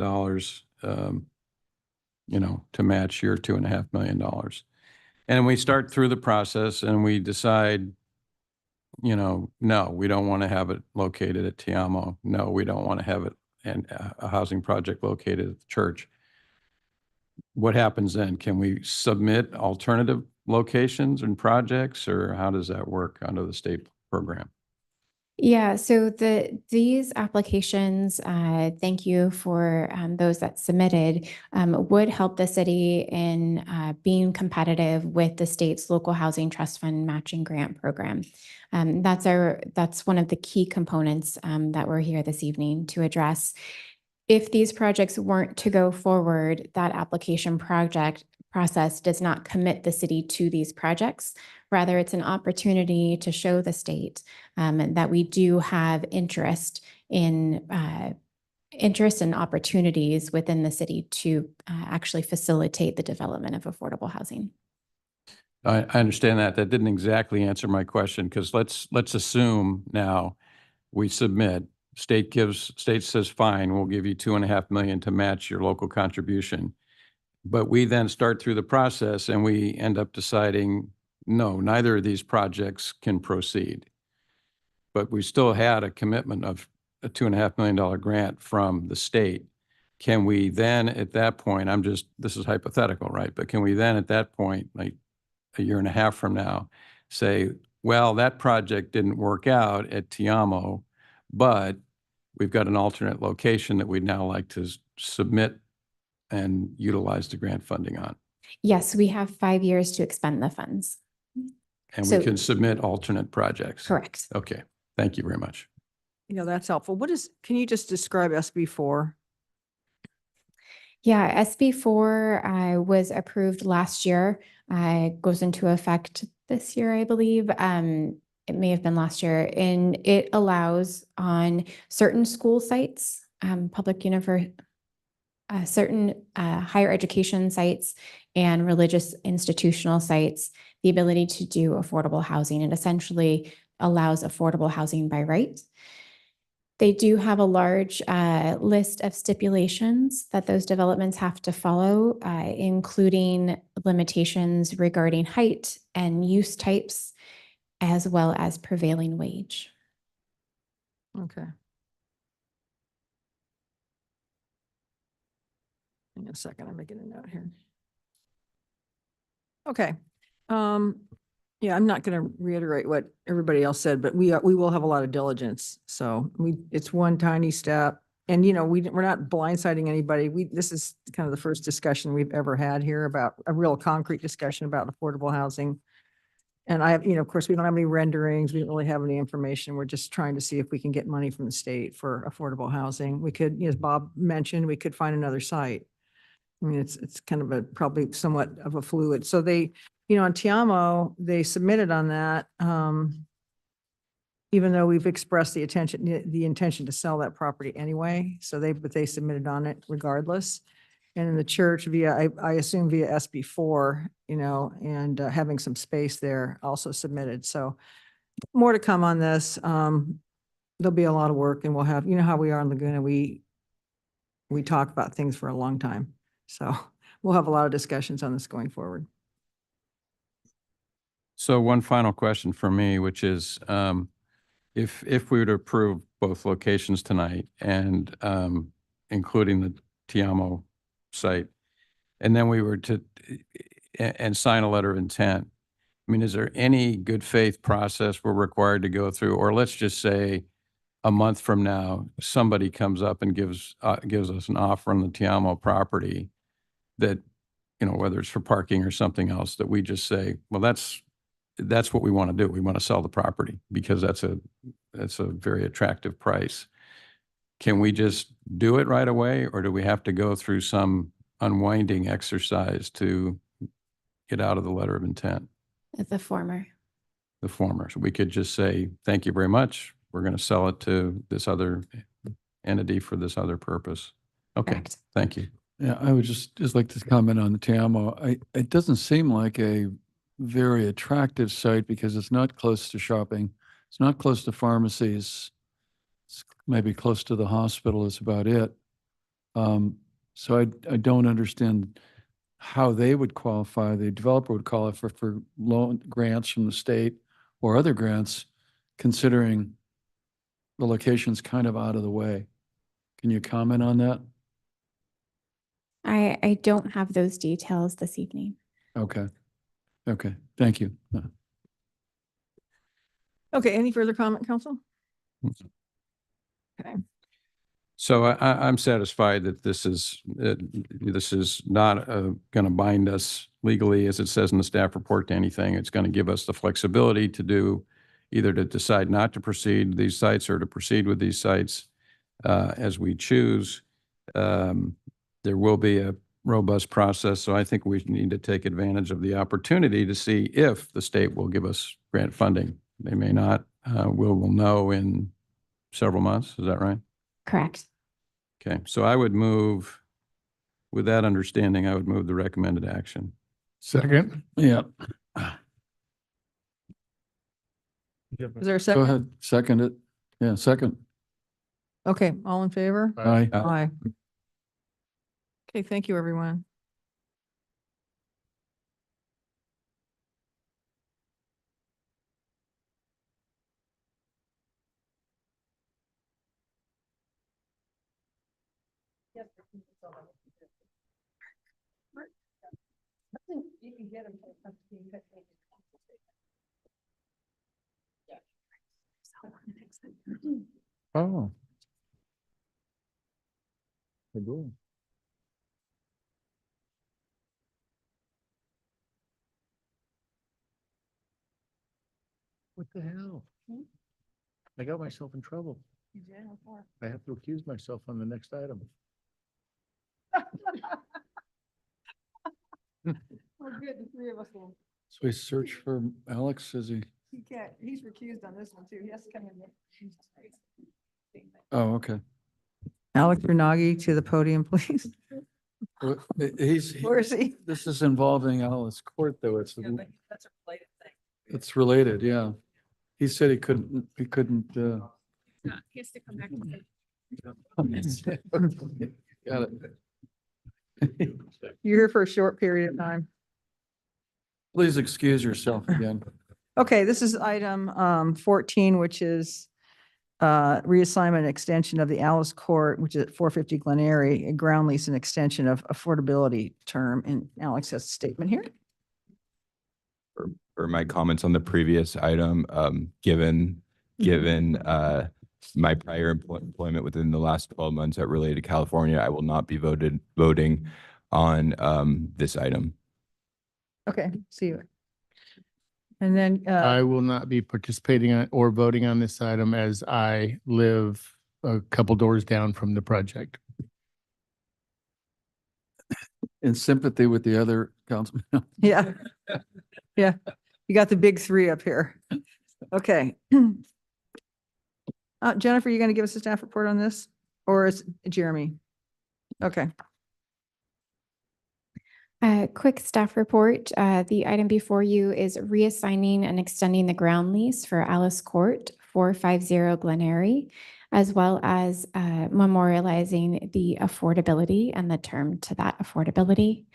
to match your $2.5 million. And we start through the process and we decide, no, we don't want to have it located at Te Amo. No, we don't want to have it and a housing project located at the church. What happens then? Can we submit alternative locations and projects, or how does that work under the state program? Yeah, so these applications, thank you for those that submitted, would help the city in being competitive with the state's local housing trust fund matching grant program. That's one of the key components that we're here this evening to address. If these projects weren't to go forward, that application process does not commit the city to these projects. Rather, it's an opportunity to show the state that we do have interest and opportunities within the city to actually facilitate the development of affordable housing. I understand that. That didn't exactly answer my question, because let's assume now we submit, state says, fine, we'll give you 2.5 million to match your local contribution. But we then start through the process and we end up deciding, no, neither of these projects can proceed. But we still had a commitment of a $2.5 million grant from the state. Can we then at that point, this is hypothetical, right? But can we then at that point, like a year and a half from now, say, well, that project didn't work out at Tiamo, but we've got an alternate location that we'd now like to submit and utilize the grant funding on? Yes, we have 5 years to expend the funds. And So- we can submit alternate projects? Correct. Okay, thank you very much. That's helpful. Can you just describe SB4? Yeah, SB4 was approved last year. Goes into effect this year, I believe. It may have been last year, and it allows on certain school sites, certain higher education sites and religious institutional sites, the ability to do affordable housing. It essentially allows affordable housing by right. They do have a large list of stipulations that those developments have to follow, including limitations regarding height and use types, as well as prevailing wage. Okay. Hang on a second, I'm making a note here. Okay. Yeah, I'm not going to reiterate what everybody else said, but we will have a lot of diligence. So it's one tiny step. And, we're not blindsiding anybody. This is kind of the first discussion we've ever had here about a real concrete discussion about affordable housing. And of course, we don't have any renderings. We don't really have any information. We're just trying to see if we can get money from the state for affordable housing. We could, as Bob mentioned, we could find another site. I mean, it's kind of probably somewhat of a fluid. So they, on Tiamo, they submitted on that, even though we've expressed the intention to sell that property anyway. But they submitted on it regardless. And in the church I assume via SB4, and having some space there also submitted. So more to come on this. There'll be a lot of work, and we'll have, how we are in Laguna, we talk about things for a long time. So we'll have a lot of discussions on this going forward. So one final question for me, which is, if we were to approve both locations tonight and including the Tiamo site, and then we were to and sign a letter of intent, I mean, is there any good faith process we're required to go through? Or let's just say a month from now, somebody comes up and gives us an offer on the Tiamo property that, whether it's for parking or something else, that we just say, well, that's what we want to do. We want to sell the property because that's a very attractive price. Can we just do it right away, or do we have to go through some unwinding exercise to get out of the letter of intent? The former. The former. So we could just say, thank you very much. We're going to sell it to this other entity for this other purpose. Okay, Correct. Thank you. Yeah, I would just like to comment on the Tiamo. It doesn't seem like a very attractive site because it's not close to shopping. It's not close to pharmacies. It's maybe close to the hospital is about it. So I don't understand how they would qualify. The developer would qualify for loan grants from the state or other grants, considering the location's kind of out of the way. Can you comment on that? I don't have those details this evening. Okay. Okay, thank you. Okay, any further comment, council? Okay. So I'm satisfied that this is not going to bind us legally, as it says in the staff report, to anything. It's going to give us the flexibility to do either to decide not to proceed these sites or to proceed with these sites as we choose. There will be a robust process, so I think we need to take advantage of the opportunity to see if the state will give us grant funding. They may not. We'll know in several months. Is that right? Correct. Okay, so I would move, with that understanding, I would move the recommended action. Second. Yeah. Is there a Go second? ahead, second it. Yeah, second. Okay, all in favor? Aye. Aye. Okay, thank you, everyone. You can get them. Oh. I do. What the hell? I got myself in trouble. I have to accuse myself on the next item. Oh, good, the three of us will. So we search for Alex, is he? He can't, he's recused on this one too. He has to come in. Oh, okay. Alex Renagi to the podium, please. Well, He's. Where is he? This is involving Alice Court, though. It's, That's a related thing. it's related, yeah. He said he couldn't, He has to come back. Got it. You're here for a short period of time. Please excuse yourself again. Okay, this is item 14, which is reassignment and extension of the Alice Court, which is at 450 Glen Airy, a ground lease and extension of affordability term. And Alex has a statement here. For my comments on the previous item, given my prior employment within the last 12 months at Related California, I will not be voting on this item. Okay, see you. And then I will not be participating or voting on this item as I live a couple doors down from the project. In sympathy with the other councilman. yeah, yeah, you got the big three up here. Okay. Jennifer, you going to give us a staff report on this, or is it Jeremy? Okay. Quick staff report. The item before you is reassigning and extending the ground lease for Alice Court, 450 Glen Airy, as well as memorializing the affordability and the term to that affordability.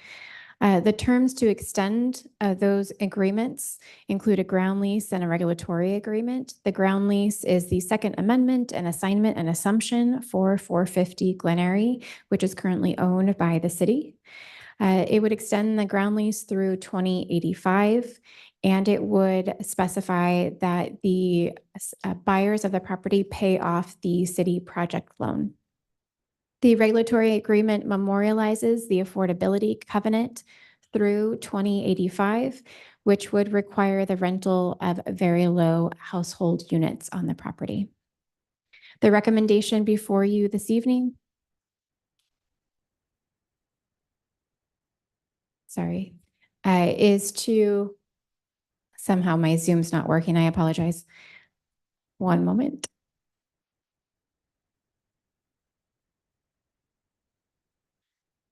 The terms to extend those agreements include a ground lease and a regulatory agreement. The ground lease is the second amendment and assignment and assumption for 450 Glen Airy, which is currently owned by the city. It would extend the ground lease through 2085, and it would specify that the buyers of the property pay off the city project loan. The regulatory agreement memorializes the affordability covenant through 2085, which would require the rental of very low household units on the property. The recommendation before you this evening is to, somehow my Zoom's not working. I apologize. One moment.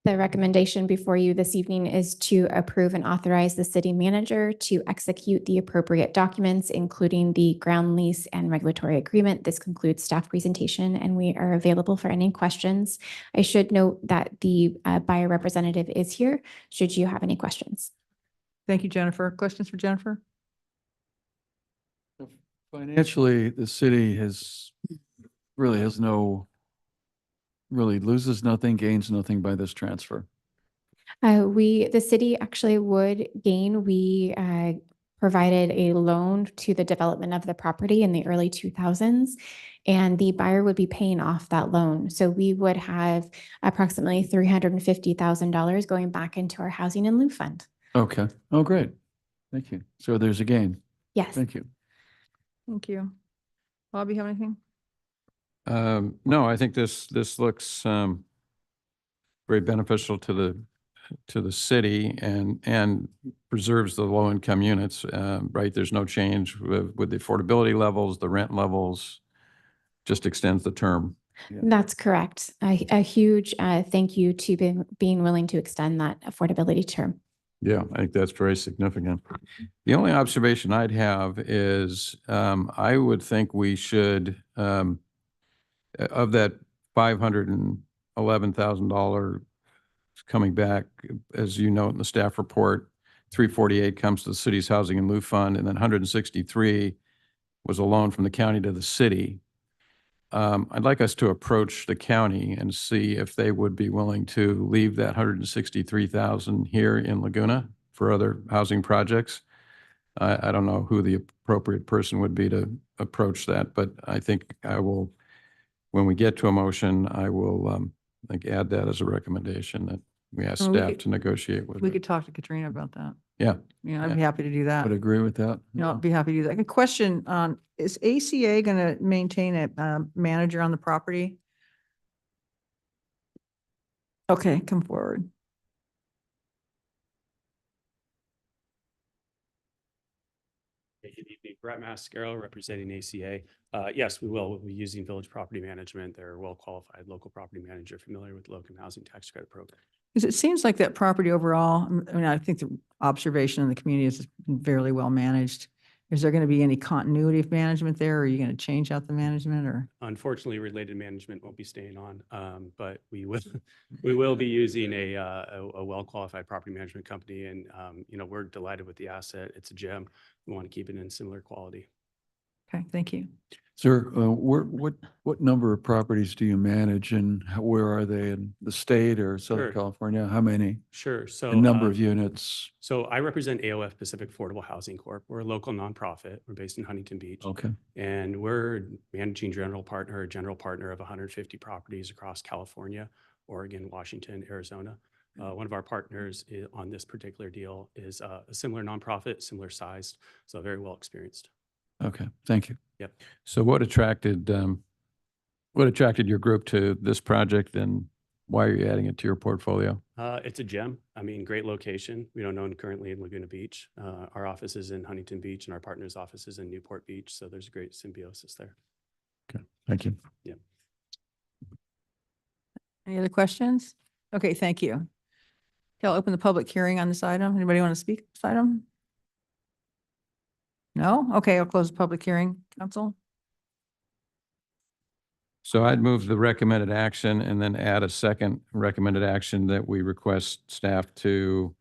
The recommendation before you this evening is to approve and authorize the city manager to execute the appropriate documents, including the ground lease and regulatory agreement. This concludes staff presentation, and we are available for any questions. I should note that the buyer representative is here, should you have any questions. Thank you, Jennifer. Questions for Jennifer? Financially, the city really has no really loses nothing, gains nothing by this transfer? The city actually would gain. We provided a loan to the development of the property in the early 2000s, and the buyer would be paying off that loan. So we would have approximately $350,000 going back into our housing in lieu fund. Okay. Oh, great. Thank you. So there's a gain. Yes. Thank you. Thank you. Bob, you have anything? No, I think this looks very beneficial to the city and preserves the low income units. Right, there's no change with the affordability levels, the rent levels, just extends the term. That's correct. A huge thank you to being willing to extend that affordability term. Yeah, I think that's very significant. The only observation I'd have is I would think we should, of that $511,000 coming back, as you note in the staff report, 348 comes to the city's housing in lieu fund, and then 163 was a loan from the county to the city. I'd like us to approach the county and see if they would be willing to leave that 163,000 here in Laguna for other housing projects. I don't know who the appropriate person would be to approach that, but I think I will, when we get to a motion, I will like add that as a recommendation that we ask Well, we staff could- to negotiate with. We it. could talk to Katrina about that. Yeah. Yeah, I'd be happy to do that. Would agree with that. No, I'd be happy to do that. A question on, is ACA going to maintain a manager on the property? Okay, come forward. Good evening, Brett Mascaro representing ACA. Yes, we will. We'll be using Village Property Management. They're a well-qualified local property manager familiar with low-income housing tax credit program. Because it seems like that property overall, I mean, I think the observation in the community is it's been fairly well managed. Is there going to be any continuity of management there? Or are you going to change out the management or? Unfortunately, related management won't be staying on, but we will be using a well-qualified property management company, and we're delighted with the asset. It's a gem. We want to keep it in similar quality. Okay, thank you. Sir, what number of properties do you manage and where are they in the state or Southern Sure. California? How many? Sure. So A number of units. So I represent AOF Pacific Affordable Housing Corp. We're a local nonprofit. We're based in Huntington Beach. Okay. And we're managing general partner of 150 properties across California, Oregon, Washington, Arizona. One of our partners on this particular deal is a similar nonprofit, similar sized, so very well experienced. Okay, thank you. Yep. So what attracted your group to this project, and why are you adding it to your portfolio? It's a gem. I mean, great location. We don't own currently in Laguna Beach. Our office is in Huntington Beach and our partner's office is in Newport Beach. So there's a great symbiosis there. Okay, thank you. Yeah. Any other questions? Okay, thank you. Okay, I'll open the public hearing on this item. Anybody want to speak on this item? No? Okay, I'll close the public hearing. Council? So I'd move the recommended action and then add a second recommended action that we request staff to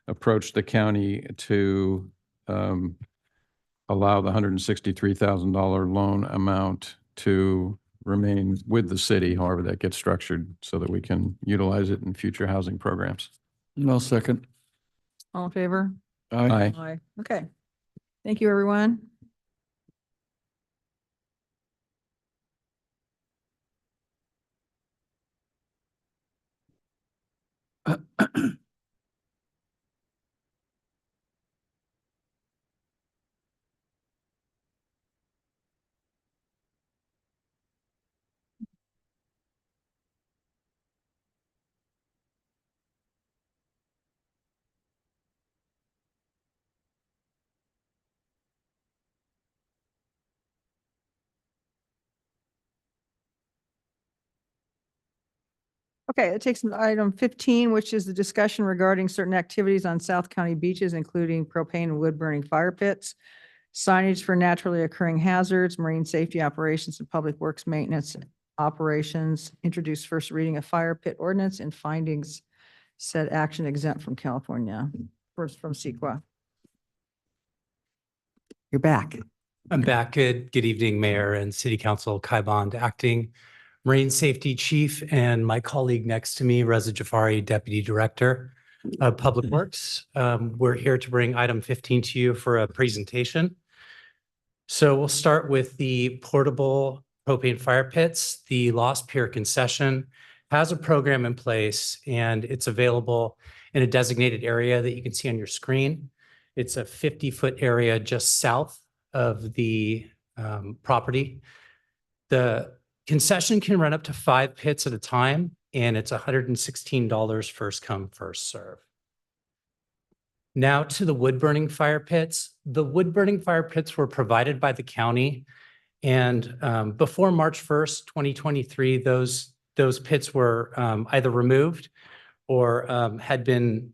approach the county to allow the $163,000 loan amount to remain with the city, however that gets structured, so that we can utilize it in future housing programs. No second. All in favor? Aye. Aye. Okay. Thank you, everyone. Okay, it takes item 15, which is the discussion regarding certain activities on South County beaches, including propane and wood burning fire pits, signage for naturally occurring hazards, marine safety operations, and public works maintenance operations. Introduce first reading of fire pit ordinance and findings said action exempt from California. First from CEQA. You're back. I'm back. Good evening, Mayor and City Council. Kai Bond acting. Marine Safety Chief, and my colleague next to me, Reza Jafari, Deputy Director of Public Works. We're here to bring item 15 to you for a presentation. So we'll start with the portable propane fire pits. The Lost Pier concession has a program in place, and it's available in a designated area that you can see on your screen. It's a 50-foot area just south of the property. The concession can run up to 5 pits at a time, and it's $116 first come, first serve. Now to the wood-burning fire pits. The wood-burning fire pits were provided by the county, and before March 1st, 2023, those pits were either removed or had been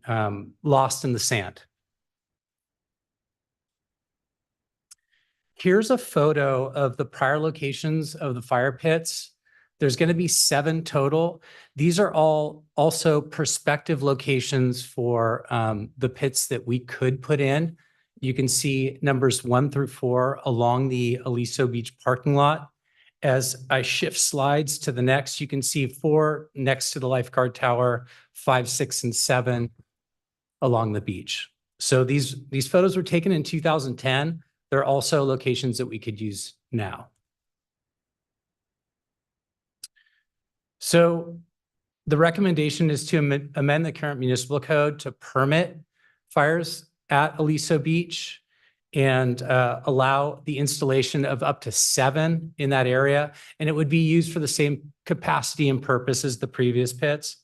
lost in the sand. Here's a photo of the prior locations of the fire pits. There's going to be 7 total. These are all also prospective locations for the pits that we could put in. You can see numbers 1 through 4 along the Aliso Beach parking lot. As I shift slides to the next, you can see 4 next to the lifeguard tower, 5, 6, and 7 along the beach. So these photos were taken in 2010. There are also locations that we could use now. So the recommendation is to amend the current municipal code to permit fires at Aliso Beach and allow the installation of up to 7 in that area. And it would be used for the same capacity and purpose as the previous pits.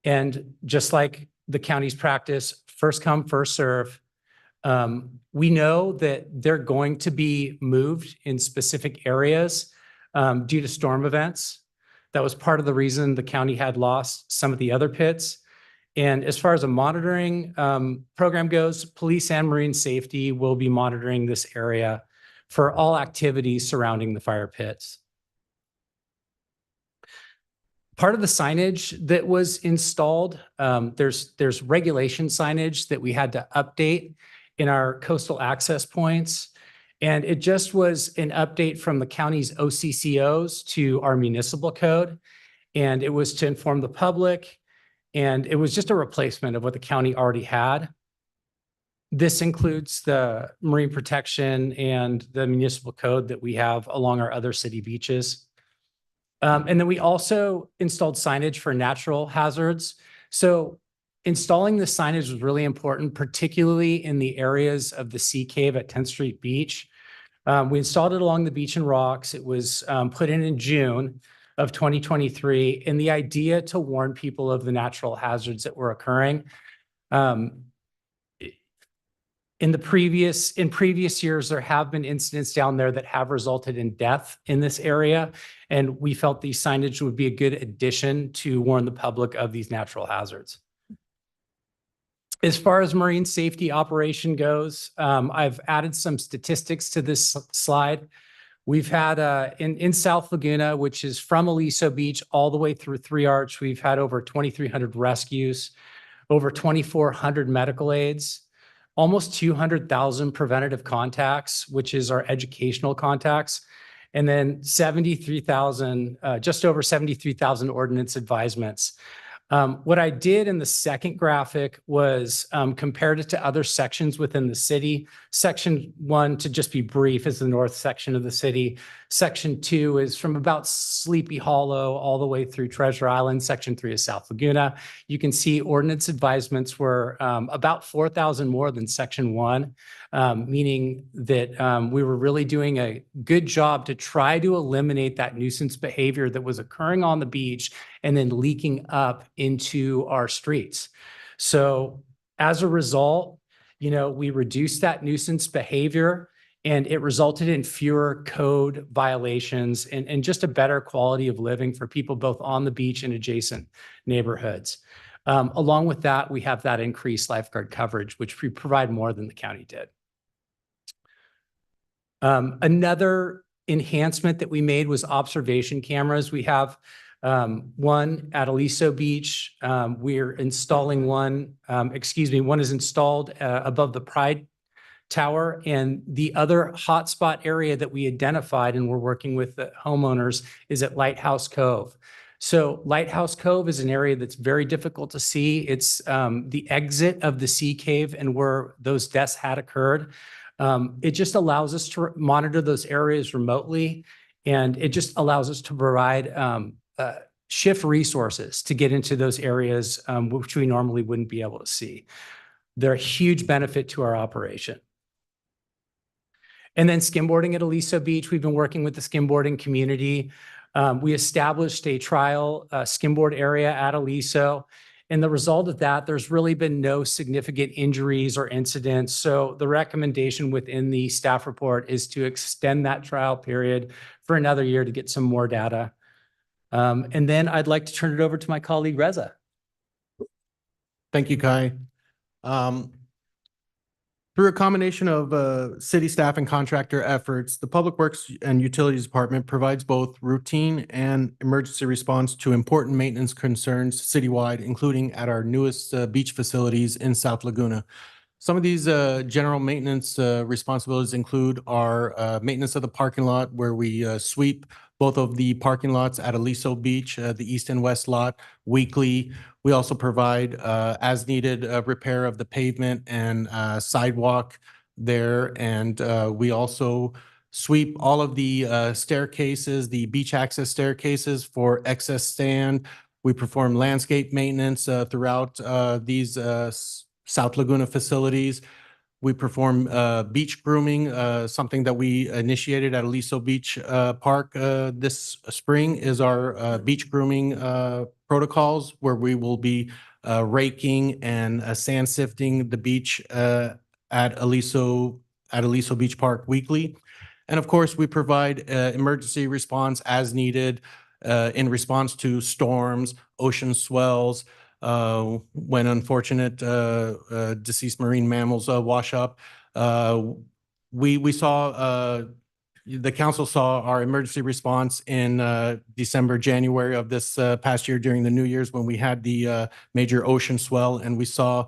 And just like the county's practice, first come, first serve. We know that they're going to be moved in specific areas due to storm events. That was part of the reason the county had lost some of the other pits. And as far as a monitoring program goes, police and marine safety will be monitoring this area for all activities surrounding the fire pits. Part of the signage that was installed, there's regulation signage that we had to update in our coastal access points. And it just was an update from the county's OCCOs to our municipal code. And it was to inform the public. And it was just a replacement of what the county already had. This includes the marine protection and the municipal code that we have along our other city beaches. And then we also installed signage for natural hazards. So installing the signage was really important, particularly in the areas of the Sea Cave at 10th Street Beach. We installed it along the beach and rocks. It was put in June of 2023. And the idea to warn people of the natural hazards that were occurring. In previous years, there have been incidents down there that have resulted in death in this area. And we felt the signage would be a good addition to warn the public of these natural hazards. As far as marine safety operation goes, I've added some statistics to this slide. We've had in South Laguna, which is from Aliso Beach all the way through 3 Arch, we've had over 2,300 rescues, over 2,400 medical aids, almost 200,000 preventative contacts, which is our educational contacts, and then 73,000, just over 73,000 ordinance advisements. What I did in the second graphic was compared it to other sections within the city. Section 1, to just be brief, is the north section of the city. Section 2 is from about Sleepy Hollow all the way through Treasure Island. Section 3 is South Laguna. You can see ordinance advisements were about 4,000 more than Section 1, meaning that we were really doing a good job to try to eliminate that nuisance behavior that was occurring on the beach and then leaking up into our streets. So as a result, we reduced that nuisance behavior, and it resulted in fewer code violations and just a better quality of living for people both on the beach and adjacent neighborhoods. Along with that, we have that increased lifeguard coverage, which we provide more than the county did. Another enhancement that we made was observation cameras. We have one at Aliso Beach. We're installing one is installed above the Pride Tower. And the other hotspot area that we identified and we're working with the homeowners is at Lighthouse Cove. So Lighthouse Cove is an area that's very difficult to see. It's the exit of the sea cave and where those deaths had occurred. It just allows us to monitor those areas remotely, and it just allows us to provide shift resources to get into those areas, which we normally wouldn't be able to see. They're a huge benefit to our operation. And then skimboarding at Aliso Beach, we've been working with the skimboarding community. We established a trial skimboard area at Aliso. And the result of that, there's really been no significant injuries or incidents. So the recommendation within the staff report is to extend that trial period for another year to get some more data. And then I'd like to turn it over to my colleague Reza. Thank you, Kai. Through a combination of city staff and contractor efforts, the Public Works and Utilities Department provides both routine and emergency response to important maintenance concerns citywide, including at our newest beach facilities in South Laguna. Some of these general maintenance responsibilities include our maintenance of the parking lot, where we sweep both of the parking lots at Aliso Beach, the east and west lot, weekly. We also provide as needed repair of the pavement and sidewalk there. And we also sweep all of the staircases, the beach access staircases for excess sand. We perform landscape maintenance throughout these South Laguna facilities. We perform beach grooming, something that we initiated at Aliso Beach Park this spring is our beach grooming protocols, where we will be raking and sand sifting the beach at Aliso Beach Park weekly. And of course, we provide emergency response as needed in response to storms, ocean swells, when unfortunate deceased marine mammals wash up. We saw, the council saw our emergency response in December, January of this past year during the New Year's, when we had the major ocean swell, and we saw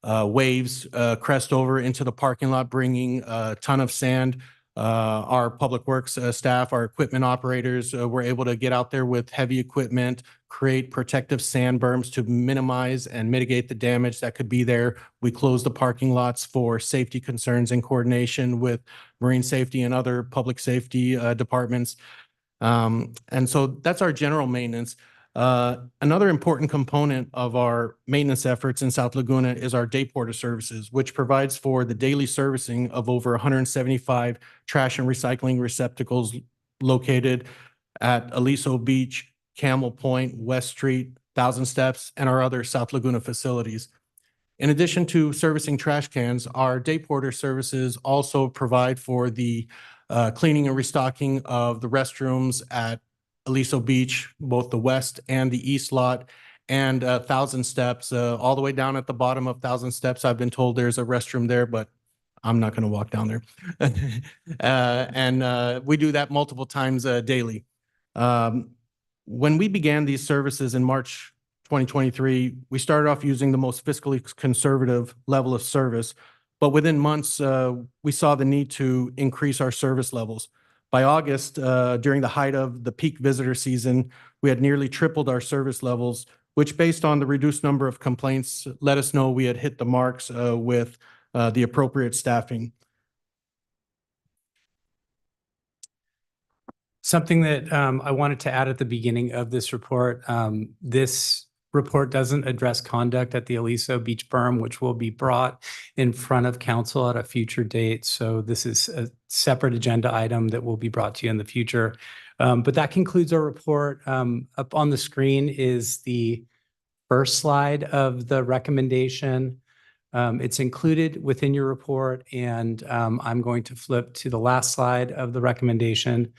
waves crest over into the parking lot, bringing a ton of sand. Our public works staff, our equipment operators were able to get out there with heavy equipment, create protective sand berms to minimize and mitigate the damage that could be there. We closed the parking lots for safety concerns in coordination with marine safety and other public safety departments. And so that's our general maintenance. Another important component of our maintenance efforts in South Laguna is our day porter services, which provides for the daily servicing of over 175 trash and recycling receptacles located at Aliso Beach, Camel Point, West Street, Thousand Steps, and our other South Laguna facilities. In addition to servicing trash cans, our day porter services also provide for the cleaning and restocking of the restrooms at Aliso Beach, both the west and the east lot, and Thousand Steps, all the way down at the bottom of Thousand Steps. I've been told there's a restroom there, but I'm not going to walk down there. And we do that multiple times daily. When we began these services in March 2023, we started off using the most fiscally conservative level of service, but within months, we saw the need to increase our service levels. By August, during the height of the peak visitor season, we had nearly tripled our service levels, which, based on the reduced number of complaints, let us know we had hit the marks with the appropriate staffing. Something that I wanted to add at the beginning of this report, this report doesn't address conduct at the Aliso Beach berm, which will be brought in front of council at a future date. So this is a separate agenda item that will be brought to you in the future. But that concludes our report. Up on the screen is the first slide of the recommendation. It's included within your report, and I'm going to flip to the last slide of the recommendation.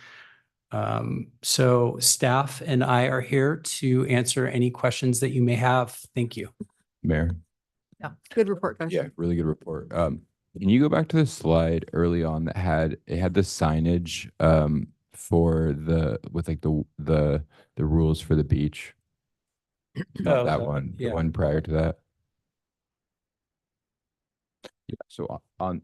So staff and I are here to answer any questions that you may have. Thank you. Mayor. Yeah, good report, guys. Yeah, really good report. Can you go back to the slide early on that had the signage for with like the rules for the beach? Oh, That one, yeah. the one prior to that. Yeah, so on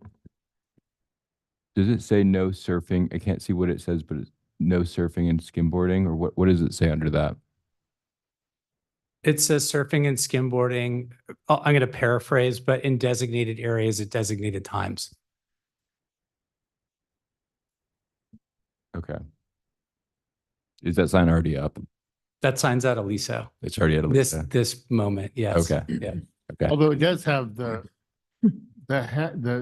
Does it say no surfing? I can't see what it says, but it's no surfing and skimboarding, or what does it say under that? It says surfing and skimboarding. I'm going to paraphrase, but in designated areas at designated times. Okay. Is that sign already up? That sign's at Aliso. It's already at This, Aliso. this moment, yes. Okay. Yeah. Okay. Although it does have the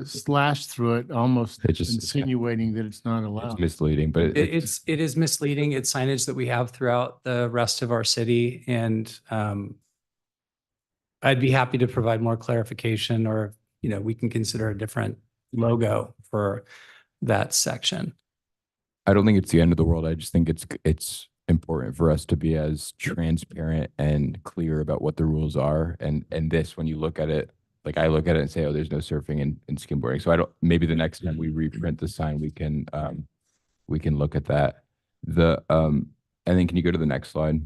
slash through it, almost It just- insinuating that it's not It's allowed. misleading, but It is misleading. It's signage that we have throughout the rest of our city, and I'd be happy to provide more clarification, or, you know, we can consider a different logo for that section. I don't think it's the end of the world. I just think it's important for us to be as transparent and clear about what the rules are. And this, when you look at it, like I look at it and say, oh, there's no surfing and skimboarding. So I don't, maybe the next time we reprint the sign, we can look at that. And then can you go to the next slide?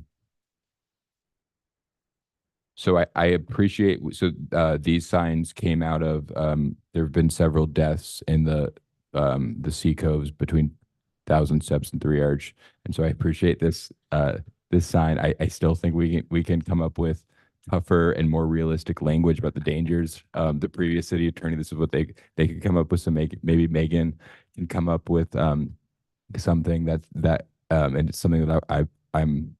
So I appreciate, so these signs came out of, there have been several deaths in the Sea Coves between Thousand Steps and Three Arch. And so I appreciate this, this sign. I still think we can come up with tougher and more realistic language about the dangers. The previous city attorney, this is what they could come up with. Some, maybe Megan can come up with something that and it's something that I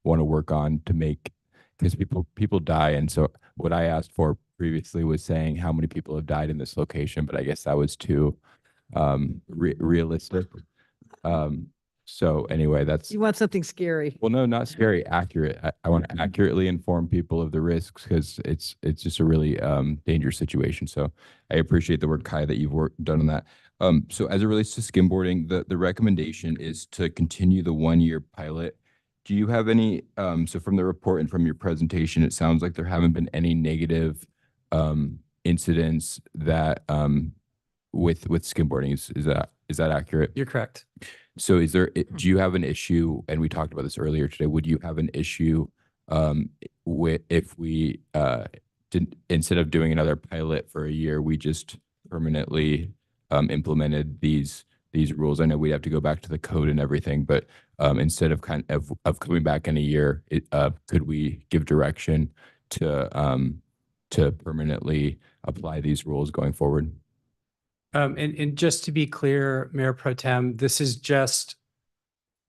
want to work on to make, because people die. And so what I asked for previously was saying how many people have died in this location, but I guess that was too realistic. So anyway, that's, You want something scary. well, no, not scary, accurate. I want to accurately inform people of the risks, because it's just a really dangerous situation. So I appreciate the work, Kai, that you've done on that. So as it relates to skimboarding, the recommendation is to continue the 1-year pilot. Do you have any, so from the report and from your presentation, it sounds like there haven't been any negative incidents that with skimboarding. Is that accurate? You're correct. So do you have an issue, and we talked about this earlier today, would you have an issue with, if we didn't, instead of doing another pilot for a year, we just permanently implemented these rules? I know we'd have to go back to the code and everything, but instead of of coming back in a year, could we give direction to permanently apply these rules going forward? And just to be clear, Mayor Pro Tem, this is just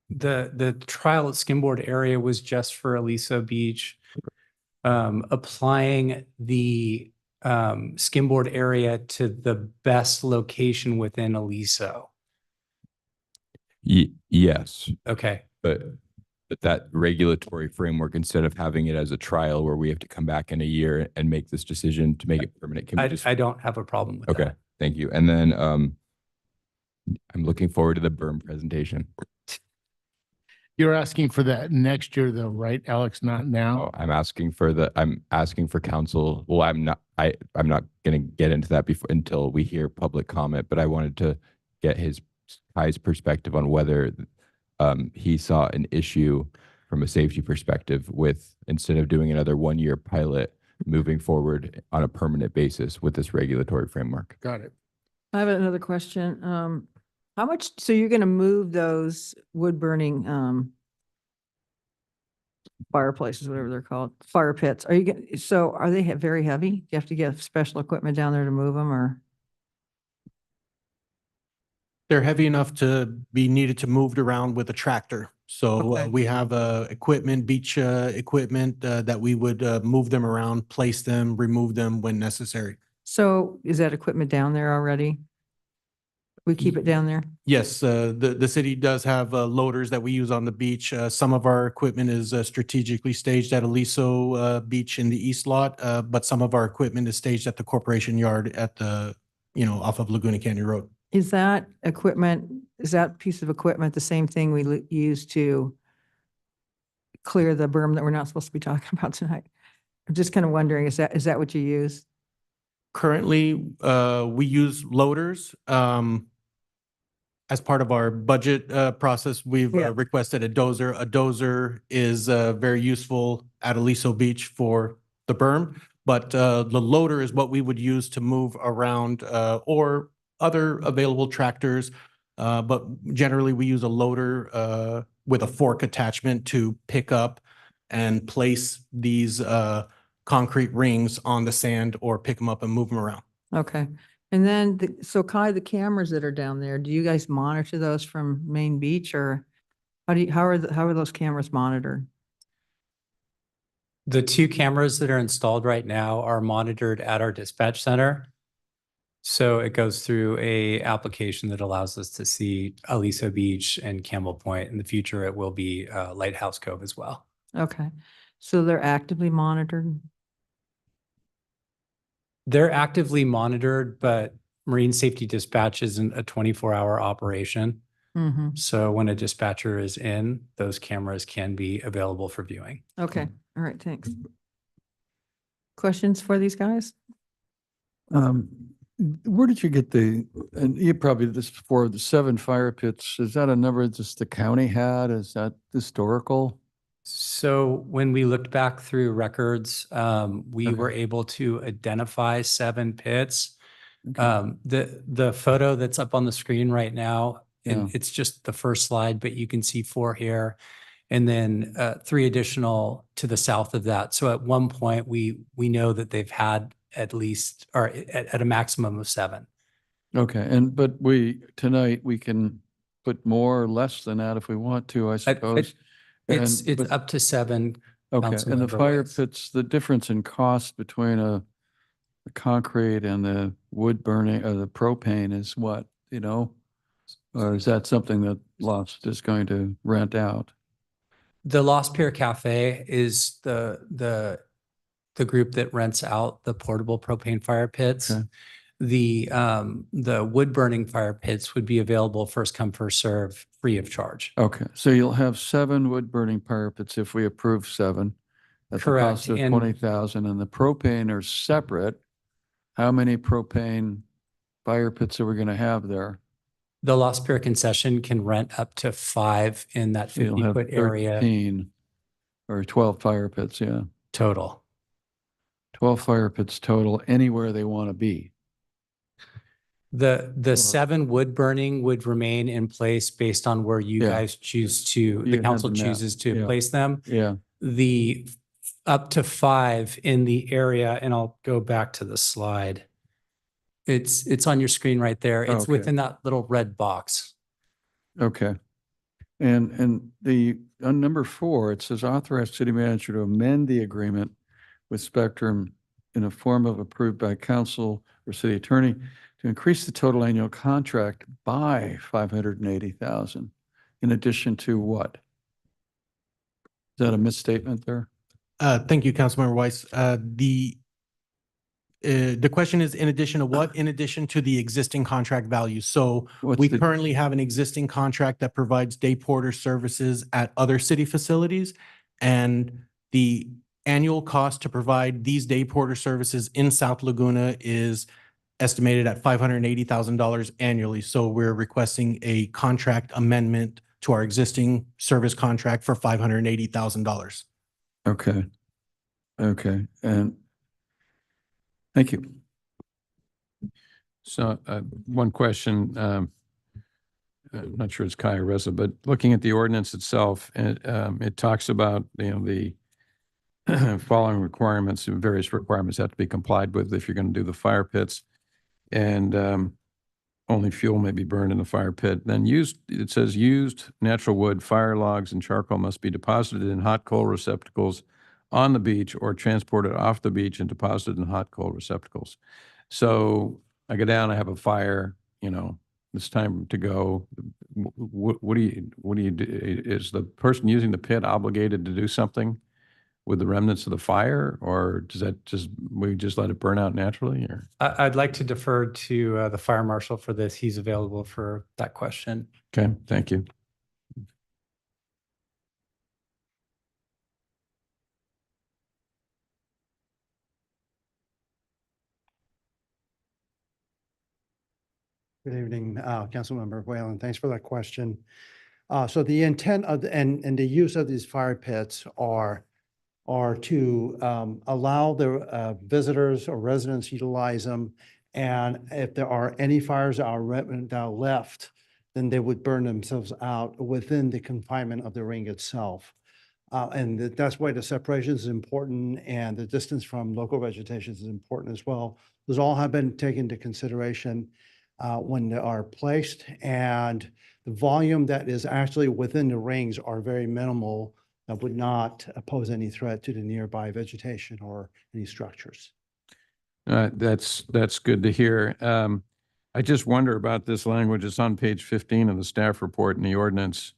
the trial at Skimboard area was just for Aliso Beach. Applying the Skimboard area to the best location within Aliso. Yes. Okay. But that regulatory framework, instead of having it as a trial where we have to come back in a year and make this decision to make it permanent, can we just? I don't have a problem with Okay, that. thank you. And then I'm looking forward to the berm presentation. You're asking for that next year though, right, Alex? Not now? I'm asking for council. Well, I'm not going to get into that until we hear public comment, but I wanted to get Kai's perspective on whether he saw an issue from a safety perspective with, instead of doing another 1-year pilot, moving forward on a permanent basis with this regulatory framework. Got it. I have another question. How much, so you're gonna move those wood burning fireplaces, whatever they're called, fire pits? Are you so are they very heavy? Do you have to get special equipment down there to move them, or? They're heavy enough to be needed to moved around with a tractor. So Okay. we have equipment, beach equipment that we would move them around, place them, remove them when necessary. So is that equipment down there already? We keep it down there? Yes, the city does have loaders that we use on the beach. Some of our equipment is strategically staged at Aliso Beach in the East Lot, but some of our equipment is staged at the Corporation Yard at the, off of Laguna Canyon Road. Is that piece of equipment the same thing we use to clear the berm that we're not supposed to be talking about tonight? I'm just kind of wondering, is that what you use? Currently, we use loaders. As part of our budget process, we've requested a dozer. A dozer is very useful at Aliso Beach for the berm, but the loader is what we would use to move around or other available tractors. But generally we use a loader with a fork attachment to pick up and place these concrete rings on the sand or pick them up and move them around. Okay. And then, so Kai, the cameras that are down there, do you guys monitor those from Main Beach, or how are those cameras monitored? The 2 cameras that are installed right now are monitored at our dispatch center. So it goes through a application that allows us to see Aliso Beach and Campbell Point. In the future, it will be Lighthouse Cove as well. Okay. So they're actively monitored? They're actively monitored, but Marine Safety Dispatch isn't a 24-hour operation. Mm-hmm. So when a dispatcher is in, those cameras can be available for viewing. Okay. All right. Thanks. Questions for these guys? Where did you get and you probably did this before, the 7 fire pits, is that a number just the county had? Is that historical? So when we looked back through records, we were able to identify 7 pits. The photo that's up on the screen right now, and it's just the first slide, but you can see 4 here, and then 3 additional to the south of that. So at one point, we know that they've had at least, or at a maximum of 7. Okay, but tonight we can put more or less than that if we want to, I suppose. It's up to 7. Okay, and the Councilmember fire Woods. pits, the difference in cost between the concrete and the wood burning or the propane is what, you know? Or is that something that Lost is going to rent out? The Lost Pier Cafe is the group that rents out the portable propane fire pits. Okay. The wood burning fire pits would be available first come, first serve, free of charge. Okay, so you'll have 7 wood burning fire pits if we approve 7. At the Correct, cost of and- 20,000, and the propane are separate. How many propane fire pits are we going to have there? The Lost Pier concession can rent up to 5 in that So you'll have 50-foot area 13 or 12 fire pits, yeah. total. 12 fire pits total, anywhere they want to be. The 7 wood burning would remain in place based on where you Yeah. guys choose to, You the had council the map, chooses to yeah. place them. Yeah, The up to 5 in the area, and I'll go back to the slide. It's on your screen right there. It's Okay. within that little red box. okay. And on number 4, it says authorize city manager to amend the agreement with Spectrum in a form of approved by council or city attorney to increase the total annual contract by 580,000 in addition to what? Is that a misstatement there? Thank you, Councilmember Weiss. The question is in addition to what? In addition to the existing contract value. So What's we the- currently have an existing contract that provides day porter services at other city facilities. And the annual cost to provide these day porter services in South Laguna is estimated at $580,000 annually. So we're requesting a contract amendment to our existing service contract for $580,000. Okay. Okay, and thank you. So one question, I'm not sure it's Kai or Reza, but looking at the ordinance itself, it talks about, the following requirements, various requirements have to be complied with if you're going to do the fire pits. And only fuel may be burned in the fire pit. Then it says used natural wood, fire logs, and charcoal must be deposited in hot coal receptacles on the beach or transported off the beach and deposited in hot coal receptacles. So I go down, I have a fire, it's time to go. What do you do? Is the person using the pit obligated to do something with the remnants of the fire, or does that we just let it burn out naturally? Or I'd like to defer to the fire marshal for this. He's available for that question. okay, thank you. Good evening, Councilmember Whalen. Thanks for that question. So the intent of, and the use of these fire pits are to allow the visitors or residents utilize them. And if there are any fires that are left, then they would burn themselves out within the confinement of the ring itself. And that's why the separation is important and the distance from local vegetation is important as well. Those all have been taken into consideration when they are placed, and the volume that is actually within the rings are very minimal that would not pose any threat to the nearby vegetation or any structures. That's good to hear. I just wonder about this language. It's on page 15 of the staff report in the ordinance.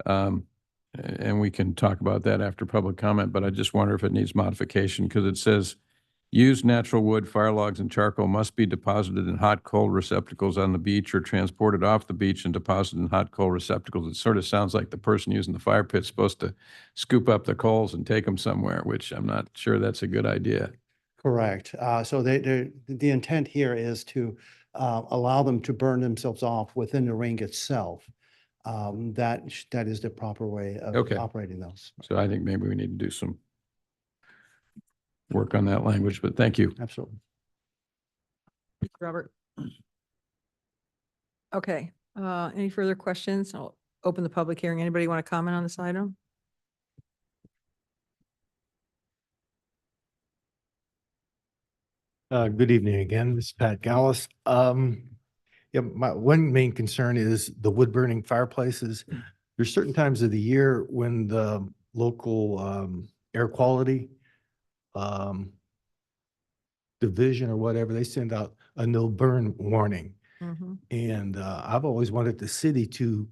And we can talk about that after public comment, but I just wonder if it needs modification because it says used natural wood, fire logs, and charcoal must be deposited in hot coal receptacles on the beach or transported off the beach and deposited in hot coal receptacles. It sort of sounds like the person using the fire pit's supposed to scoop up the coals and take them somewhere, which I'm not sure that's a good idea. Correct. So the intent here is to allow them to burn themselves off within the ring itself. That is the proper way of Okay. operating those. So I think maybe we need to do some work on that language, but thank you. Absolutely. Robert? Okay, any further questions? I'll open the public hearing. Anybody want to comment on this item? Good evening again. This is Pat Gallus. Yeah, my one main concern is the wood burning fireplaces. There's certain times of the year when the local air quality division or whatever, they send out a no burn warning. And I've always wanted the city to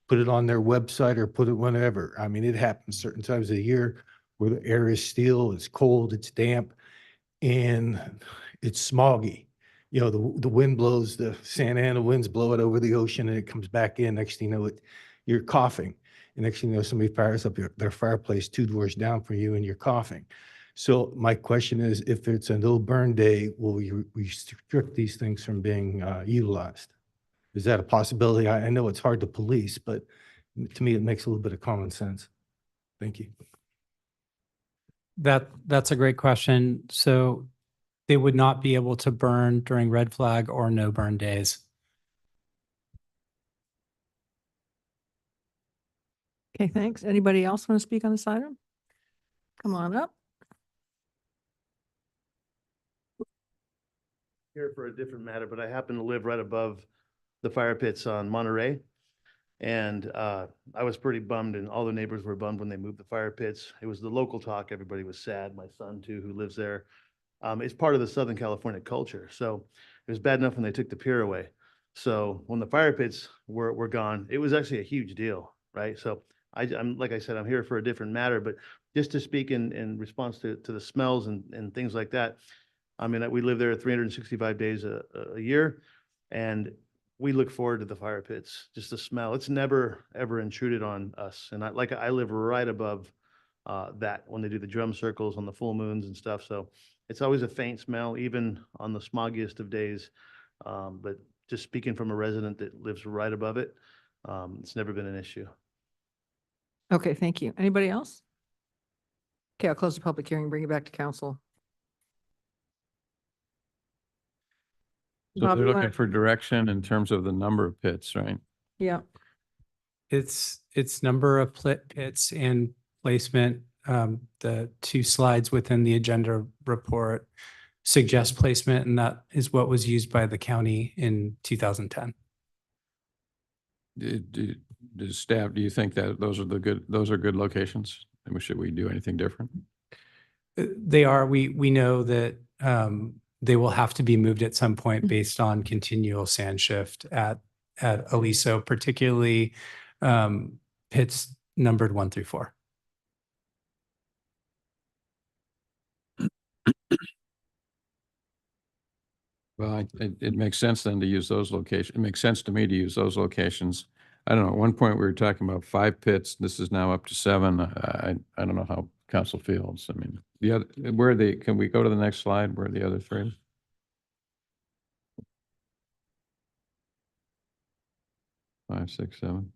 put it on their website or put it whenever. I mean, it happens certain times of the year where the air is still, it's cold, it's damp, and it's smoggy. You know, the wind blows, the Santa Ana winds blow it over the ocean and it comes back in. Next thing you know, you're coughing. And next thing you know, somebody fires up their fireplace 2 doors down from you and you're coughing. So my question is, if it's a no burn day, will we restrict these things from being utilized? Is that a possibility? I know it's hard to police, but to me, it makes a little bit of common sense. Thank you. That's a great question. So they would not be able to burn during red flag or no burn days. Okay, thanks. Anybody else want to speak on this item? Come on up. Here for a different matter, but I happen to live right above the fire pits on Monterey. And I was pretty bummed, and all the neighbors were bummed when they moved the fire pits. It was the local talk. Everybody was sad. My son too, who lives there. It's part of the Southern California culture. So it was bad enough when they took the pier away. So when the fire pits were gone, it was actually a huge deal, right? So I'm like I said, I'm here for a different matter, but just to speak in response to the smells and things like that. I mean, we live there 365 days a year, and we look forward to the fire pits. Just the smell, it's never ever intruded on us. And I live right above that when they do the drum circles on the full moons and stuff. So it's always a faint smell, even on the smoggiest of days. But just speaking from a resident that lives right above it, it's never been an issue. Okay, thank you. Anybody else? Okay, I'll close the public hearing, bring it back to council. So Bob, they're you looking wanna- for direction in terms of the number of pits, right? Yeah, It's number of pits and placement. The 2 slides within the agenda report suggest placement, and that is what was used by the county in 2010. Does staff, do you think that those are good locations? And should we do anything different? They are. We know that they will have to be moved at some point based on continual sand shift at Aliso, particularly pits numbered 1 through 4. Well, it makes sense then to use those locations. It makes sense to me to use those locations. I don't know, at one point we were talking about 5 pits. This is now up to 7. I don't know how council feels. I mean, can we go to the next slide? Where are the other 3? Five, 6, 7.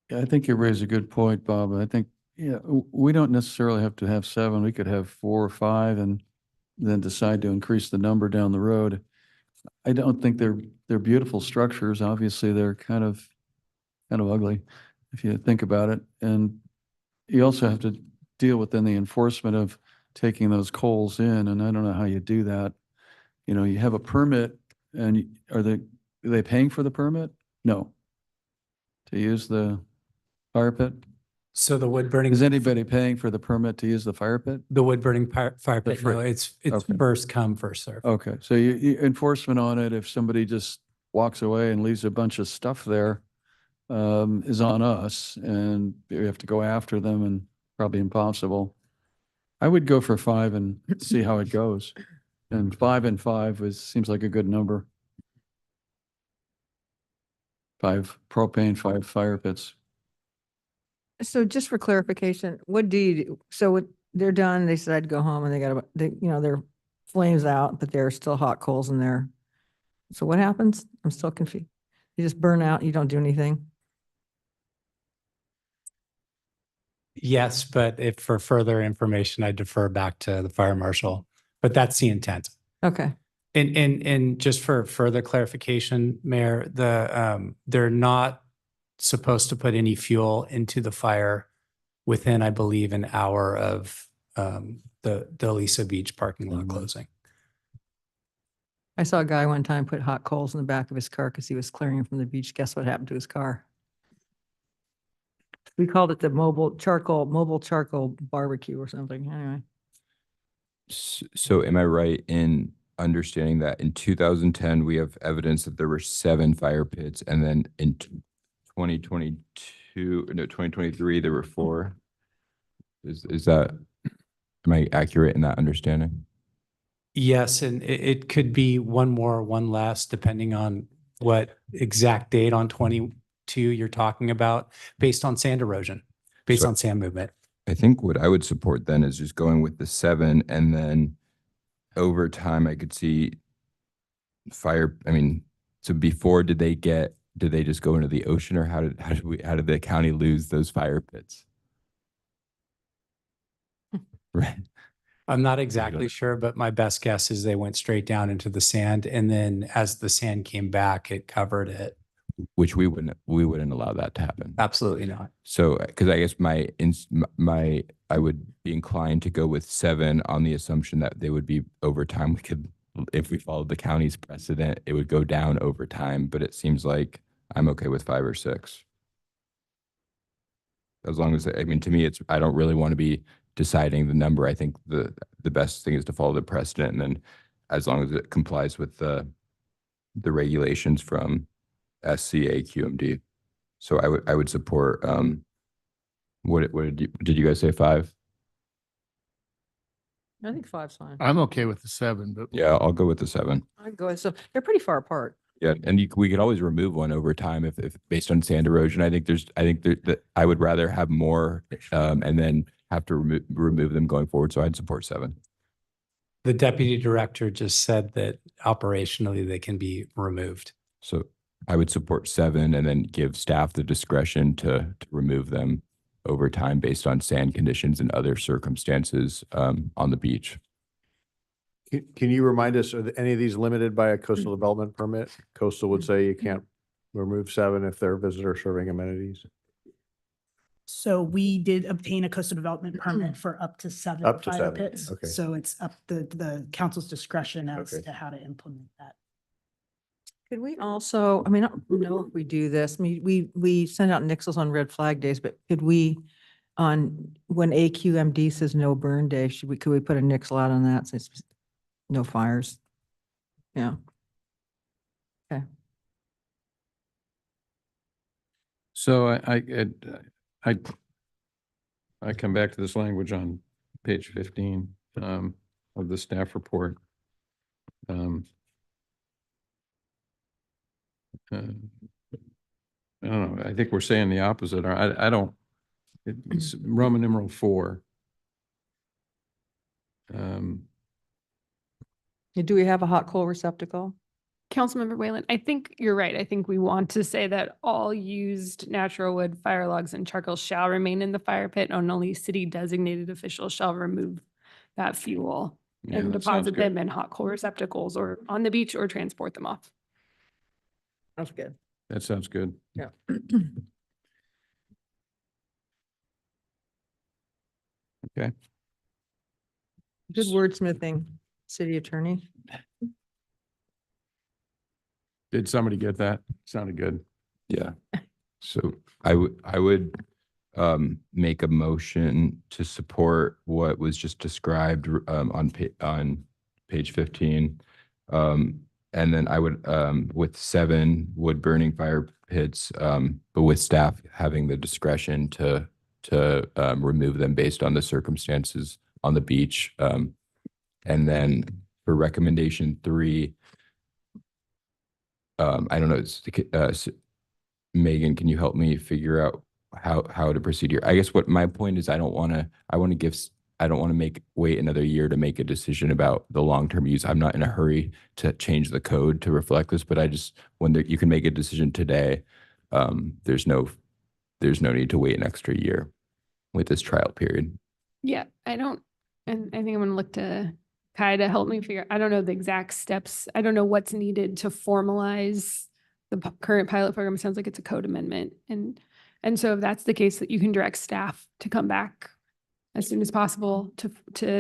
Yeah, I think you raise a good point, Bob. I think, yeah, we don't necessarily have to have 7. We could have 4 or 5 and then decide to increase the number down the road. I don't think they're beautiful structures. Obviously, they're kind of ugly if you think about it. And you also have to deal with then the enforcement of taking those coals in, and I don't know how you do that. You know, you have a permit and are they paying for the permit? No. To use the fire pit? So the wood burning. Is anybody paying for the permit to use the fire pit? The wood burning fire pit, free. no, it's Okay. first come, first serve. Okay, so you enforcement on it, if somebody just walks away and leaves a bunch of stuff there, is on us, and we have to go after them, and probably impossible. I would go for 5 and see how it goes. And 5 and 5 seems like a good number. 5 propane, 5 fire pits. So just for clarification, what do you do? So they're done, they decide to go home and they got, their flames out, but there are still hot coals in there. So what happens? I'm still confused. You just burn out, you don't do anything? Yes, but if for further information, I defer back to the fire marshal, but that's the intent. Okay. And just for further clarification, Mayor, they're not supposed to put any fuel into the fire within, I believe, an hour of the Aliso Beach parking lot closing. I saw a guy one time put hot coals in the back of his car because he was clearing from the beach. Guess what happened to his car? We called it the mobile charcoal barbecue or something. Anyway. So am I right in understanding that in 2010, we have evidence that there were 7 fire pits, and then in 2023, there were 4? Is that, am I accurate in that understanding? Yes, and it could be one more, one less, depending on what exact date on 22 you're talking about, based on sand erosion, based So- on sand movement. I think what I would support then is just going with the 7, and then over time I could see fire. I mean, so before did they just go into the ocean, or how did the county lose those fire pits? Right. I'm not exactly sure, but my best guess is they went straight down into the sand, and then as the sand came back, it covered it. Which we wouldn't allow that to happen. Absolutely not. So, because I guess I would be inclined to go with 7 on the assumption that they would be over time. If we followed the county's precedent, it would go down over time, but it seems like I'm okay with 5 or 6. As long as, I mean, to me, I don't really want to be deciding the number. I think the best thing is to follow the precedent, and then as long as it complies with the regulations from SCA QMD. So I would support, what did you guys say, 5? I think 5's fine. I'm okay with the 7, but Yeah, I'll go with the 7. I'd go, so they're pretty far apart. Yeah, and we could always remove one over time if based on sand erosion. I think that I would rather have more, and then have to remove them going forward. So I'd support 7. The deputy director just said that operationally they can be removed. So I would support 7, and then give staff the discretion to remove them over time based on sand conditions and other circumstances on the beach. Can you remind us, are any of these limited by a coastal development permit? Coastal would say you can't remove 7 if they're visitor serving amenities. So we did obtain a coastal development permit for up to 7 Up to fire 7, pits. okay. So it's up the council's discretion as Okay. to how to implement that. Could we also, I mean, I don't know if we do this, I mean, we send out nixels on red flag days, but could we, when AQMD says no burn day, could we put a nixel out on that since no fires? Yeah. Okay. So I come back to this language on page 15 of the staff report. I don't know. I think we're saying the opposite. I don't. It's Roman numeral 4. Do we have a hot coal receptacle? Councilmember Whalen, I think you're right. I think we want to say that all used natural wood, fire logs, and charcoal shall remain in the fire pit, and only city designated officials shall remove that fuel. Yeah, and that sounds deposit good. them in hot coal receptacles or on the beach or transport them off. Sounds good. That sounds good. Yeah. Okay. Good wordsmithing, city attorney. Did somebody get that? Sounded good. Yeah. So I would make a motion to support what was just described on page 15. And then I would with 7 wood burning fire pits, but with staff having the discretion to remove them based on the circumstances on the beach. And then for recommendation 3, I don't know, Megan, can you help me figure out how to proceed here? I guess what my point is, I don't want to wait another year to make a decision about the long-term use. I'm not in a hurry to change the code to reflect this, but I just, you can make a decision today. There's no need to wait an extra year with this trial period. Yeah, I think I'm gonna look to Kai to help me figure, I don't know the exact steps. I don't know what's needed to formalize the current pilot program. It sounds like it's a code amendment. And so if that's the case, that you can direct staff to come back as soon as possible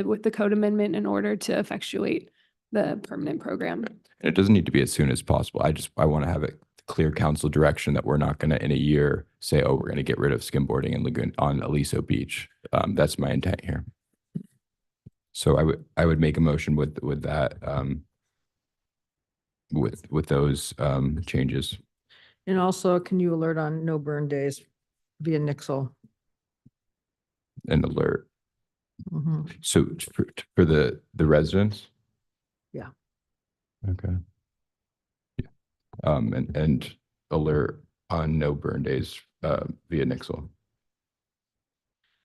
with the code amendment in order to effectuate the permanent program. It doesn't need to be as soon as possible. I want to have a clear council direction that we're not going to in a year say, oh, we're going to get rid of skimboarding in Lagoon on Aliso Beach. That's my intent here. So I would make a motion with that with those changes. And also, can you alert on no burn days via Nixle? An alert. Mhm. So for the residents? Yeah. Okay. Yeah. And alert on no burn days via Nixle.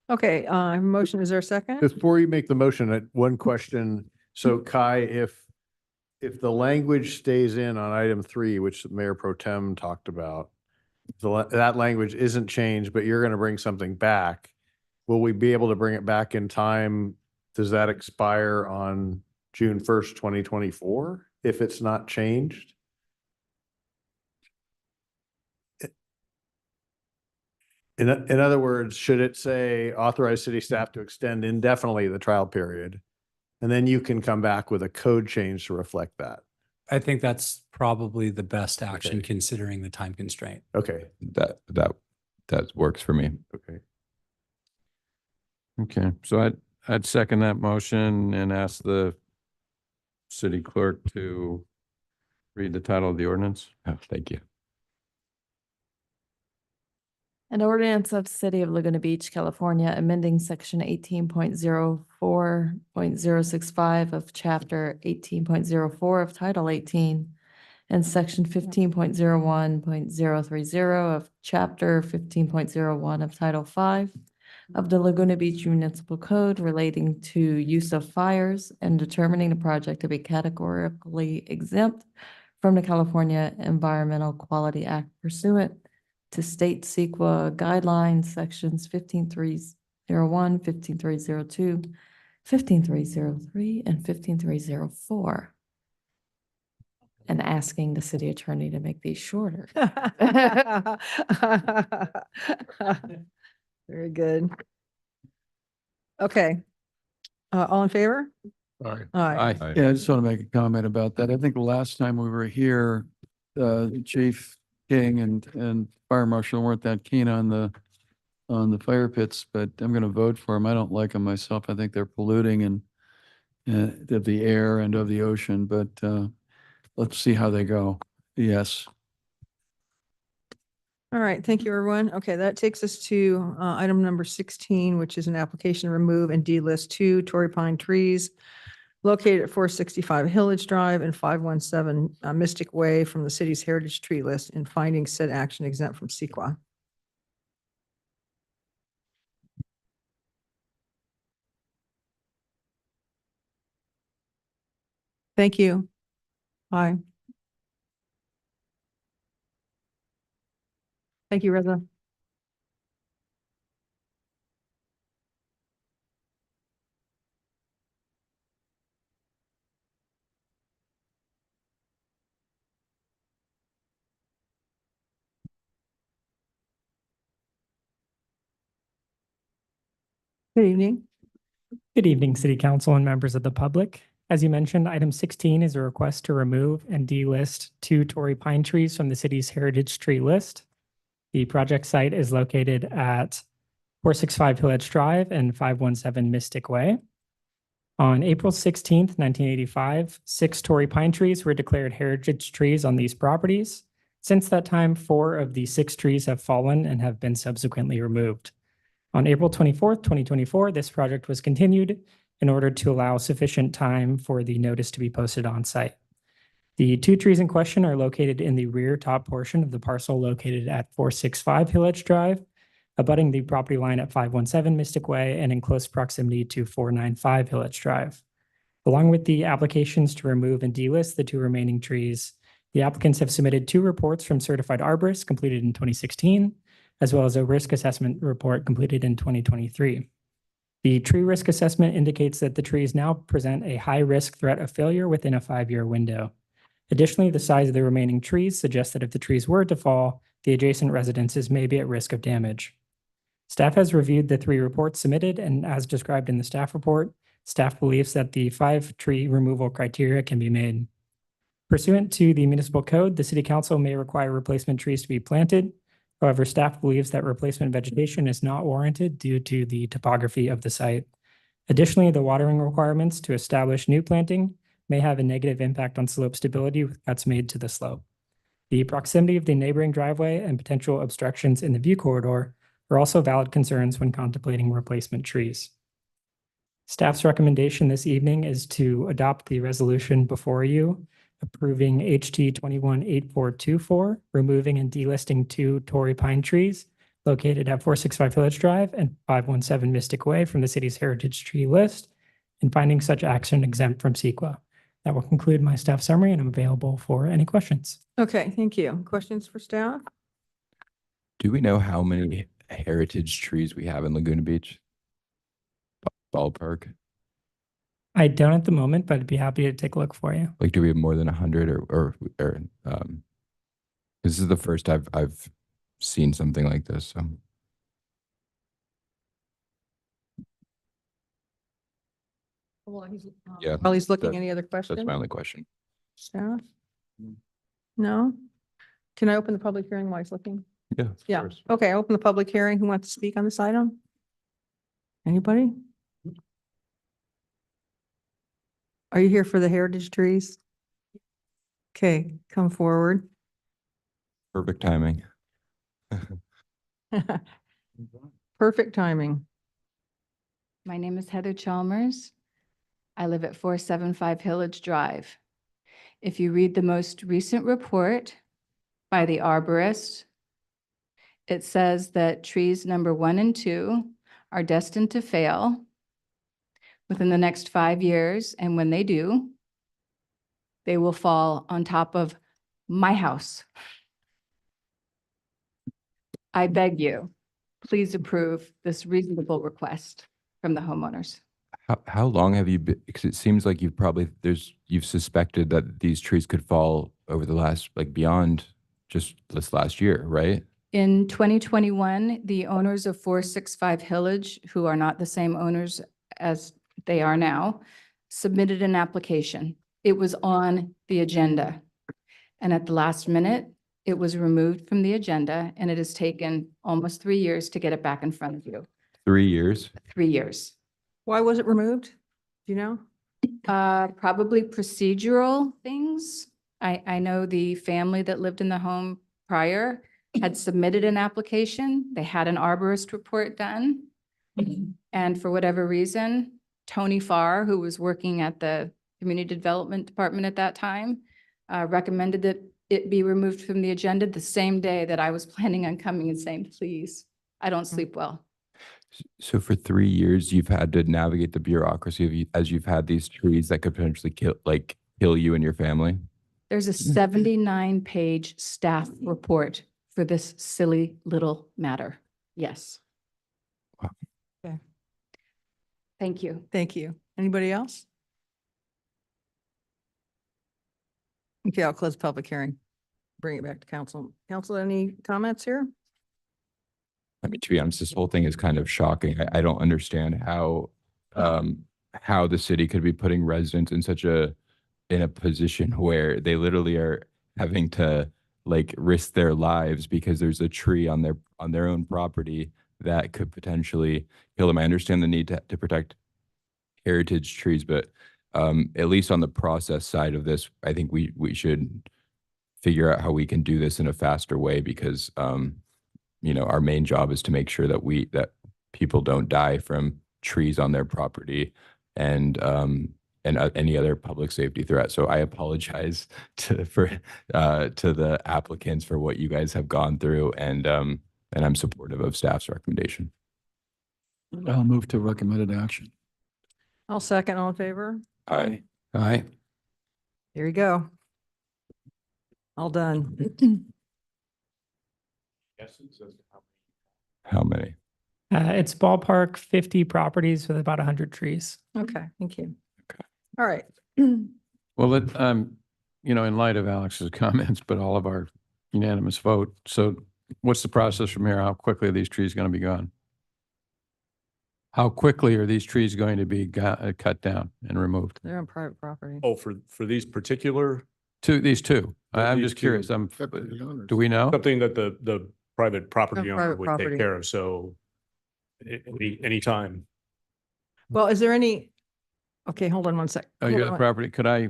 Okay, motion, is there a second? Before you make the motion, one question. So Kai, if the language stays in on item 3, which Mayor Pro Tem talked about, that language isn't changed, but you're going to bring something back, will we be able to bring it back in time? Does that expire on June 1st, 2024, if it's not changed? In other words, should it say authorize city staff to extend indefinitely the trial period? And then you can come back with a code change to reflect that. I think that's probably the best action Okay. considering the time constraint. Okay. That works for me. Okay. Okay, so I'd second that motion and ask the city clerk to read the title of the ordinance. Oh, thank you. An ordinance of City of Laguna Beach, California, amending section 18.04.065 of chapter 18.04 of title 18 and section 15.01.030 of chapter 15.01 of title 5 of the Laguna Beach Municipal Code relating to use of fires and determining the project to be categorically exempt from the California Environmental Quality Act pursuant to state CEQA guidelines, sections 15301, 15302, 15303, and 15304. And asking the city attorney to make these shorter. Very good. Okay. All in favor? Aye. Aye. Yeah, I just want to make a comment about that. I think the last time we were here, Chief King and Fire Marshal weren't that keen on the fire pits, but I'm going to vote for them. I don't like them myself. I think they're polluting and of the air and of the ocean, but let's see how they go. Yes. All right, thank you, everyone. Okay, that takes us to item number 16, which is an application to remove and delist 2 Torrey pine trees located at 465 Hillage Drive and 517 Mystic Way from the city's heritage tree list and finding said action exempt from CEQA. Thank you. Bye. Thank you, Reza. Good evening. Good evening, City Council and members of the public. As you mentioned, item 16 is a request to remove and delist 2 Torrey pine trees from the city's heritage tree list. The project site is located at 465 Hill Edge Drive and 517 Mystic Way. On April 16th, 1985, 6 Torrey pine trees were declared heritage trees on these properties. Since that time, 4 of the 6 trees have fallen and have been subsequently removed. On April 24th, 2024, this project was continued in order to allow sufficient time for the notice to be posted on site. The 2 trees in question are located in the rear top portion of the parcel located at 465 Hill Edge Drive, abutting the property line at 517 Mystic Way and in close proximity to 495 Hill Edge Drive. Along with the applications to remove and delist the 2 remaining trees, the applicants have submitted 2 reports from certified arborists completed in 2016, as well as a risk assessment report completed in 2023. The tree risk assessment indicates that the trees now present a high-risk threat of failure within a 5-year window. Additionally, the size of the remaining trees suggests that if the trees were to fall, the adjacent residences may be at risk of damage. Staff has reviewed the 3 reports submitted, and as described in the staff report, staff believes that the 5 tree removal criteria can be made. Pursuant to the municipal code, the city council may require replacement trees to be planted. However, staff believes that replacement vegetation is not warranted due to the topography of the site. Additionally, the watering requirements to establish new planting may have a negative impact on slope stability with cuts made to the slope. The proximity of the neighboring driveway and potential obstructions in the view corridor are also valid concerns when contemplating replacement trees. Staff's recommendation this evening is to adopt the resolution before you, approving HT 218424, removing and delisting 2 Torrey pine trees located at 465 Village Drive and 517 Mystic Way from the city's heritage tree list, and finding such action exempt from CEQA. That will conclude my staff summary, and I'm available for any questions. Okay, thank you. Questions for staff? Do we know how many heritage trees we have in Laguna Beach? Ballpark? I don't at the moment, but I'd be happy to take a look for you. Like, do we have more than 100 or this is the first I've seen something like this, so. Yeah. While he's looking, that- any other questions? That's my only question. Staff? No? Can I open the public hearing while he's looking? Yeah. of Yeah, course. okay, open the public hearing. Who wants to speak on this item? Anybody? Are you here for the heritage trees? Okay, come forward. Perfect timing. Perfect timing. My name is Heather Chalmers. I live at 475 Hillage Drive. If you read the most recent report by the arborist, it says that trees number 1 and 2 are destined to fail within the next 5 years, and when they do, they will fall on top of my house. I beg you, please approve this reasonable request from the homeowners. How long have you been, because it seems like you've suspected that these trees could fall over the last, like beyond just this last year, right? In 2021, the owners of 465 Hillage, who are not the same owners as they are now, submitted an application. It was on the agenda. And at the last minute, it was removed from the agenda, and it has taken almost 3 years to get it back in front of you. 3 years? 3 years. Why was it removed? Do you know? Probably procedural things. I know the family that lived in the home prior had submitted an application. They had an arborist report done. And for whatever reason, Tony Farr, who was working at the Community Development Department at that time, recommended that it be removed from the agenda the same day that I was planning on coming and saying, please, I don't sleep well. So for 3 years, you've had to navigate the bureaucracy of as you've had these trees that could potentially kill you and your family? There's a 79-page staff report for this silly little matter. Yes. Okay. Thank you. Thank you. Anybody else? Okay, I'll close public hearing. Bring it back to council. Council, any comments here? I mean, to be honest, this whole thing is kind of shocking. I don't understand how the city could be putting residents in in a position where they literally are having to like risk their lives because there's a tree on their own property that could potentially kill them. I understand the need to protect heritage trees, but at least on the process side of this, I think we should figure out how we can do this in a faster way because you know, our main job is to make sure that people don't die from trees on their property and any other public safety threat. So I apologize to the applicants for what you guys have gone through, and I'm supportive of staff's recommendation. I'll move to recommended action. I'll second. All in favor? Aye. Aye. Here you go. All done. How many? It's ballpark 50 properties with about 100 trees. Okay, thank you. Okay. All right. Well, you know, in light of Alex's comments, but all of our unanimous vote. So what's the process from here? How quickly are these trees going to be gone? How quickly are these trees going to be cut down and removed? They're on private property. Oh, for these particular? These two. I'm these just curious. two. Do we know? Something that the private property owner private would property. take care of, so anytime. Well, is there any, okay, hold on one sec. Oh, Hold you're on the one- property. Could I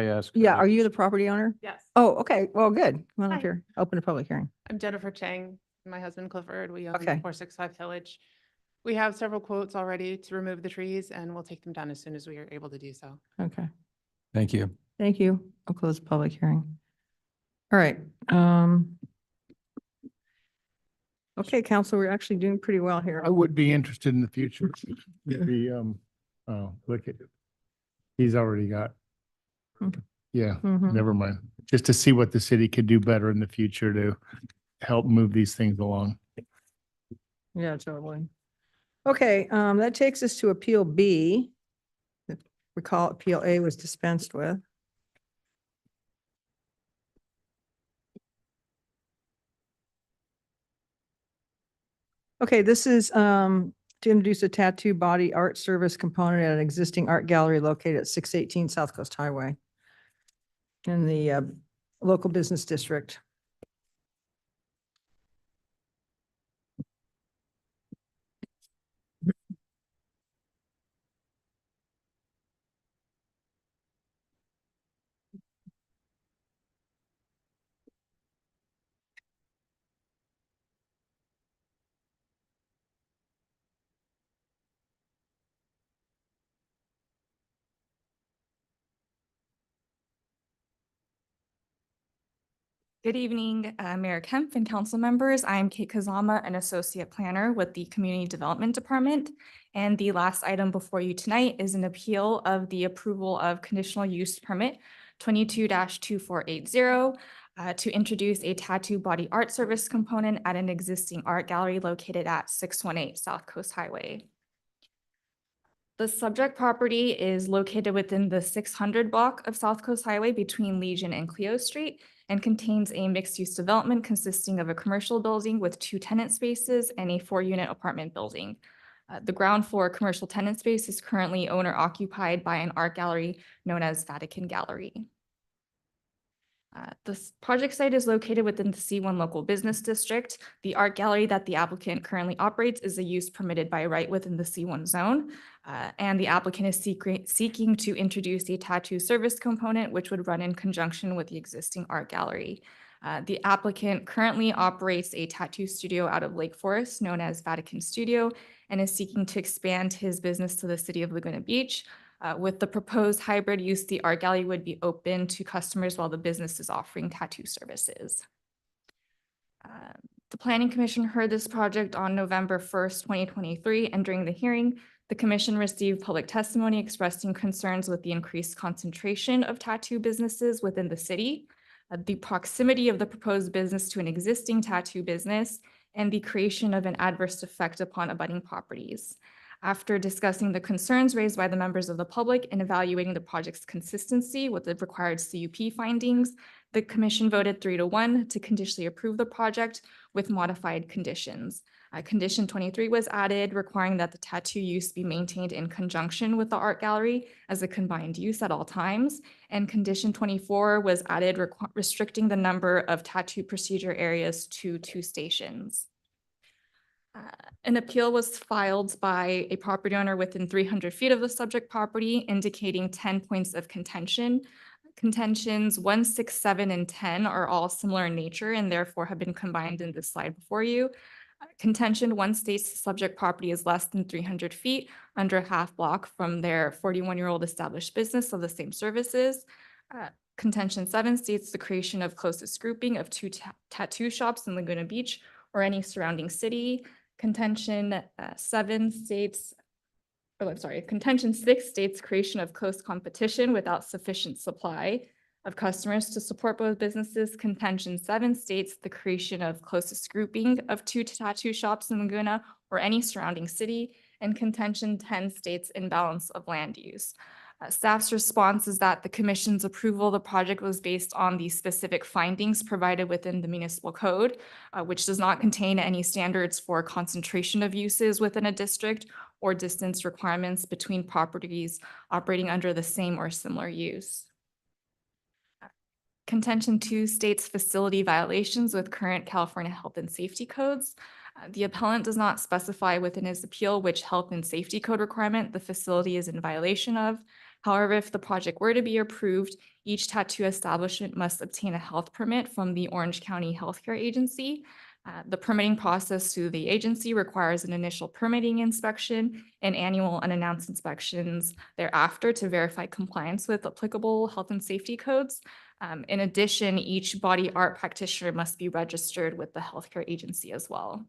ask? Yeah, are you the property owner? Yes. Oh, okay, well, good. Come on up Hi. here. Open a public hearing. I'm Jennifer Chang, my husband Clifford. We own Okay. 465 Tillage. We have several quotes already to remove the trees and we'll take them down as soon as we are able to do so. Okay, Thank you. thank you. I'll close the public hearing. All right. Okay, council, we're actually doing pretty well here. I would be interested in the future. Oh, look at it. He's already got. Yeah, Mhm. never mind. Just to see what the city could do better in the future to help move these things along. Yeah, totally. Okay, that takes us to Appeal B. Recall Appeal A was dispensed with. Okay, this is to introduce a tattoo body art service component at an existing art gallery located at 618 South Coast Highway in the local business district. Good evening, Mayor Kemp and council members. I'm Kate Kazama, an associate planner with the Community Development Department. And the last item before you tonight is an appeal of the approval of conditional use permit 22-2480 to introduce a tattoo body art service component at an existing art gallery located at 618 South Coast Highway. The subject property is located within the 600 block of South Coast Highway between Legion and Cleo Street and contains a mixed-use development consisting of a commercial building with 2 tenant spaces and a 4-unit apartment building. The ground floor commercial tenant space is currently owner occupied by an art gallery known as Vatican Gallery. This project site is located within the C1 local business district. The art gallery that the applicant currently operates is a use permitted by right within the C1 zone. And the applicant is seeking to introduce a tattoo service component, which would run in conjunction with the existing art gallery. The applicant currently operates a tattoo studio out of Lake Forest known as Vatican Studio and is seeking to expand his business to the city of Laguna Beach. With the proposed hybrid use, the art gallery would be open to customers while the business is offering tattoo services. The Planning Commission heard this project on November 1st, 2023, and during the hearing, the commission received public testimony expressing concerns with the increased concentration of tattoo businesses within the city, the proximity of the proposed business to an existing tattoo business, and the creation of an adverse effect upon abutting properties. After discussing the concerns raised by the members of the public and evaluating the project's consistency with the required CUP findings, the commission voted 3-1 to conditionally approve the project with modified conditions. Condition 23 was added, requiring that the tattoo use be maintained in conjunction with the art gallery as a combined use at all times. And condition 24 was added, restricting the number of tattoo procedure areas to 2 stations. An appeal was filed by a property owner within 300 feet of the subject property, indicating 10 points of contention. Contentions 1, 6, 7, and 10 are all similar in nature and therefore have been combined in this slide before you. Contention 1 states the subject property is less than 300 feet under a half block from their 41-year-old established business of the same services. Contention 7 states the creation of closest grouping of 2 tattoo shops in Laguna Beach or any surrounding city. Contention 7 states, contention 6 states creation of close competition without sufficient supply of customers to support both businesses. Contention 7 states the creation of closest grouping of 2 tattoo shops in Laguna or any surrounding city. And contention 10 states imbalance of land use. Staff's response is that the commission's approval of the project was based on the specific findings provided within the municipal code, which does not contain any standards for concentration of uses within a district or distance requirements between properties operating under the same or similar use. Contention 2 states facility violations with current California health and safety codes. The appellant does not specify within his appeal which health and safety code requirement the facility is in violation of. However, if the project were to be approved, each tattoo establishment must obtain a health permit from the Orange County Healthcare Agency. The permitting process through the agency requires an initial permitting inspection and annual unannounced inspections thereafter to verify compliance with applicable health and safety codes. In addition, each body art practitioner must be registered with the healthcare agency as well.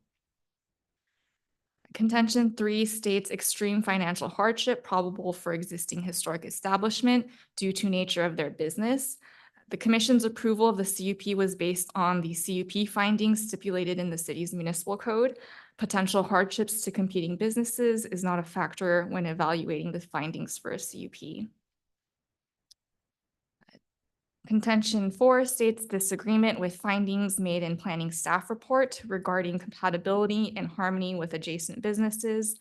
Contention 3 states extreme financial hardship probable for existing historic establishment due to nature of their business. The commission's approval of the CUP was based on the CUP findings stipulated in the city's municipal code. Potential hardships to competing businesses is not a factor when evaluating the findings for a CUP. Contention 4 states disagreement with findings made in planning staff report regarding compatibility and harmony with adjacent businesses.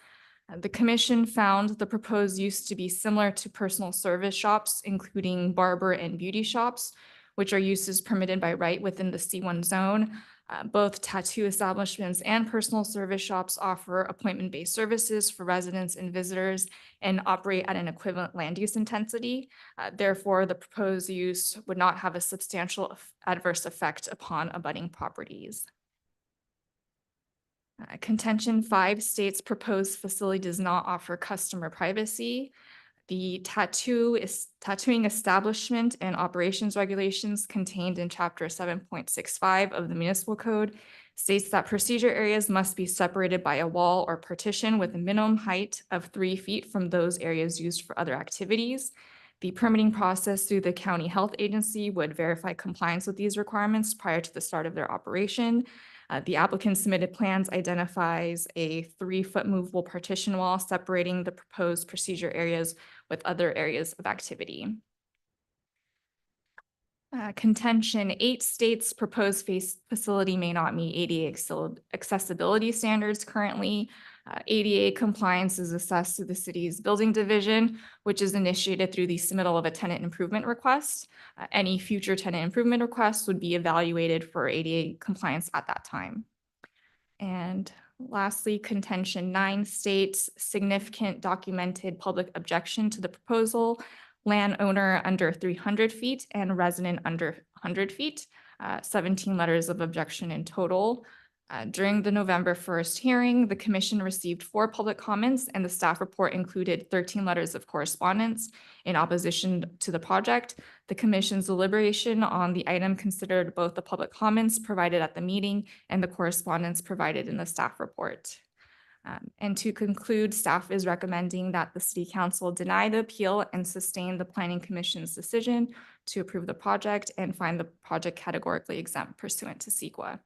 The commission found the proposed use to be similar to personal service shops, including barber and beauty shops, which are uses permitted by right within the C1 zone. Both tattoo establishments and personal service shops offer appointment-based services for residents and visitors and operate at an equivalent land use intensity. Therefore, the proposed use would not have a substantial adverse effect upon abutting properties. Contention 5 states proposed facility does not offer customer privacy. The tattooing establishment and operations regulations contained in Chapter 7.65 of the Municipal Code states that procedure areas must be separated by a wall or partition with a minimum height of 3 feet from those areas used for other activities. The permitting process through the county health agency would verify compliance with these requirements prior to the start of their operation. The applicant submitted plans identifies a 3-foot movable partition wall separating the proposed procedure areas with other areas of activity. Contention 8 states proposed facility may not meet ADA accessibility standards currently. ADA compliance is assessed through the city's building division, which is initiated through the submittal of a tenant improvement request. Any future tenant improvement requests would be evaluated for ADA compliance at that time. And lastly, contention 9 states significant documented public objection to the proposal, landowner under 300 feet and resident under 100 feet, 17 letters of objection in total. During the November 1st hearing, the commission received 4 public comments and the staff report included 13 letters of correspondence in opposition to the project. The commission's deliberation on the item considered both the public comments provided at the meeting and the correspondence provided in the staff report. And to conclude, staff is recommending that the city council deny the appeal and sustain the planning commission's decision to approve the project and find the project categorically exempt pursuant to CEQA.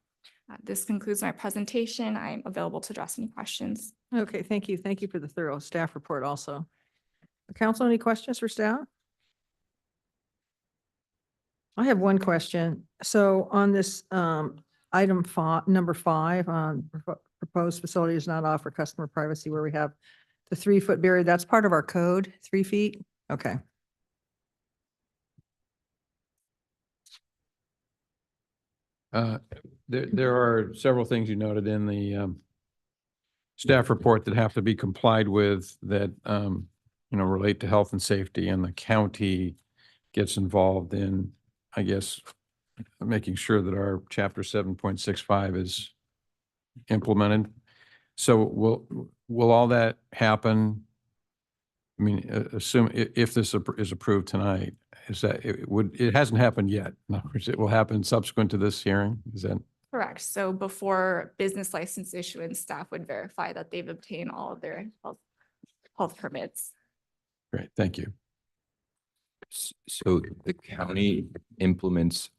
This concludes my presentation. I'm available to address any questions. Okay, thank you. Thank you for the thorough staff report also. Council, any questions for staff? I have one question. So on this item number 5 on proposed facility does not offer customer privacy where we have the 3-foot barrier. That's part of our code, 3 feet. Okay. There are several things you noted in the staff report that have to be complied with that, relate to health and safety, and the county gets involved in, I guess, making sure that our chapter 7.65 is implemented. So will all that happen? I mean, assume if this is approved tonight, is that it hasn't happened yet. In other words, it will happen subsequent to this hearing. Is that? Correct. So before business license issuance, staff would verify that they've obtained all of their health permits. Great, thank you. So the county implements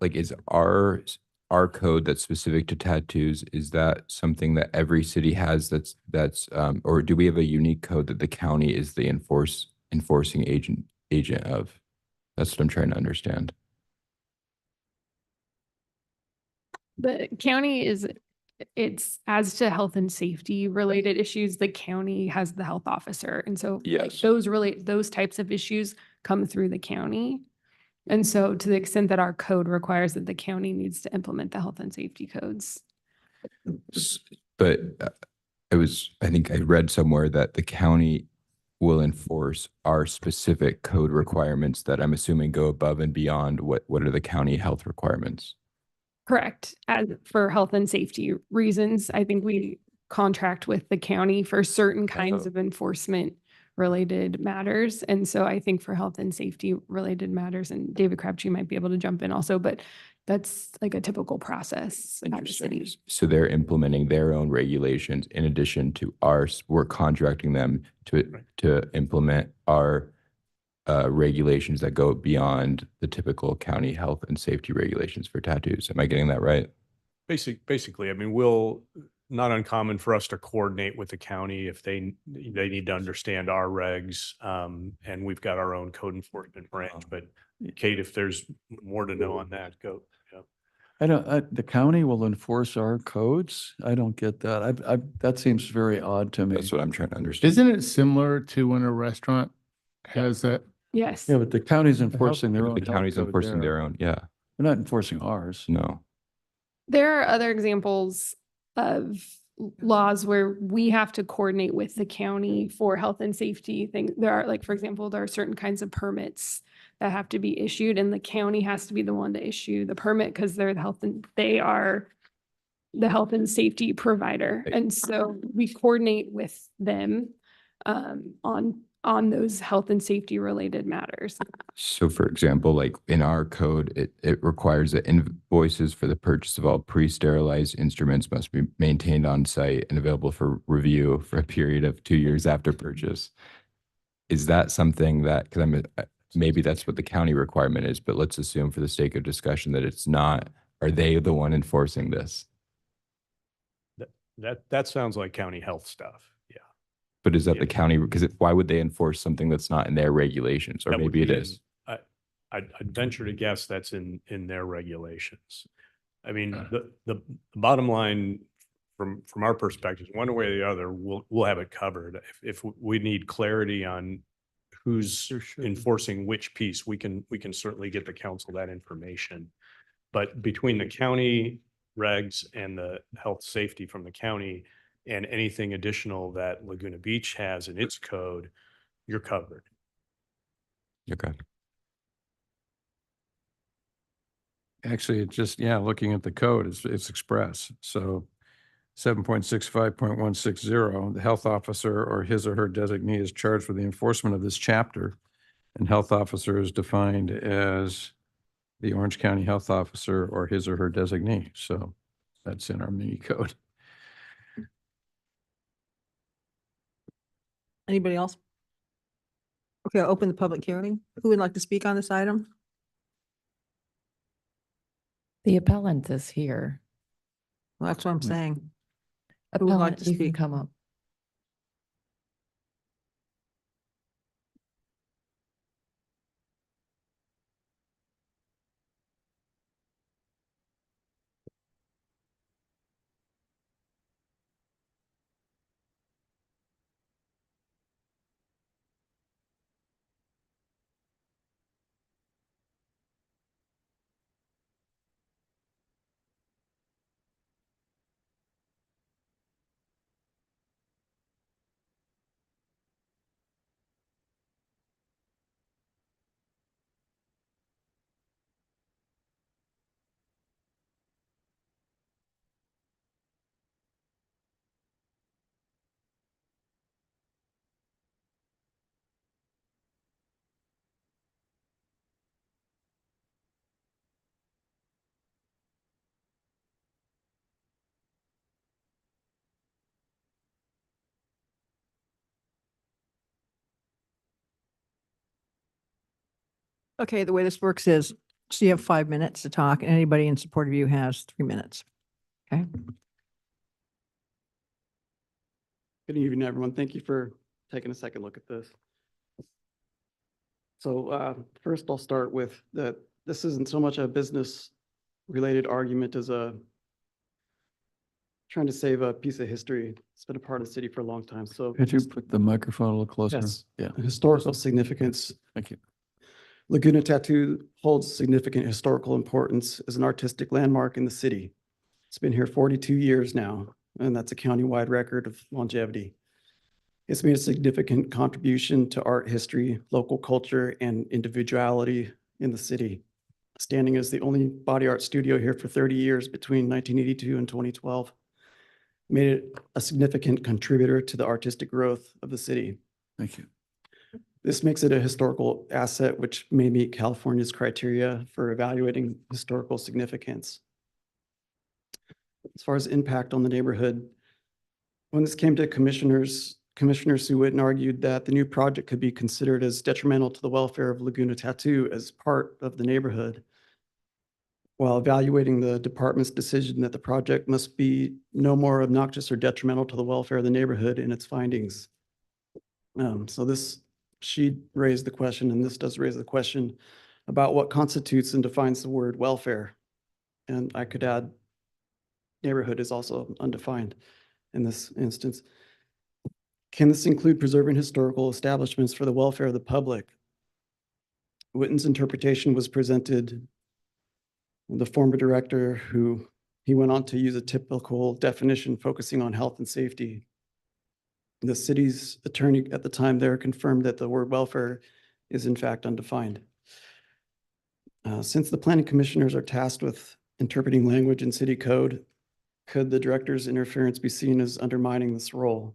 is our code that's specific to tattoos, is that something that every city has that's or do we have a unique code that the county is the enforcing agent of? That's what I'm trying to understand. The county it's as to health and safety related issues, the county has the health officer. And so like, Yes. those types of issues come through the county. And so to the extent that our code requires that the county needs to implement the health and safety codes. But I think I read somewhere that the county will enforce our specific code requirements that I'm assuming go above and beyond what are the county health requirements. Correct. As for health and safety reasons, I think we contract with the county for certain kinds of enforcement related matters. And so I think for health and safety related matters, and David Crabtree might be able to jump in also, but that's like a typical process at the city. So they're implementing their own regulations in addition to ours. We're contracting them to implement our regulations that go beyond the typical county health and safety regulations for tattoos. Am I getting that right? Basically, I mean, not uncommon for us to coordinate with the county if they need to understand our regs. And we've got our own code enforcement branch, but Kate, if there's more to know on that, go. Yeah. The county will enforce our codes? I don't get that. That seems very odd to me. That's what I'm trying to understand. Isn't it similar to when a restaurant has that? Yes. Yeah, but the county's enforcing their own. The county's health code enforcing there. their own, yeah. They're not enforcing ours. No. There are other examples of laws where we have to coordinate with the county for health and safety things. There are, like, for example, there are certain kinds of permits that have to be issued, and the county has to be the one to issue the permit because they are the health and safety provider. And so we coordinate with them on those health and safety related matters. So for example, like in our code, it requires that invoices for the purchase of all pre-sterilized instruments must be maintained on site and available for review for a period of 2 years after purchase. Is that something that, because maybe that's what the county requirement is, but let's assume for the sake of discussion that it's not, are they the one enforcing this? That sounds like county health stuff. Yeah. But is that the county, because why would they enforce something that's not in their regulations? Or That would maybe it be in- is. I'd venture to guess that's in their regulations. I mean, the bottom line from our perspective, one way or the other, we'll have it covered. If we need clarity on who's enforcing which piece, we can certainly get the council that information. But between the county regs and the health safety from the county and anything additional that Laguna Beach has in its code, you're covered. Okay. Actually, it's just, looking at the code, it's express. So 7.65.160, the health officer or his or her designee is charged with the enforcement of this chapter. And health officer is defined as the Orange County health officer or his or her designee. So that's in our mini code. Anybody else? Okay, I'll open the public hearing. Who would like to speak on this item? The appellant is here. Well, that's what I'm saying. Who would like Appellant, to you can speak? come up. Okay, the way this works is, so you have 5 minutes to talk, and anybody in support of you has 3 minutes. Okay? Good evening, everyone. Thank you for taking a second look at this. So first I'll start with that this isn't so much a business-related argument as a trying to save a piece of history. It's been a part of the city for a long time. So Could you put the microphone a little closer? yes, Yeah. historical significance. Thank you. Laguna Tattoo holds significant historical importance as an artistic landmark in the city. It's been here 42 years now, and that's a countywide record of longevity. It's made a significant contribution to art history, local culture, and individuality in the city, standing as the only body art studio here for 30 years between 1982 and 2012. Made it a significant contributor to the artistic growth of the city. Thank you. This makes it a historical asset, which may meet California's criteria for evaluating historical significance. As far as impact on the neighborhood, when this came to commissioners, Commissioner Sue Witten argued that the new project could be considered as detrimental to the welfare of Laguna Tattoo as part of the neighborhood, while evaluating the department's decision that the project must be no more obnoxious or detrimental to the welfare of the neighborhood in its findings. She raised the question, and this does raise the question about what constitutes and defines the word welfare. And I could add neighborhood is also undefined in this instance. Can this include preserving historical establishments for the welfare of the public? Witten's interpretation was presented the former director who he went on to use a typical definition focusing on health and safety. The city's attorney at the time there confirmed that the word welfare is in fact undefined. Since the planning commissioners are tasked with interpreting language in city code, could the director's interference be seen as undermining this role?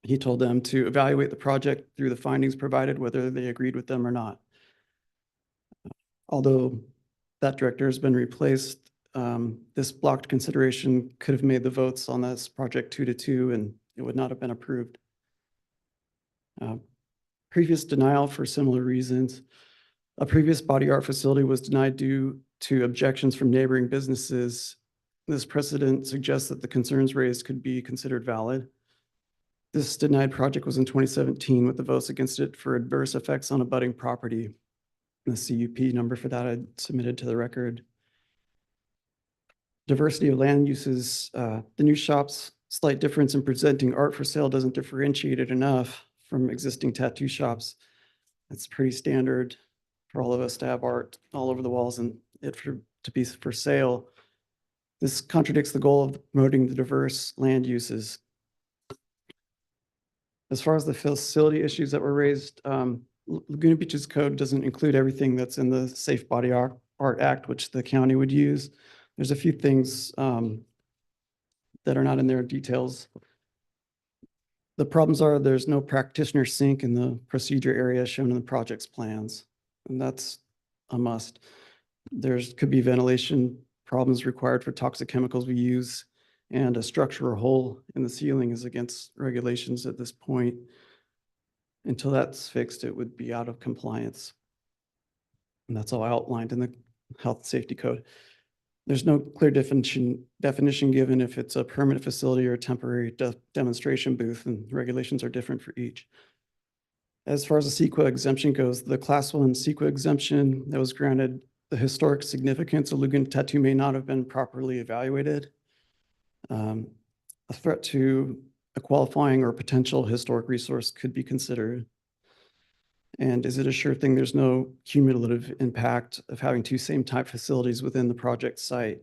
He told them to evaluate the project through the findings provided, whether they agreed with them or not. Although that director has been replaced, this blocked consideration could have made the votes on this project 2-2, and it would not have been approved. Previous denial for similar reasons. A previous body art facility was denied due to objections from neighboring businesses. This precedent suggests that the concerns raised could be considered valid. This denied project was in 2017 with the votes against it for adverse effects on abutting property. The CUP number for that I submitted to the record. Diversity of land uses, the new shop's slight difference in presenting art for sale doesn't differentiate it enough from existing tattoo shops. It's pretty standard for all of us to have art all over the walls and to be for sale. This contradicts the goal of promoting the diverse land uses. As far as the facility issues that were raised, Laguna Beach's code doesn't include everything that's in the Safe Body Art Act, which the county would use. There's a few things that are not in their details. The problems are there's no practitioner sink in the procedure area shown in the project's plans, and that's a must. Could be ventilation problems required for toxic chemicals we use, and a structural hole in the ceiling is against regulations at this point. Until that's fixed, it would be out of compliance. And that's all outlined in the health and safety code. There's no clear definition given if it's a permanent facility or a temporary demonstration booth, and regulations are different for each. As far as the CEQA exemption goes, the Class 1 CEQA exemption that was granted, the historic significance of Laguna Tattoo may not have been properly evaluated. A threat to a qualifying or potential historic resource could be considered. And is it a sure thing there's no cumulative impact of having two same type facilities within the project site?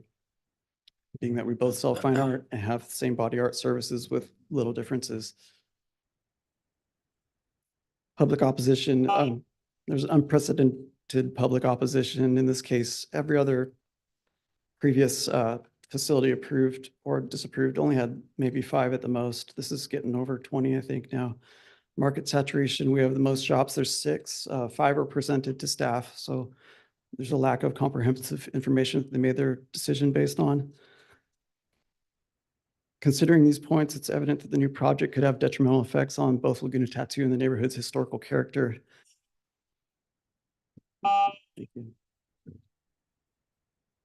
Being that we both sell fine art and have the same body art services with little differences. Public opposition, there's unprecedented public opposition. In this case, every other previous facility approved or disapproved only had maybe 5 at the most. This is getting over 20, I think now. Market saturation, we have the most shops, there's 6, 5 are presented to staff. So there's a lack of comprehensive information that they made their decision based on. Considering these points, it's evident that the new project could have detrimental effects on both Laguna Tattoo and the neighborhood's historical character.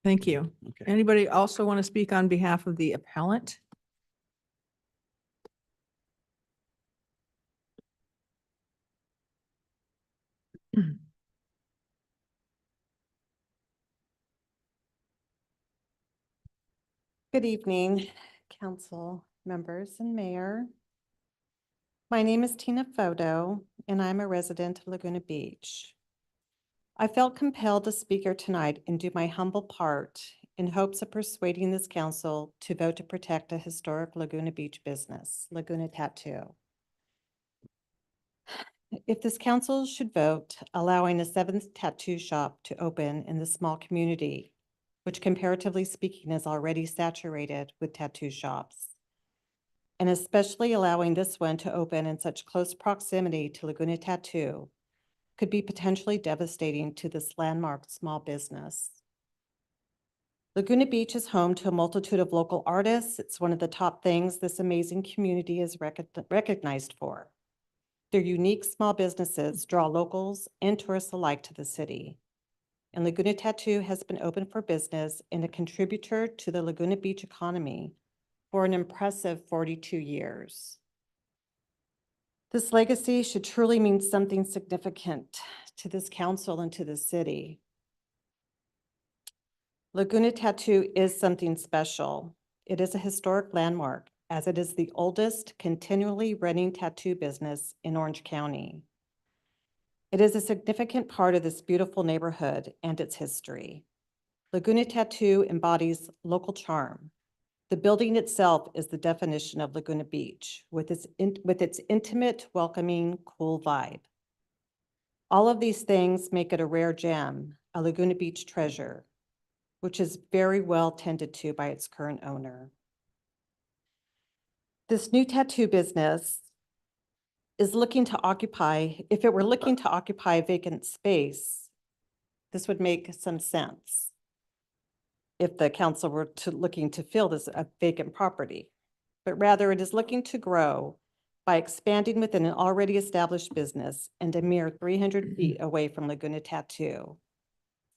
Thank you. Okay. Anybody also want to speak on behalf of the appellant? Good evening, council members and mayor. My name is Tina Foto, and I'm a resident of Laguna Beach. I felt compelled to speak here tonight and do my humble part in hopes of persuading this council to vote to protect a historic Laguna Beach business, Laguna Tattoo. If this council should vote allowing a seventh tattoo shop to open in the small community, which comparatively speaking is already saturated with tattoo shops, and especially allowing this one to open in such close proximity to Laguna Tattoo, could be potentially devastating to this landmark small business. Laguna Beach is home to a multitude of local artists. It's one of the top things this amazing community is recognized for. Their unique small businesses draw locals and tourists alike to the city. And Laguna Tattoo has been open for business and a contributor to the Laguna Beach economy for an impressive 42 years. This legacy should truly mean something significant to this council and to the city. Laguna Tattoo is something special. It is a historic landmark, as it is the oldest continually running tattoo business in Orange County. It is a significant part of this beautiful neighborhood and its history. Laguna Tattoo embodies local charm. The building itself is the definition of Laguna Beach, with its intimate, welcoming, cool vibe. All of these things make it a rare gem, a Laguna Beach treasure, which is very well tended to by its current owner. This new tattoo business is looking to occupy, if it were looking to occupy a vacant space, this would make some sense if the council were looking to fill this vacant property. But rather it is looking to grow by expanding within an already established business and a mere 300 feet away from Laguna Tattoo.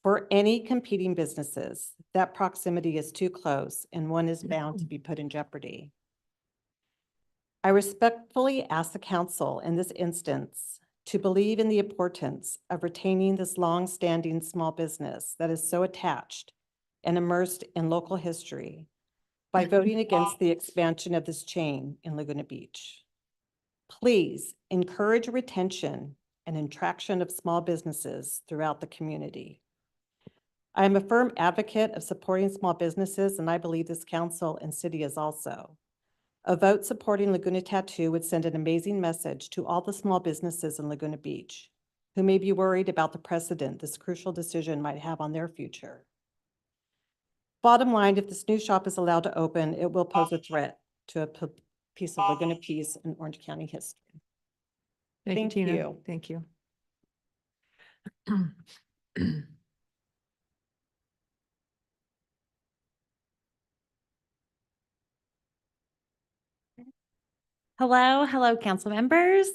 For any competing businesses, that proximity is too close and one is bound to be put in jeopardy. I respectfully ask the council in this instance to believe in the importance of retaining this long-standing small business that is so attached and immersed in local history by voting against the expansion of this chain in Laguna Beach. Please encourage retention and attraction of small businesses throughout the community. I am a firm advocate of supporting small businesses, and I believe this council and city is also. A vote supporting Laguna Tattoo would send an amazing message to all the small businesses in Laguna Beach who may be worried about the precedent this crucial decision might have on their future. Bottom line, if this new shop is allowed to open, it will pose a threat to a piece of Laguna Peace and Orange County history. Thank you, Tina. you. Thank you. Hello, council members.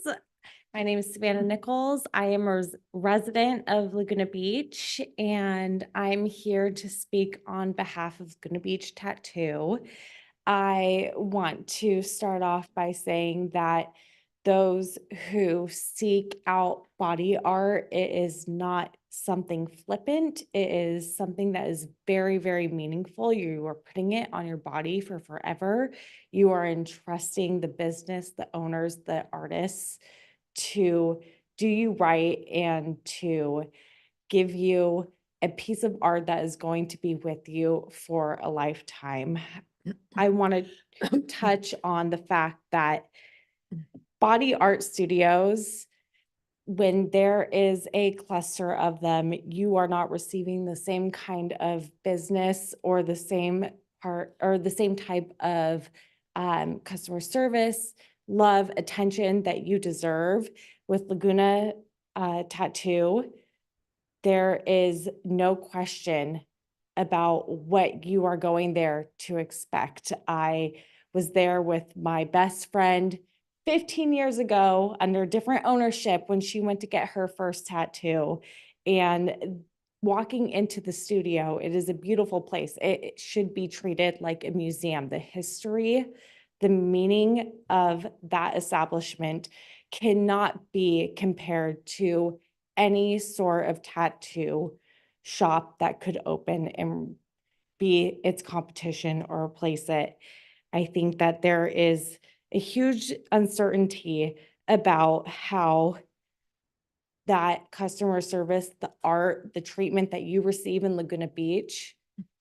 My name is Savannah Nichols. I am a resident of Laguna Beach, and I'm here to speak on behalf of Laguna Beach Tattoo. I want to start off by saying that those who seek out body art, it is not something flippant. It is something that is very, very meaningful. You are putting it on your body for forever. You are entrusting the business, the owners, the artists to do you right and to give you a piece of art that is going to be with you for a lifetime. I want to touch on the fact that body art studios, when there is a cluster of them, you are not receiving the same kind of business or the same part or the same type of customer service, love, attention that you deserve. With Laguna Tattoo, there is no question about what you are going there to expect. I was there with my best friend 15 years ago under different ownership when she went to get her first tattoo. And walking into the studio, it is a beautiful place. It should be treated like a museum. The history, the meaning of that establishment cannot be compared to any sort of tattoo shop that could open and be its competition or replace it. I think that there is a huge uncertainty about how that customer service, the art, the treatment that you receive in Laguna Beach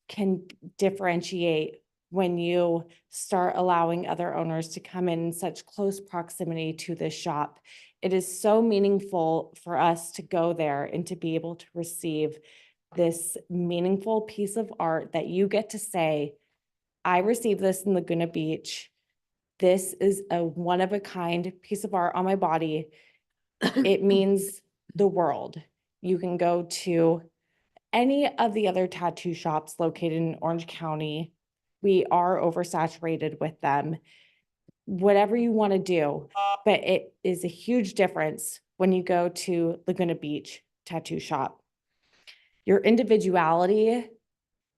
can differentiate when you start allowing other owners to come in such close proximity to this shop. It is so meaningful for us to go there and to be able to receive this meaningful piece of art that you get to say, I received this in Laguna Beach. This is a one-of-a-kind piece of art on my body. It means the world. You can go to any of the other tattoo shops located in Orange County. We are oversaturated with them. Whatever you want to do, but it is a huge difference when you go to Laguna Beach Tattoo Shop. Your individuality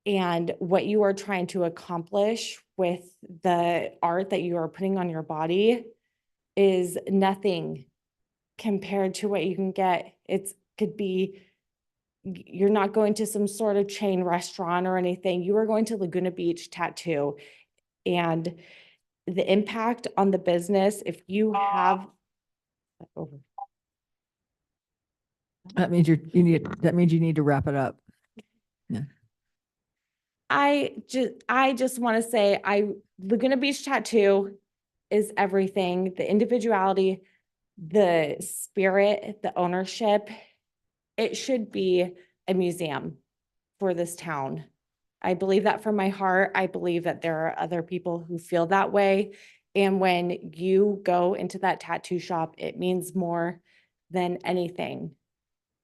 and what you are trying to accomplish with the art that you are putting on your body is nothing compared to what you can get. It could be, you're not going to some sort of chain restaurant or anything. You are going to Laguna Beach Tattoo. And the impact on the business, if you have, That means you need to wrap it up. Yeah. I just want to say, Laguna Beach Tattoo is everything. The individuality, the spirit, the ownership, it should be a museum for this town. I believe that from my heart. I believe that there are other people who feel that way. And when you go into that tattoo shop, it means more than anything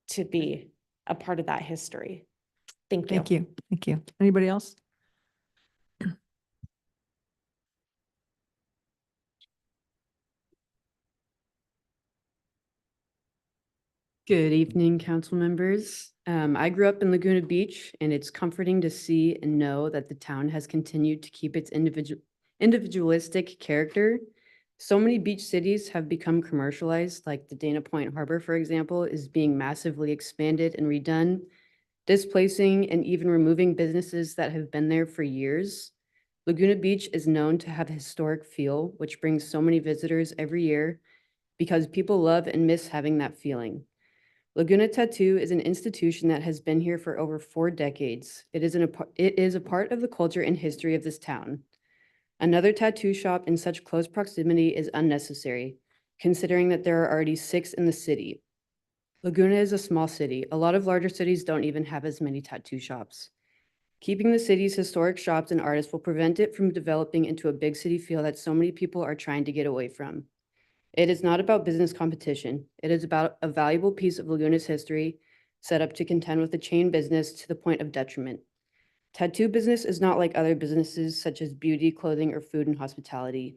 to be a part of that history. Thank you. Thank you. Thank you. Anybody else? Good evening, council members. I grew up in Laguna Beach, and it's comforting to see and know that the town has continued to keep its individualistic character. So many beach cities have become commercialized, like the Dana Point Harbor, for example, is being massively expanded and redone, displacing and even removing businesses that have been there for years. Laguna Beach is known to have a historic feel, which brings so many visitors every year because people love and miss having that feeling. Laguna Tattoo is an institution that has been here for over 4 decades. It is a part of the culture and history of this town. Another tattoo shop in such close proximity is unnecessary, considering that there are already 6 in the city. Laguna is a small city. A lot of larger cities don't even have as many tattoo shops. Keeping the city's historic shops and artists will prevent it from developing into a big city feel that so many people are trying to get away from. It is not about business competition. It is about a valuable piece of Laguna's history set up to contend with the chain business to the point of detriment. Tattoo business is not like other businesses such as beauty, clothing, or food and hospitality.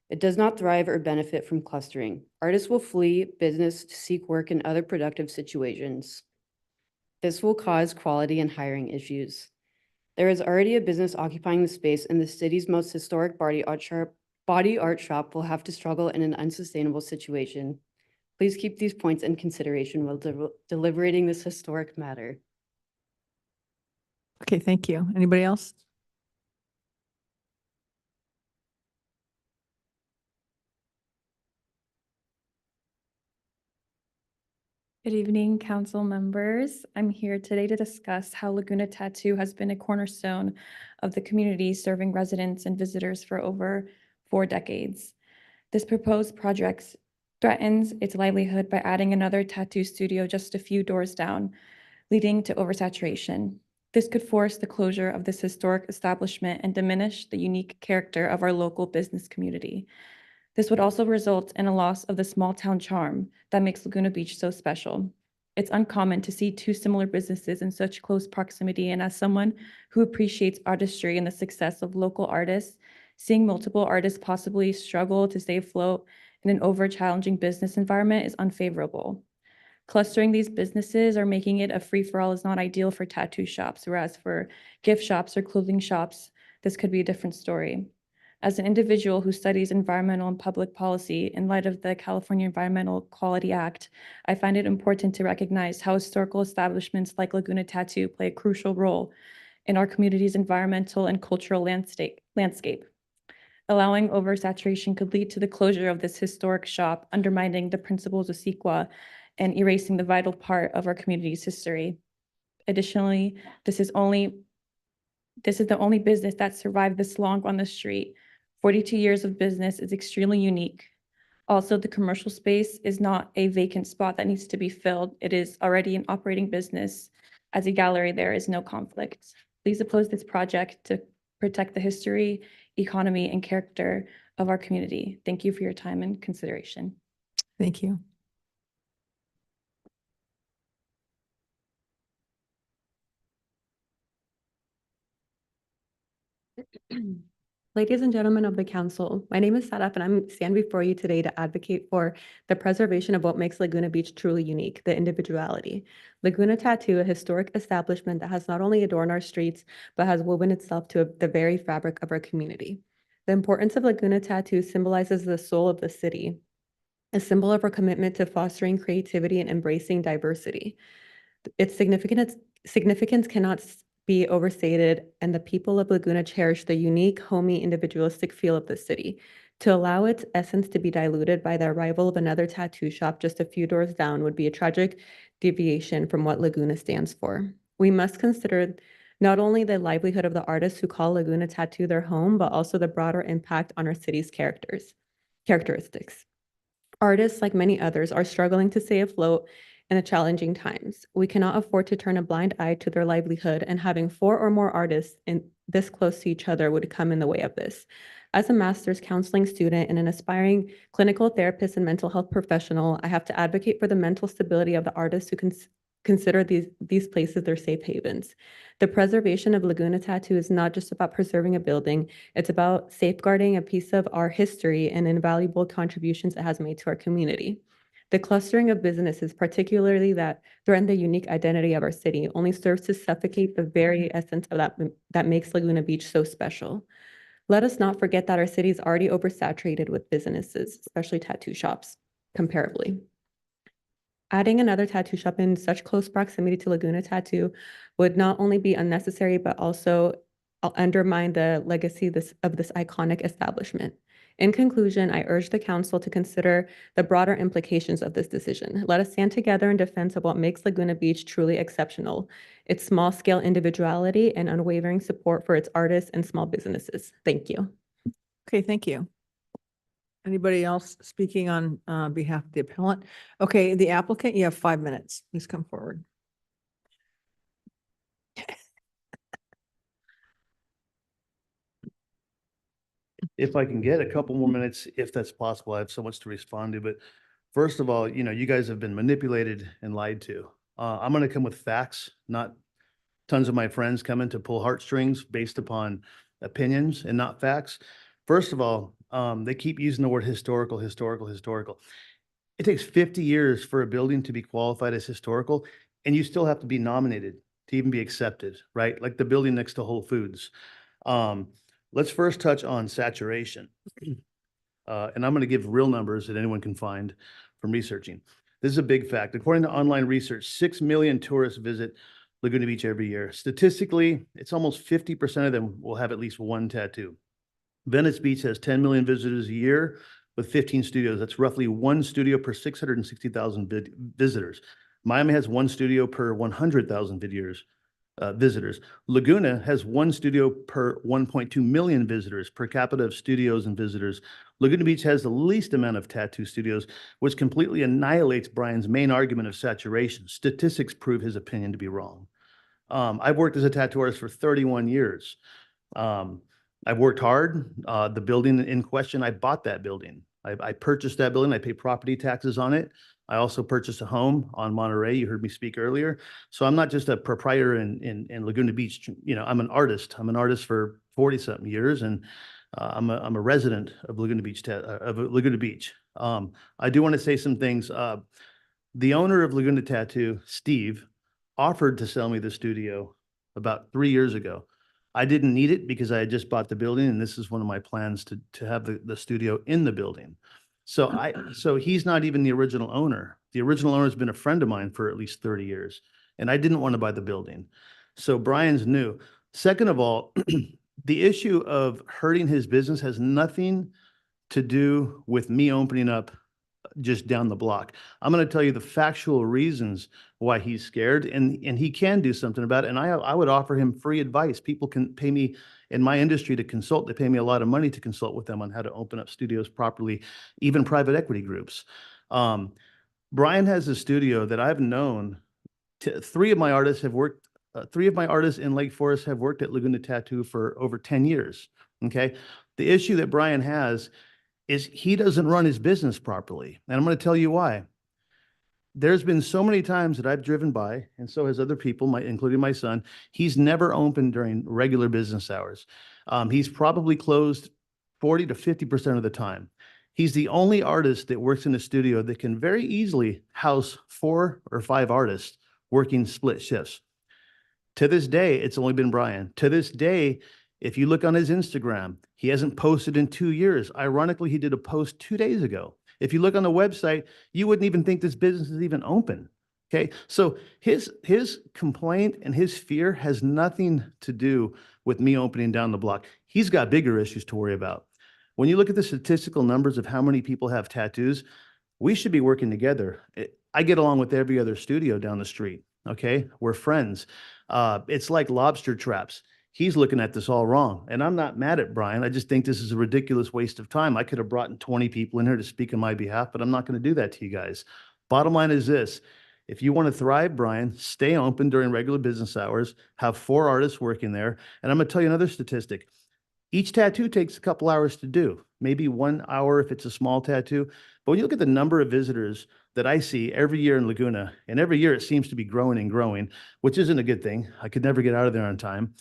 It does not thrive or benefit from clustering. Artists will flee business to seek work in other productive situations. This will cause quality and hiring issues. There is already a business occupying the space, and the city's most historic body art shop will have to struggle in an unsustainable situation. Please keep these points in consideration while deliberating this historic matter. Okay, thank you. Anybody else? Good evening, council members. I'm here today to discuss how Laguna Tattoo has been a cornerstone of the community, serving residents and visitors for over 4 decades. This proposed project threatens its livelihood by adding another tattoo studio just a few doors down, leading to oversaturation. This could force the closure of this historic establishment and diminish the unique character of our local business community. This would also result in a loss of the small town charm that makes Laguna Beach so special. It's uncommon to see 2 similar businesses in such close proximity, and as someone who appreciates artistry and the success of local artists, seeing multiple artists possibly struggle to stay afloat in an over-challenging business environment is unfavorable. Clustering these businesses or making it a free-for-all is not ideal for tattoo shops, whereas for gift shops or clothing shops, this could be a different story. As an individual who studies environmental and public policy in light of the California Environmental Quality Act, I find it important to recognize how historical establishments like Laguna Tattoo play a crucial role in our community's environmental and cultural landscape. Allowing oversaturation could lead to the closure of this historic shop, undermining the principles of CEQA and erasing the vital part of our community's history. Additionally, this is the only business that survived this long on the street. 42 years of business is extremely unique. Also, the commercial space is not a vacant spot that needs to be filled. It is already an operating business. As a gallery, there is no conflict. Please oppose this project to protect the history, economy, and character of our community. Thank you for your time and consideration. Thank you. Ladies and gentlemen of the council, my name is Saraf and I'm stand before you today to advocate for the preservation of what makes Laguna Beach truly unique, the individuality. Laguna Tattoo, a historic establishment that has not only adorned our streets, but has woven itself to the very fabric of our community. The importance of Laguna Tattoo symbolizes the soul of the city, a symbol of our commitment to fostering creativity and embracing diversity. Its significance cannot be overstated, and the people of Laguna cherish the unique, homey, individualistic feel of the city. To allow its essence to be diluted by the arrival of another tattoo shop just a few doors down would be a tragic deviation from what Laguna stands for. We must consider not only the livelihood of the artists who call Laguna Tattoo their home, but also the broader impact on our city's characteristics. Artists, like many others, are struggling to stay afloat in the challenging times. We cannot afford to turn a blind eye to their livelihood, and having 4 or more artists this close to each other would come in the way of this. As a master's counseling student and an aspiring clinical therapist and mental health professional, I have to advocate for the mental stability of the artists who consider these places their safe havens. The preservation of Laguna Tattoo is not just about preserving a building, it's about safeguarding a piece of our history and invaluable contributions it has made to our community. The clustering of businesses, particularly that threaten the unique identity of our city, only serves to suffocate the very essence of that makes Laguna Beach so special. Let us not forget that our city is already oversaturated with businesses, especially tattoo shops, comparably. Adding another tattoo shop in such close proximity to Laguna Tattoo would not only be unnecessary, but also undermine the legacy of this iconic establishment. In conclusion, I urge the council to consider the broader implications of this decision. Let us stand together in defense of what makes Laguna Beach truly exceptional, its small-scale individuality and unwavering support for its artists and small businesses. Thank you. Okay, thank you. Anybody else speaking on behalf of the appellant? Okay, the applicant, you have 5 minutes. Please come forward. If I can get a couple more minutes, if that's possible, I have so much to respond to, but first of all, you guys have been manipulated and lied to. I'm gonna come with facts, not tons of my friends coming to pull heartstrings based upon opinions and not facts. First of all, they keep using the word historical. It takes 50 years for a building to be qualified as historical, and you still have to be nominated to even be accepted, right? Like the building next to Whole Foods. Let's first touch on saturation. And I'm going to give real numbers that anyone can find from researching. This is a big fact. According to online research, 6 million tourists visit Laguna Beach every year. Statistically, it's almost 50% of them will have at least one tattoo. Venice Beach has 10 million visitors a year with 15 studios. That's roughly 1 studio per 660,000 visitors. Miami has 1 studio per 100,000 visitors. Laguna has 1 studio per 1.2 million visitors per capita of studios and visitors. Laguna Beach has the least amount of tattoo studios, which completely annihilates Brian's main argument of saturation. Statistics prove his opinion to be wrong. I've worked as a tattoo artist for 31 years. I've worked hard. The building in question, I bought that building. I purchased that building. I pay property taxes on it. I also purchased a home on Monterey. You heard me speak earlier. So I'm not just a proprietor in Laguna Beach. I'm an artist. I'm an artist for 40-something years, and I'm a resident of Laguna Beach. I do want to say some things. The owner of Laguna Tattoo, Steve, offered to sell me the studio about 3 years ago. I didn't need it because I had just bought the building, and this is one of my plans to have the studio in the building. So he's not even the original owner. The original owner has been a friend of mine for at least 30 years, and I didn't want to buy the building. So Brian's new. Second of all, the issue of hurting his business has nothing to do with me opening up just down the block. I'm going to tell you the factual reasons why he's scared, and he can do something about it. And I would offer him free advice. People can pay me in my industry to consult. They pay me a lot of money to consult with them on how to open up studios properly, even private equity groups. Brian has a studio that I've known. Three of my artists in Lake Forest have worked at Laguna Tattoo for over 10 years. Okay. The issue that Brian has is he doesn't run his business properly. And I'm going to tell you why. There's been so many times that I've driven by, and so has other people, including my son. He's never opened during regular business hours. He's probably closed 40 to 50% of the time. He's the only artist that works in a studio that can very easily house 4 or 5 artists working split shifts. To this day, it's only been Brian. To this day, if you look on his Instagram, he hasn't posted in 2 years. Ironically, he did a post 2 days ago. If you look on the website, you wouldn't even think this business is even open. Okay, so his complaint and his fear has nothing to do with me opening down the block. He's got bigger issues to worry about. When you look at the statistical numbers of how many people have tattoos, we should be working together. I get along with every other studio down the street. Okay, we're friends. It's like lobster traps. He's looking at this all wrong. And I'm not mad at Brian. I just think this is a ridiculous waste of time. I could have brought in 20 people in here to speak on my behalf, but I'm not going to do that to you guys. Bottom line is this. If you want to thrive, Brian, stay open during regular business hours, have 4 artists working there. And I'm going to tell you another statistic. Each tattoo takes a couple hours to do, maybe 1 hour if it's a small tattoo. But when you look at the number of visitors that I see every year in Laguna, and every year it seems to be growing and growing, which isn't a good thing. I could never get out of there on time.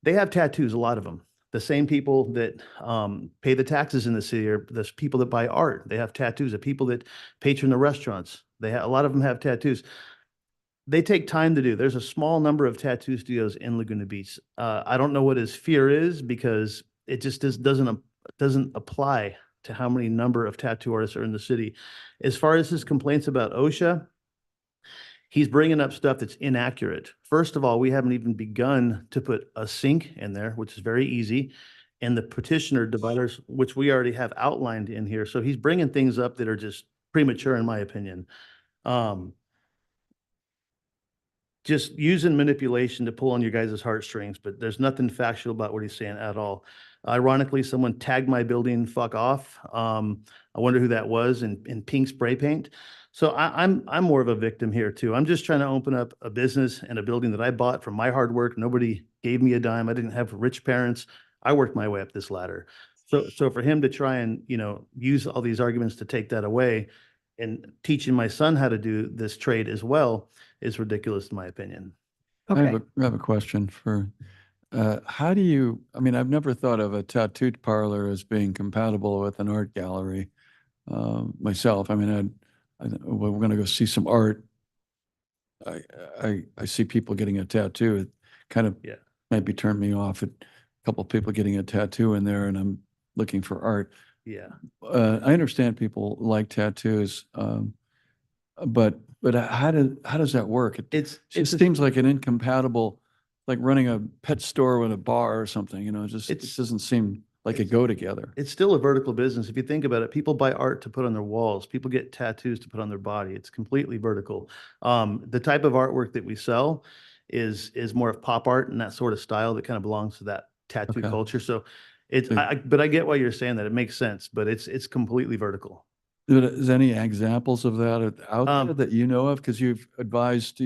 They have tattoos, a lot of them. The same people that pay the taxes in the city are the people that buy art. They have tattoos. The people that patron the restaurants, a lot of them have tattoos. They take time to do. There's a small number of tattoo studios in Laguna Beach. I don't know what his fear is because it just doesn't apply to how many number of tattoo artists are in the city. As far as his complaints about OSHA, he's bringing up stuff that's inaccurate. First of all, we haven't even begun to put a sink in there, which is very easy, and the petitioner dividers, which we already have outlined in here. So he's bringing things up that are just premature, in my opinion. Just using manipulation to pull on your guys' heartstrings, but there's nothing factual about what he's saying at all. Ironically, someone tagged my building "fuck off." I wonder who that was in pink spray paint. So I'm more of a victim here too. I'm just trying to open up a business and a building that I bought from my hard work. Nobody gave me a dime. I didn't have rich parents. I worked my way up this ladder. So for him to try and, use all these arguments to take that away and teaching my son how to do this trade as well is ridiculous in my opinion. I have a question for, how do you, I've never thought of a tattoo parlor as being compatible with an art gallery myself. We're going to go see some art. I see people getting a tattoo. It kind of maybe turned me off. A couple of people getting a tattoo in there, and I'm looking for art. Yeah. I understand people like tattoos, but how does that work? It seems like an incompatible, like running a pet store with a bar or something. It doesn't seem like it go together. It's still a vertical business. If you think about it, people buy art to put on their walls. People get tattoos to put on their body. It's completely vertical. The type of artwork that we sell is more of pop art and that sort of style that kind of belongs to that tattoo culture. So but I get why you're saying that. It makes sense, but it's completely vertical. Is there any examples of that out there that you know of? Because you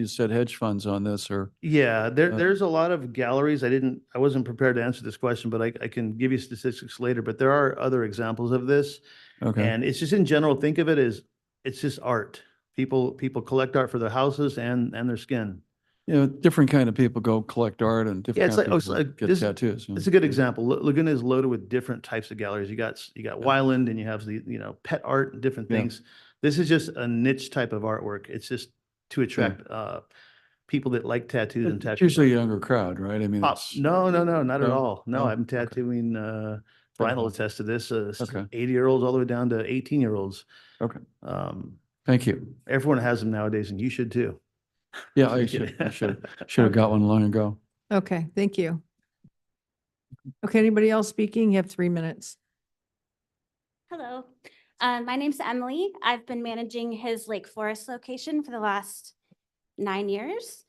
said hedge funds on this, or there's a lot of galleries. I wasn't prepared to answer this question, but I can give you statistics later. But there are other examples of this, and it's just in general. Think of it as it's just art. People collect art for their houses and their skin. Different kind of people go collect art, and different kind of people get tattoos. It's a good example. Laguna is loaded with different types of galleries. You got Wyland, and you have the pet art and different things. This is just a niche type of artwork. It's just to attract people that like tattoos and It's tattoo. usually a younger crowd, right? I mean, it's, No, not at No? all. No, Oh, I'm okay. tattooing, Brian will attest to this, Okay. 80-year-olds all the way down to 18-year-olds. Okay. Um, Thank you. everyone has them nowadays and you should too. Yeah, I should have got one long ago. Okay, thank you. Okay, anybody else speaking? You have 3 minutes. Hello, my name's Emily. I've been managing his Lake Forest location for the last 9 years.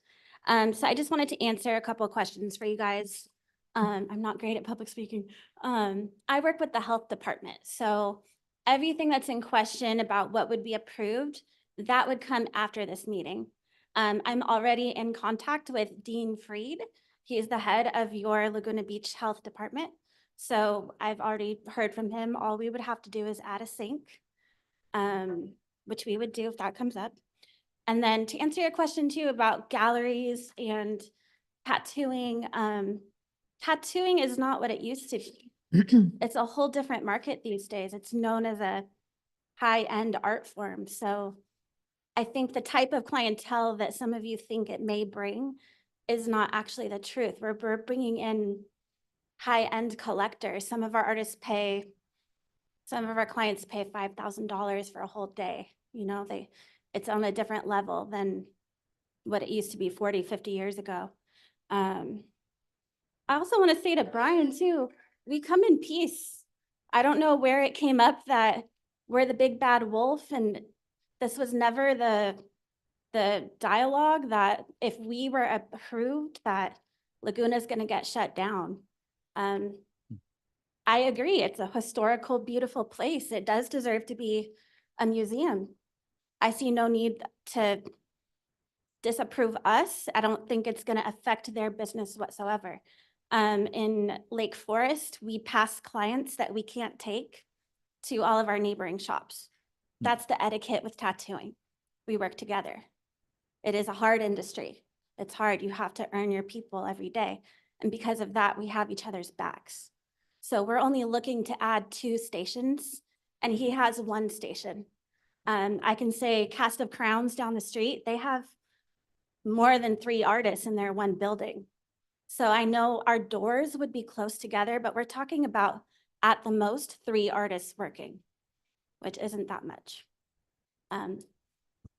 So I just wanted to answer a couple of questions for you guys. I'm not great at public speaking. I work with the health department, so everything that's in question about what would be approved, that would come after this meeting. I'm already in contact with Dean Freed. He is the head of your Laguna Beach Health Department. So I've already heard from him. All we would have to do is add a sink, which we would do if that comes up. And then to answer your question too about galleries and tattooing, tattooing is not what it used to be. It's a whole different market these days. It's known as a high-end art form. So I think the type of clientele that some of you think it may bring is not actually the truth. We're bringing in high-end collectors. Some of our clients pay $5,000 for a whole day. You know, it's on a different level than what it used to be 40, 50 years ago. I also want to say to Brian too, we come in peace. I don't know where it came up that we're the big bad wolf, and this was never the dialogue that if we were approved that Laguna's going to get shut down. I agree. It's a historical, beautiful place. It does deserve to be a museum. I see no need to disapprove us. I don't think it's going to affect their business whatsoever. In Lake Forest, we pass clients that we can't take to all of our neighboring shops. That's the etiquette with tattooing. We work together. It is a hard industry. It's hard. You have to earn your people every day. And because of that, we have each other's backs. So we're only looking to add 2 stations, and he has 1 station. I can say Cast of Crowns down the street, they have more than 3 artists in their 1 building. So I know our doors would be close together, but we're talking about at the most 3 artists working, which isn't that much.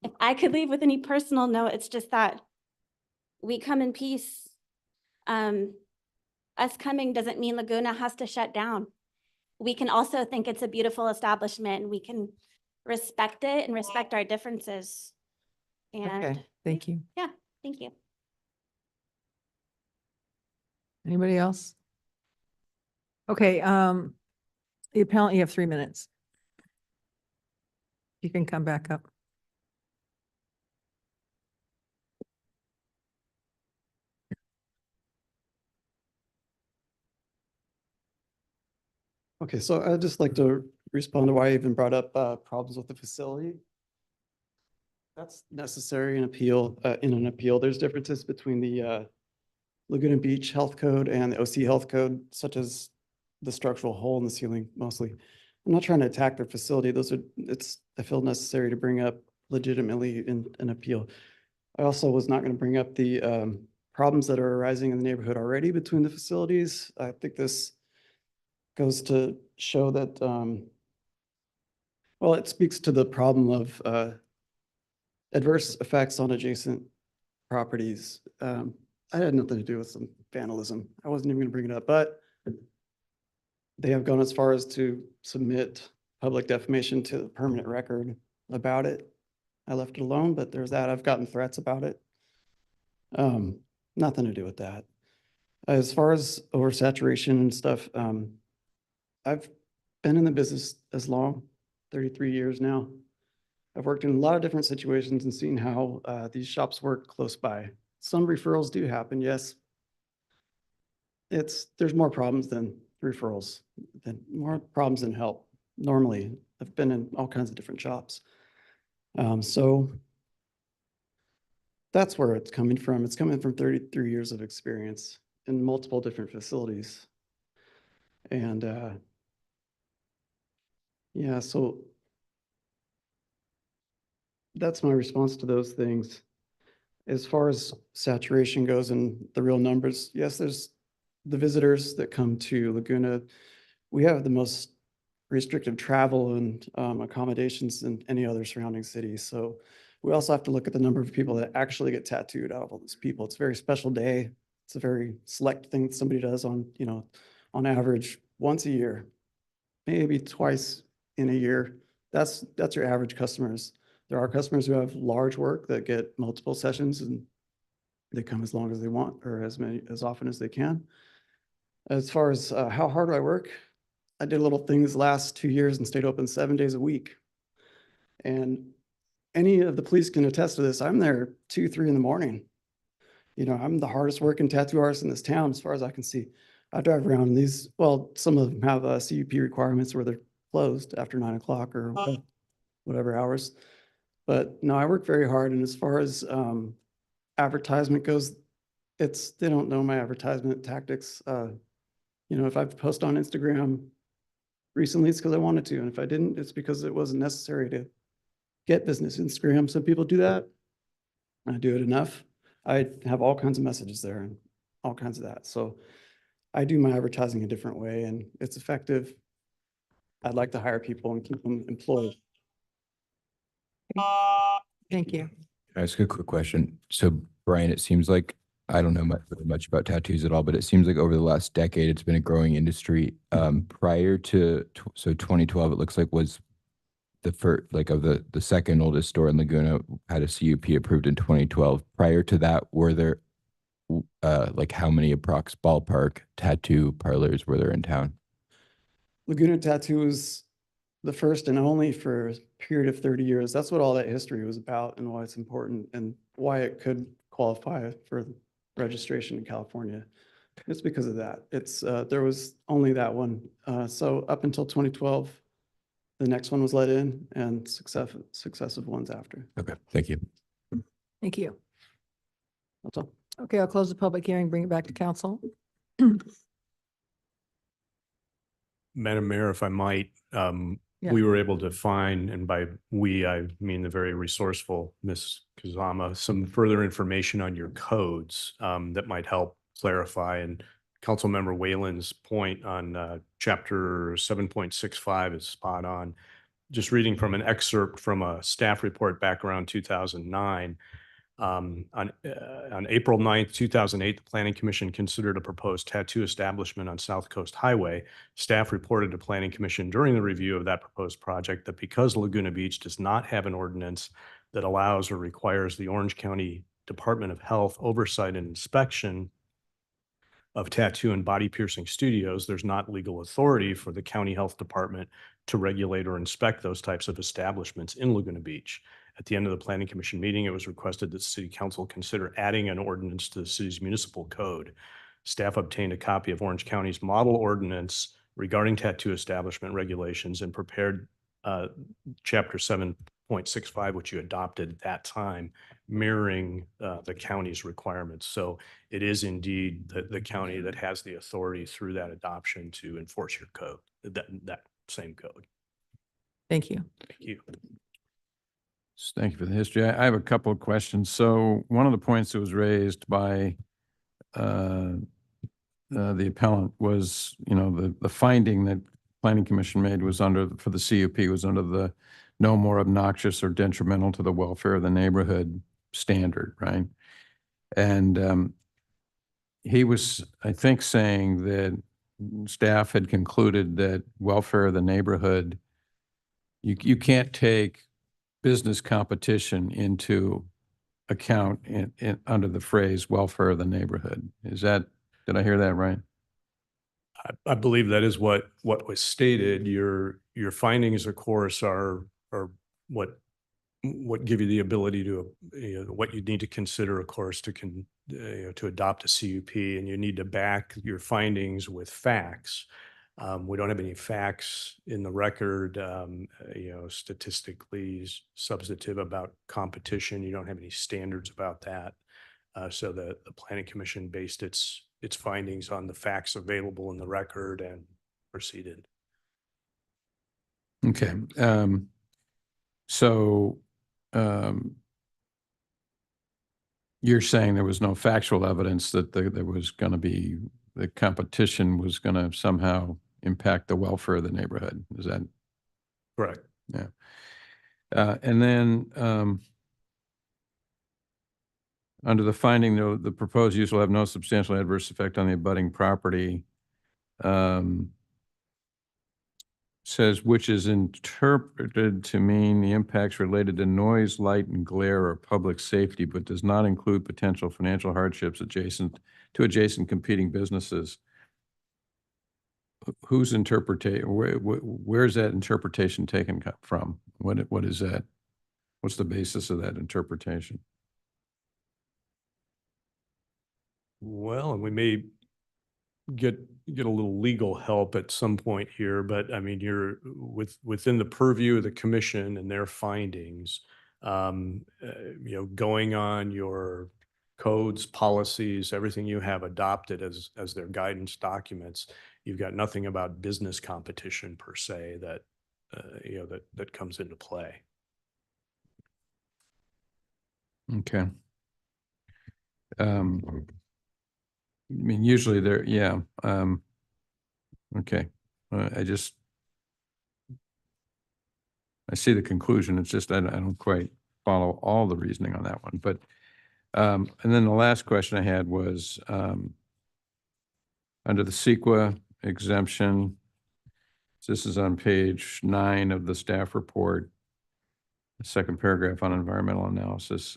If I could leave with any personal note, it's just that we come in peace. Us coming doesn't mean Laguna has to shut down. We can also think it's a beautiful establishment, and we can respect it and respect our differences. And Okay, thank you. yeah, thank you. Anybody else? Okay, the appellant, you have 3 minutes. You can come back up. Okay, so I'd just like to respond to why I even brought up problems with the facility. That's necessary in an appeal. There's differences between the Laguna Beach Health Code and the OC Health Code, such as the structural hole in the ceiling mostly. I'm not trying to attack their facility. I feel necessary to bring up legitimately in an appeal. I also was not going to bring up the problems that are arising in the neighborhood already between the facilities. I think this goes to show that, well, it speaks to the problem of adverse effects on adjacent properties. I had nothing to do with some vandalism. I wasn't even going to bring it up, but they have gone as far as to submit public defamation to the permanent record about it. I left it alone, but there's that. I've gotten threats about it. Nothing to do with that. As far as oversaturation and stuff, I've been in the business as long, 33 years now. I've worked in a lot of different situations and seen how these shops work close by. Some referrals do happen, yes. There's more problems than referrals, more problems than help. Normally, I've been in all kinds of different shops. So that's where it's coming from. It's coming from 33 years of experience in multiple different facilities. And yeah, so that's my response to those things. As far as saturation goes and the real numbers, yes, there's the visitors that come to Laguna. We have the most restrictive travel and accommodations than any other surrounding city. So we also have to look at the number of people that actually get tattooed out of all these people. It's a very special day. It's a very select thing that somebody does on, on average once a year, maybe twice in a year. That's your average customers. There are customers who have large work that get multiple sessions and they come as long as they want or as often as they can. As far as how hard do I work? I did little things last 2 years and stayed open 7 days a week. And any of the police can attest to this. I'm there 2, 3 in the morning. I'm the hardest working tattoo artist in this town as far as I can see. I drive around these, well, some of them have CUP requirements where they're closed after 9 o'clock or whatever hours. But no, I work very hard. And as far as advertisement goes, they don't know my advertisement tactics. If I post on Instagram recently, it's because I wanted to. And if I didn't, it's because it wasn't necessary to get business. Instagram, some people do that. I do it enough. I have all kinds of messages there and all kinds of that. So I do my advertising a different way and it's effective. I'd like to hire people and keep them employed. Thank you. Can I ask a quick question? So Brian, it seems like, I don't know much about tattoos at all, but it seems like over the last decade, it's been a growing industry. Prior to, so 2012, it looks like was the first, like of the second oldest store in Laguna had a CUP approved in 2012. Prior to that, were there like how many ballpark tattoo parlors were there in town? Laguna Tattoo was the first and only for a period of 30 years. That's what all that history was about and why it's important and why it could qualify for registration in California. It's because of that. There was only that one. So up until 2012, the next one was let in and successive ones after. Okay, thank you. Thank you. That's all. Okay, I'll close the public hearing, bring it back to council. Madam Mayor, if I might, Yeah. we were able to find, and by we, I mean the very resourceful Ms. Kazama, some further information on your codes that might help clarify. And Councilmember Whalen's point on chapter 7.65 is spot on. Just reading from an excerpt from a staff report back around 2009. On April 9th, 2008, the Planning Commission considered a proposed tattoo establishment on South Coast Highway. Staff reported to Planning Commission during the review of that proposed project that because Laguna Beach does not have an ordinance that allows or requires the Orange County Department of Health oversight and inspection of tattoo and body piercing studios, there's not legal authority for the county health department to regulate or inspect those types of establishments in Laguna Beach. At the end of the Planning Commission meeting, it was requested that City Council consider adding an ordinance to the city's municipal code. Staff obtained a copy of Orange County's model ordinance regarding tattoo establishment regulations and prepared chapter 7.65, which you adopted at that time, mirroring the county's requirements. So it is indeed the county that has the authority through that adoption to enforce your code, that same code. Thank you. Thank you. Thank you for the history. I have a couple of questions. So one of the points that was raised by the appellant was, the finding that Planning Commission made was for the CUP was under the no more obnoxious or detrimental to the welfare of the neighborhood standard, right? And he was, I think, saying that staff had concluded that welfare of the neighborhood, you can't take business competition into account under the phrase welfare of the neighborhood. Did I hear that right? I believe that is what was stated. Your findings, of course, are what give you the ability to, what you need to consider, of course, to adopt a CUP, and you need to back your findings with facts. We don't have any facts in the record, statistically substantive about competition. You don't have any standards about that. So the Planning Commission based its findings on the facts available in the record and proceeded. Okay. So you're saying there was no factual evidence that there was going to be, the competition was going to somehow impact the welfare of the neighborhood. Is that? Correct. Yeah. And then under the finding, the proposed use will have no substantial adverse effect on the abutting property. Says, which is interpreted to mean the impacts related to noise, light, and glare or public safety, but does not include potential financial hardships adjacent competing businesses. Whose interpretation, where is that interpretation taken from? What is that? What's the basis of that interpretation? Well, and we may get a little legal help at some point here, but I mean, you're within the purview of the commission and their findings, going on your codes, policies, everything you have adopted as their guidance documents. You've got nothing about business competition per se that, that comes into play. Okay. I mean, usually there, yeah. Okay. I see the conclusion. It's just, I don't quite follow all the reasoning on that one. But, and then the last question I had was, under the CEQA exemption, this is on page 9 of the staff report, the second paragraph on environmental analysis.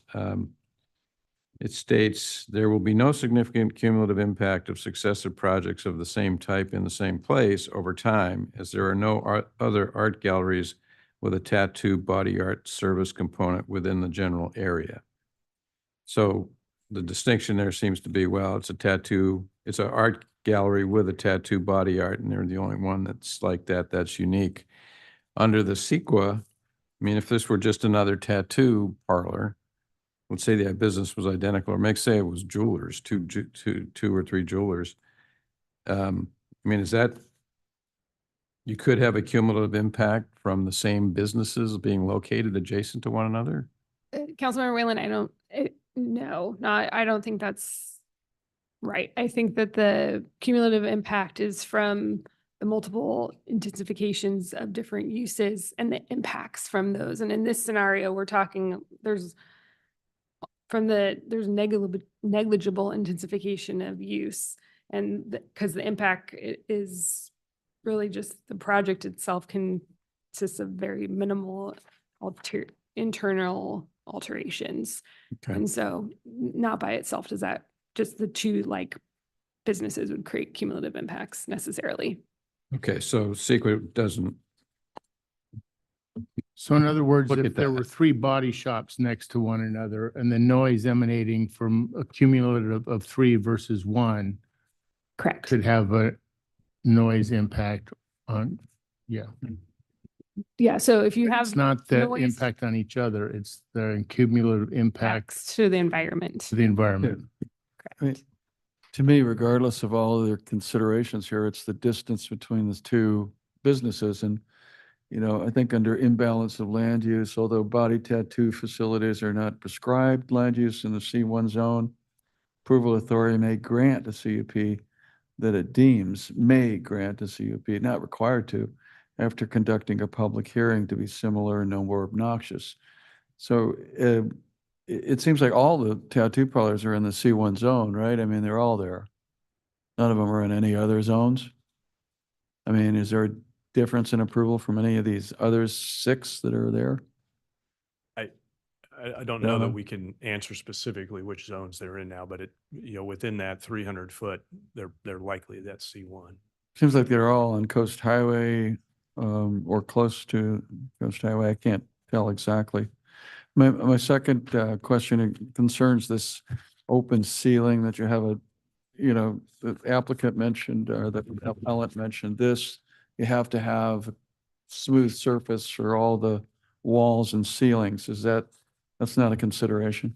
It states there will be no significant cumulative impact of successive projects of the same type in the same place over time, as there are no other art galleries with a tattoo body art service component within the general area. So the distinction there seems to be, well, it's an art gallery with a tattoo body art, and they're the only one that's like that, that's unique. Under the CEQA, I mean, if this were just another tattoo parlor, let's say the business was identical, or say it was jewelers, two or three jewelers. I mean, is that, you could have a cumulative impact from the same businesses being located adjacent to one another? Councilmember Whalen, I don't think that's right. I think that the cumulative impact is from the multiple intensifications of different uses and the impacts from those. And in this scenario, we're talking, there's negligible intensification of use, and because the impact is really just the project itself consists of very minimal internal alterations. Okay. And so not by itself does that, just the two businesses would create cumulative impacts necessarily. Okay, so CEQA doesn't. So in other words, Look if at there that. were 3 body shops next to one another and the noise emanating from a cumulative of 3 versus 1 Correct. could have a noise impact on, yeah. Yeah, so if you have It's not the noise impact on each other, it's the cumulative impact impacts to the environment. to the environment. I mean, to me, regardless of all other considerations here, it's the distance between the two businesses. And, I think under imbalance of land use, although body tattoo facilities are not prescribed land use in the C1 zone, approval authority may grant a CUP that it deems may grant a CUP, not required to, after conducting a public hearing to be similar and no more obnoxious. So it seems like all the tattoo parlors are in the C1 zone, right? I mean, they're all there. None of them are in any other zones. I mean, is there a difference in approval from any of these other 6 that are there? I don't know that we can answer specifically which zones they're in now, but within that 300 foot, they're likely that C1. Seems like they're all on Coast Highway or close to Coast Highway. I can't tell exactly. My second question concerns this open ceiling that you have the applicant mentioned, or the appellant mentioned this. You have to have smooth surface for all the walls and ceilings. That's not a consideration?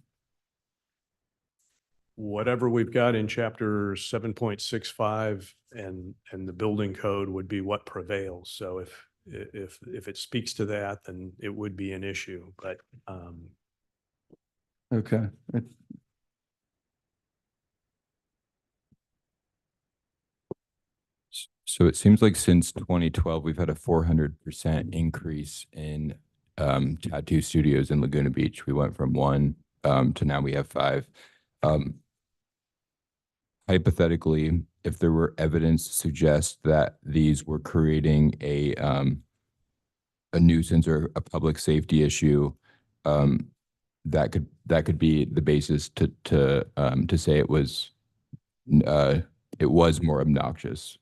Whatever we've got in chapter 7.65 and the building code would be what prevails. So if it speaks to that, then it would be an issue, but, Okay. So it seems like since 2012, we've had a 400% increase in tattoo studios in Laguna Beach. We went from one to now we have 5. Hypothetically, if there were evidence to suggest that these were creating a nuisance or a public safety issue, that could be the basis to say it was more obnoxious.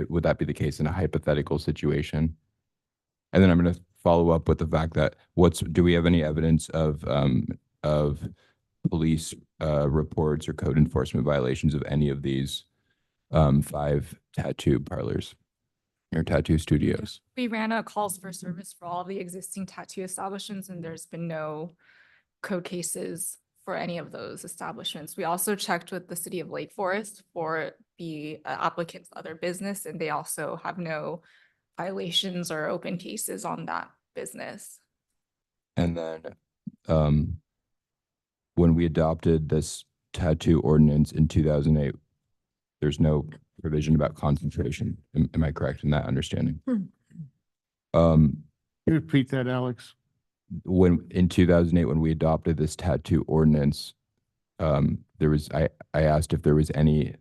Would that be the case in a hypothetical situation? And then I'm going to follow up with the fact that do we have any evidence of police reports or code enforcement violations of any of these 5 tattoo parlors or tattoo studios? We ran a calls for service for all the existing tattoo establishments, and there's been no code cases for any of those establishments. We also checked with the city of Lake Forest for the applicant's other business, and they also have no violations or open cases on that business. And then when we adopted this tattoo ordinance in 2008, there's no provision about concentration. Am I correct in that understanding? Can you repeat that, Alex? When in 2008, when we adopted this tattoo ordinance, I asked if there was any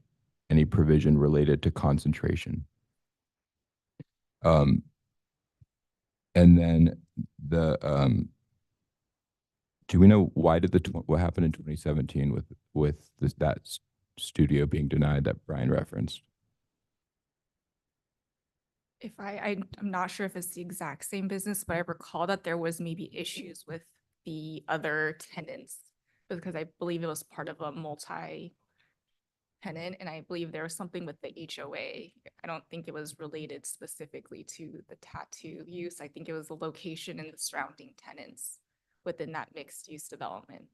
provision related to concentration. And then do we know what happened in 2017 with that studio being denied that Brian referenced? I'm not sure if it's the exact same business, but I recall that there was maybe issues with the other tenants because I believe it was part of a multi-tenant, and I believe there was something with the HOA. I don't think it was related specifically to the tattoo use. I think it was the location and the surrounding tenants within that mixed-use development.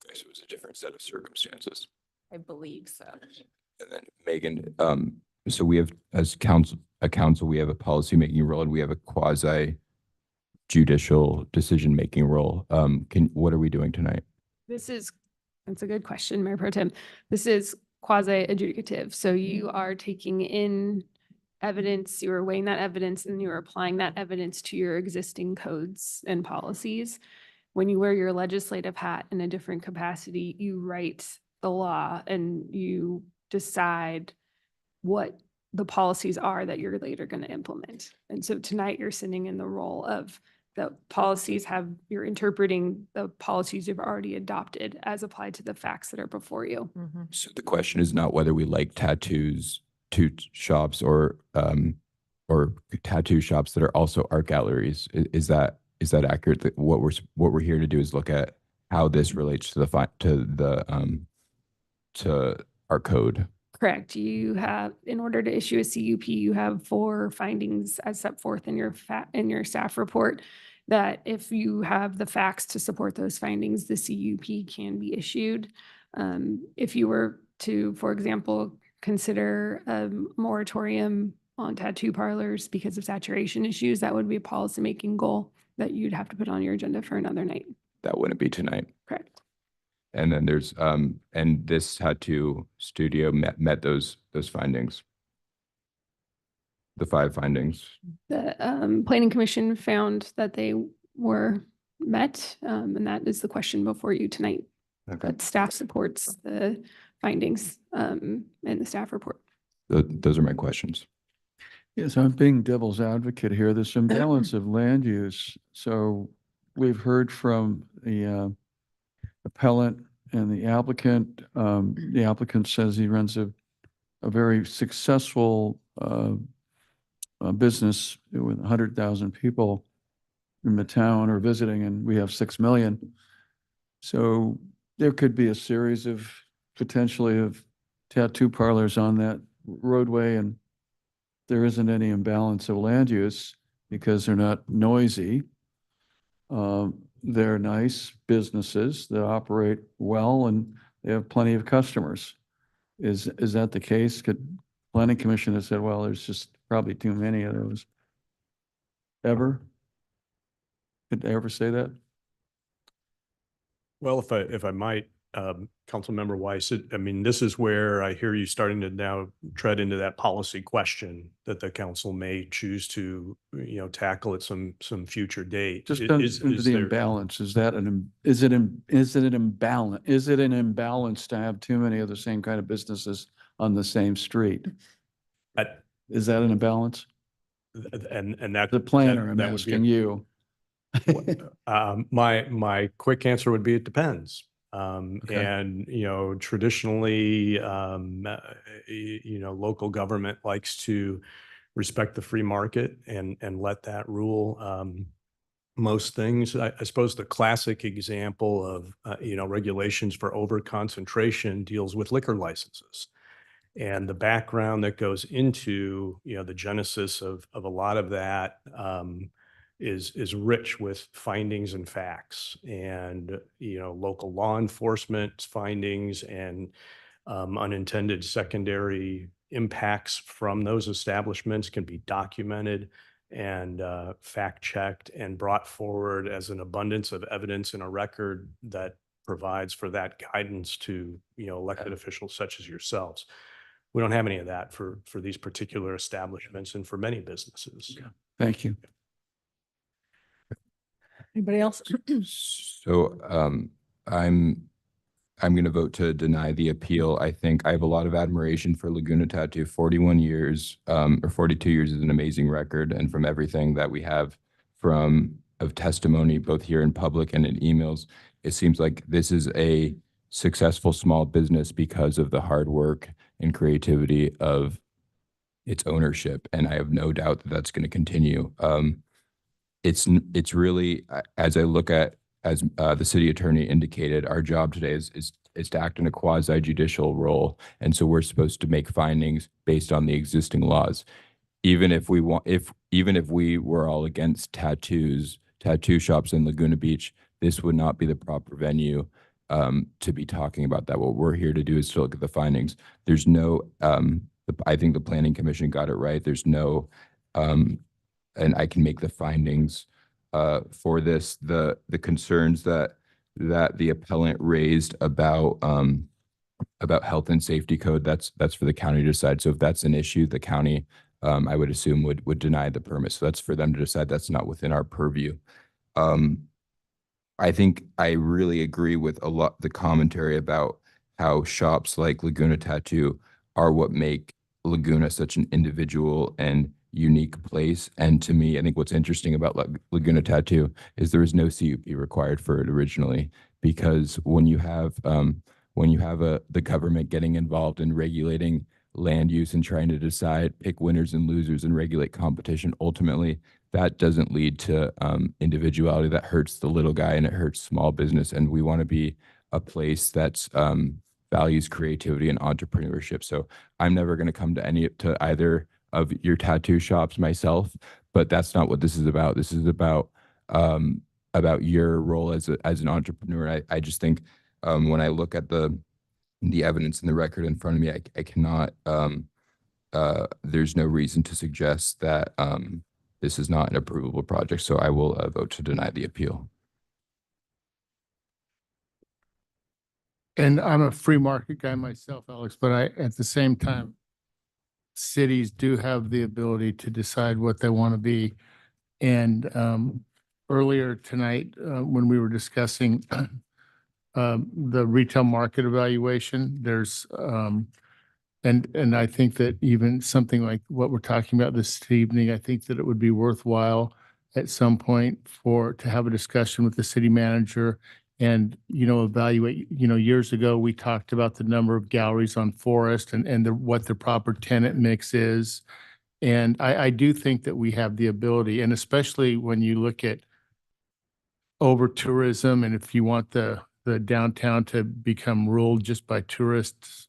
Okay, so it was a different set of circumstances. I believe so. And then Megan, so we have, as council, we have a policy-making role and we have a quasi-judicial decision-making role. What are we doing tonight? That's a good question, Mayor Pro Tem. This is quasi-adjudicative. So you are taking in evidence, you are weighing that evidence, and you are applying that evidence to your existing codes and policies. When you wear your legislative hat in a different capacity, you write the law and you decide what the policies are that you're later going to implement. And so tonight you're sitting in the role of the policies you're interpreting the policies you've already adopted as applied to the facts that are before you. So the question is not whether we like tattoo shops or tattoo shops that are also art galleries. Is that accurate? That what we're here to do is look at how this relates to our code. Correct. You have, in order to issue a CUP, you have 4 findings as set forth in your staff report, that if you have the facts to support those findings, the CUP can be issued. If you were to, for example, consider a moratorium on tattoo parlors because of saturation issues, that would be a policymaking goal that you'd have to put on your agenda for another night. That wouldn't be tonight. Correct. And then there's and this tattoo studio met those findings. The 5 findings. The Planning Commission found that they were met, and that is the question before you tonight. Okay. But staff supports the findings in the staff report. Those are my questions. Yes, I'm being devil's advocate here. There's some balance of land use. So we've heard from the appellant and the applicant. The applicant says he runs a very successful business with 100,000 people in the town or visiting, and we have 6 million. So there could be a series of potentially of tattoo parlors on that roadway, and there isn't any imbalance of land use because they're not noisy. They're nice businesses that operate well and they have plenty of customers. Is that the case? Could Planning Commission have said, well, there's just probably too many of those? ever? Did they ever say that? Well, if I might, Councilmember Weiss, I mean, this is where I hear you starting to now tread into that policy question that the council may choose to, tackle at some future date. Just Is into the there- imbalance, is that is it an imbalance? Is it an imbalance to have too many of the same kind of businesses on the same street? That- Is that an imbalance? And that. The planner, I'm that would be a- asking you. My quick answer would be it depends. Okay. And, traditionally, local government likes to respect the free market and let that rule most things. I suppose the classic example of, regulations for over concentration deals with liquor licenses. And the background that goes into, the genesis of a lot of that, is rich with findings and facts and, local law enforcement findings and unintended secondary impacts from those establishments can be documented and fact-checked and brought forward as an abundance of evidence in a record that provides for that guidance to, elected officials such as yourselves. We don't have any of that for these particular establishments and for many businesses. Thank you. Anybody else? So I'm going to vote to deny the appeal. I think I have a lot of admiration for Laguna Tattoo. 41 years or 42 years is an amazing record. And from everything that we have of testimony, both here in public and in emails, it seems like this is a successful small business because of the hard work and creativity of its ownership. And I have no doubt that that's going to continue. It's really, as I look at, as the city attorney indicated, our job today is to act in a quasi judicial role. And so we're supposed to make findings based on the existing laws. Even if we were all against tattoo shops in Laguna Beach, this would not be the proper venue to be talking about that. What we're here to do is to look at the findings. There's no, I think the Planning Commission got it right. There's no, and I can make the findings for this. The concerns that the appellant raised about health and safety code, that's for the county to decide. So if that's an issue, the county, I would assume would deny the permit. So that's for them to decide. That's not within our purview. I think I really agree with a lot the commentary about how shops like Laguna Tattoo are what make Laguna such an individual and unique place. And to me, I think what's interesting about Laguna Tattoo is there was no CUP required for it originally, because when you have the government getting involved in regulating land use and trying to pick winners and losers and regulate competition, ultimately that doesn't lead to individuality. That hurts the little guy and it hurts small business. And we want to be a place that's values creativity and entrepreneurship. So I'm never going to come to either of your tattoo shops myself, but that's not what this is about. This is about your role as an entrepreneur. I just think when I look at the evidence and the record in front of me, I cannot, there's no reason to suggest that this is not an approvable project. So I will vote to deny the appeal. And I'm a free market guy myself, Alex, but at the same time, cities do have the ability to decide what they want to be. And earlier tonight, when we were discussing the retail market evaluation, there's and I think that even something like what we're talking about this evening, I think that it would be worthwhile at some point to have a discussion with the city manager and, evaluate, years ago, we talked about the number of galleries on Forest and what the proper tenant mix is. And I do think that we have the ability, and especially when you look at over tourism, and if you want the downtown to become ruled just by tourists,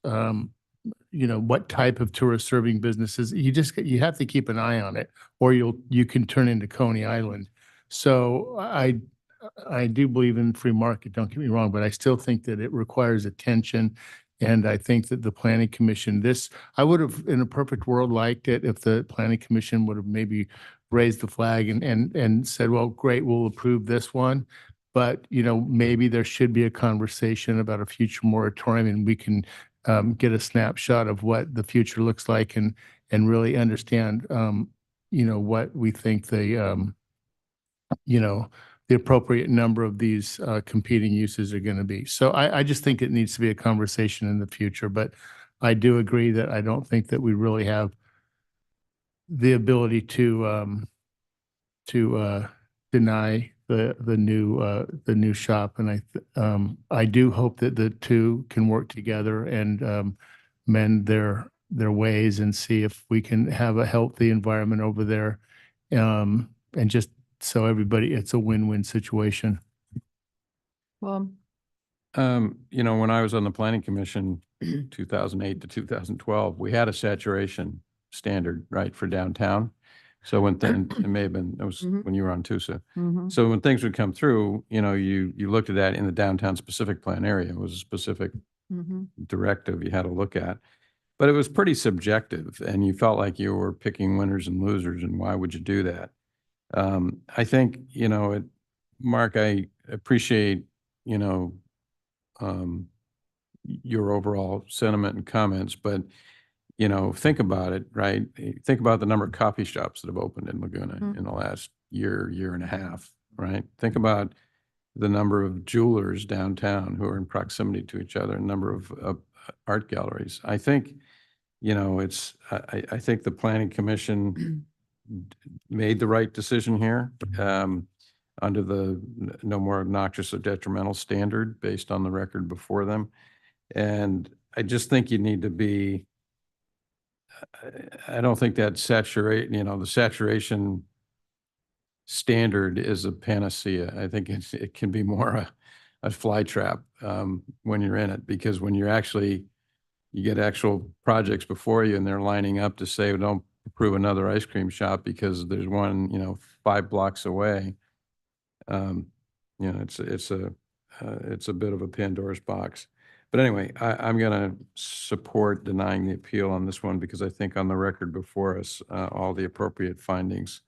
what type of tourist serving businesses, you have to keep an eye on it, or you can turn into Coney Island. So I do believe in free market, don't get me wrong, but I still think that it requires attention. And I think that the Planning Commission, I would have in a perfect world liked it if the Planning Commission would have maybe raised the flag and said, well, great, we'll approve this one. But, you know, maybe there should be a conversation about a future moratorium and we can get a snapshot of what the future looks like and really understand, you know, what we think the, you know, the appropriate number of these competing uses are going to be. So I just think it needs to be a conversation in the future, but I do agree that I don't think that we really have the ability to deny the new shop. And I do hope that the two can work together and mend their ways and see if we can have a healthy environment over there. And just so everybody, it's a win-win situation. Well, You know, when I was on the planning commission, 2008 to 2012, we had a saturation standard, right, for downtown. So when then it may have been, it was when you were on TUSA. So when things would come through, you know, you looked at that in the downtown specific plan area. It was a specific directive you had to look at. But it was pretty subjective and you felt like you were picking winners and losers, and why would you do that? I think, you know, Mark, I appreciate, you know, your overall sentiment and comments, but, you know, think about it, right? Think about the number of coffee shops that have opened in Laguna in the last year and a half, right? Think about the number of jewelers downtown who are in proximity to each other, number of art galleries. I think, you know, I think the planning commission made the right decision here, under the no more obnoxious or detrimental standard based on the record before them. And I just think you need to be, I don't think that the saturation standard is a panacea. I think it can be more a fly trap when you're in it, because when you get actual projects before you and they're lining up to say, well, don't approve another ice cream shop because there's one, you know, 5 blocks away. You know, it's a bit of a Pandora's box. But anyway, I'm going to support denying the appeal on this one because I think on the record before us, all the appropriate findings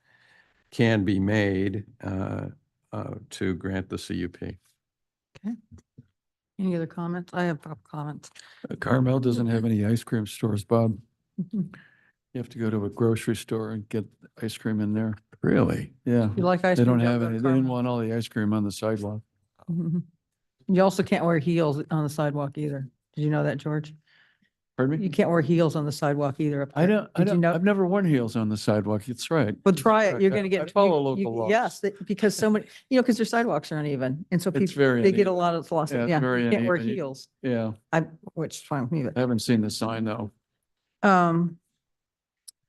can be made to grant the CUP. okay. Any other comments? I have a couple comments. Carmel doesn't have any ice cream stores, Bob. You have to go to a grocery store and get ice cream in there. Really? Yeah. You like ice They cream? don't have Go any. to They didn't Carmel. want all the ice cream on the sidewalk. Mhm. You also can't wear heels on the sidewalk either. Did you know that, George? Pardon me? You can't wear heels on the sidewalk either. up I there. don't, Did you know? I've never worn heels on the sidewalk. It's right. Well, try it. Right. You're going to get. I follow you- local laws. Yes, because so many, you know, because their sidewalks are uneven. And so It's people, very they get a uneven. lot of philosophy. Yeah, it's Yeah, very you can't wear uneven. heels. Yeah. Which is fine with me, I haven't seen the sign though.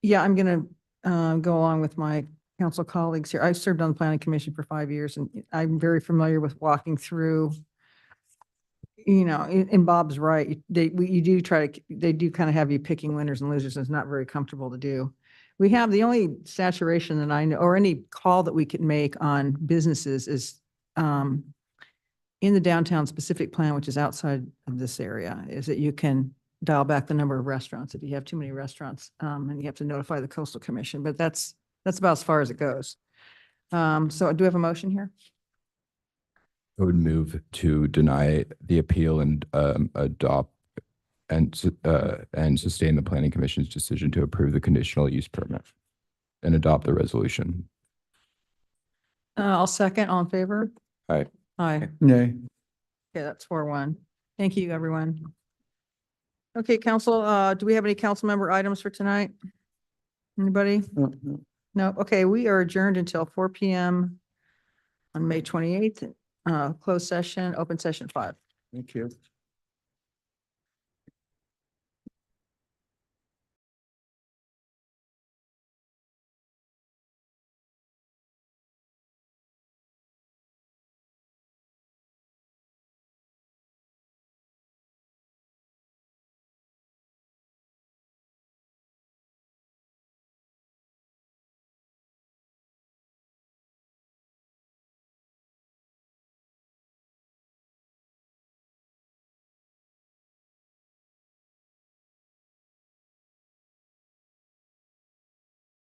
Yeah, I'm gonna go along with my council colleagues here. I've served on the planning commission for 5 years and I'm very familiar with walking through. You know, and Bob's right. You do they do kind of have you picking winners and losers, and it's not very comfortable to do. We have the only saturation that I know, or any call that we could make on businesses is in the downtown specific plan, which is outside of this area, is that you can dial back the number of restaurants if you have too many restaurants, and you have to notify the coastal commission, but that's about as far as it goes. So do we have a motion here? I would move to deny the appeal and adopt and sustain the planning commission's decision to approve the conditional use permit and adopt the resolution. I'll second. All in favor? Aye. Aye. Nay. Okay, that's 4-1. Thank you, everyone. Okay, council, do we have any council member items for tonight? Anybody? No? Okay, we are adjourned until 4 PM on May 28th. Closed session, open session 5. Thank you.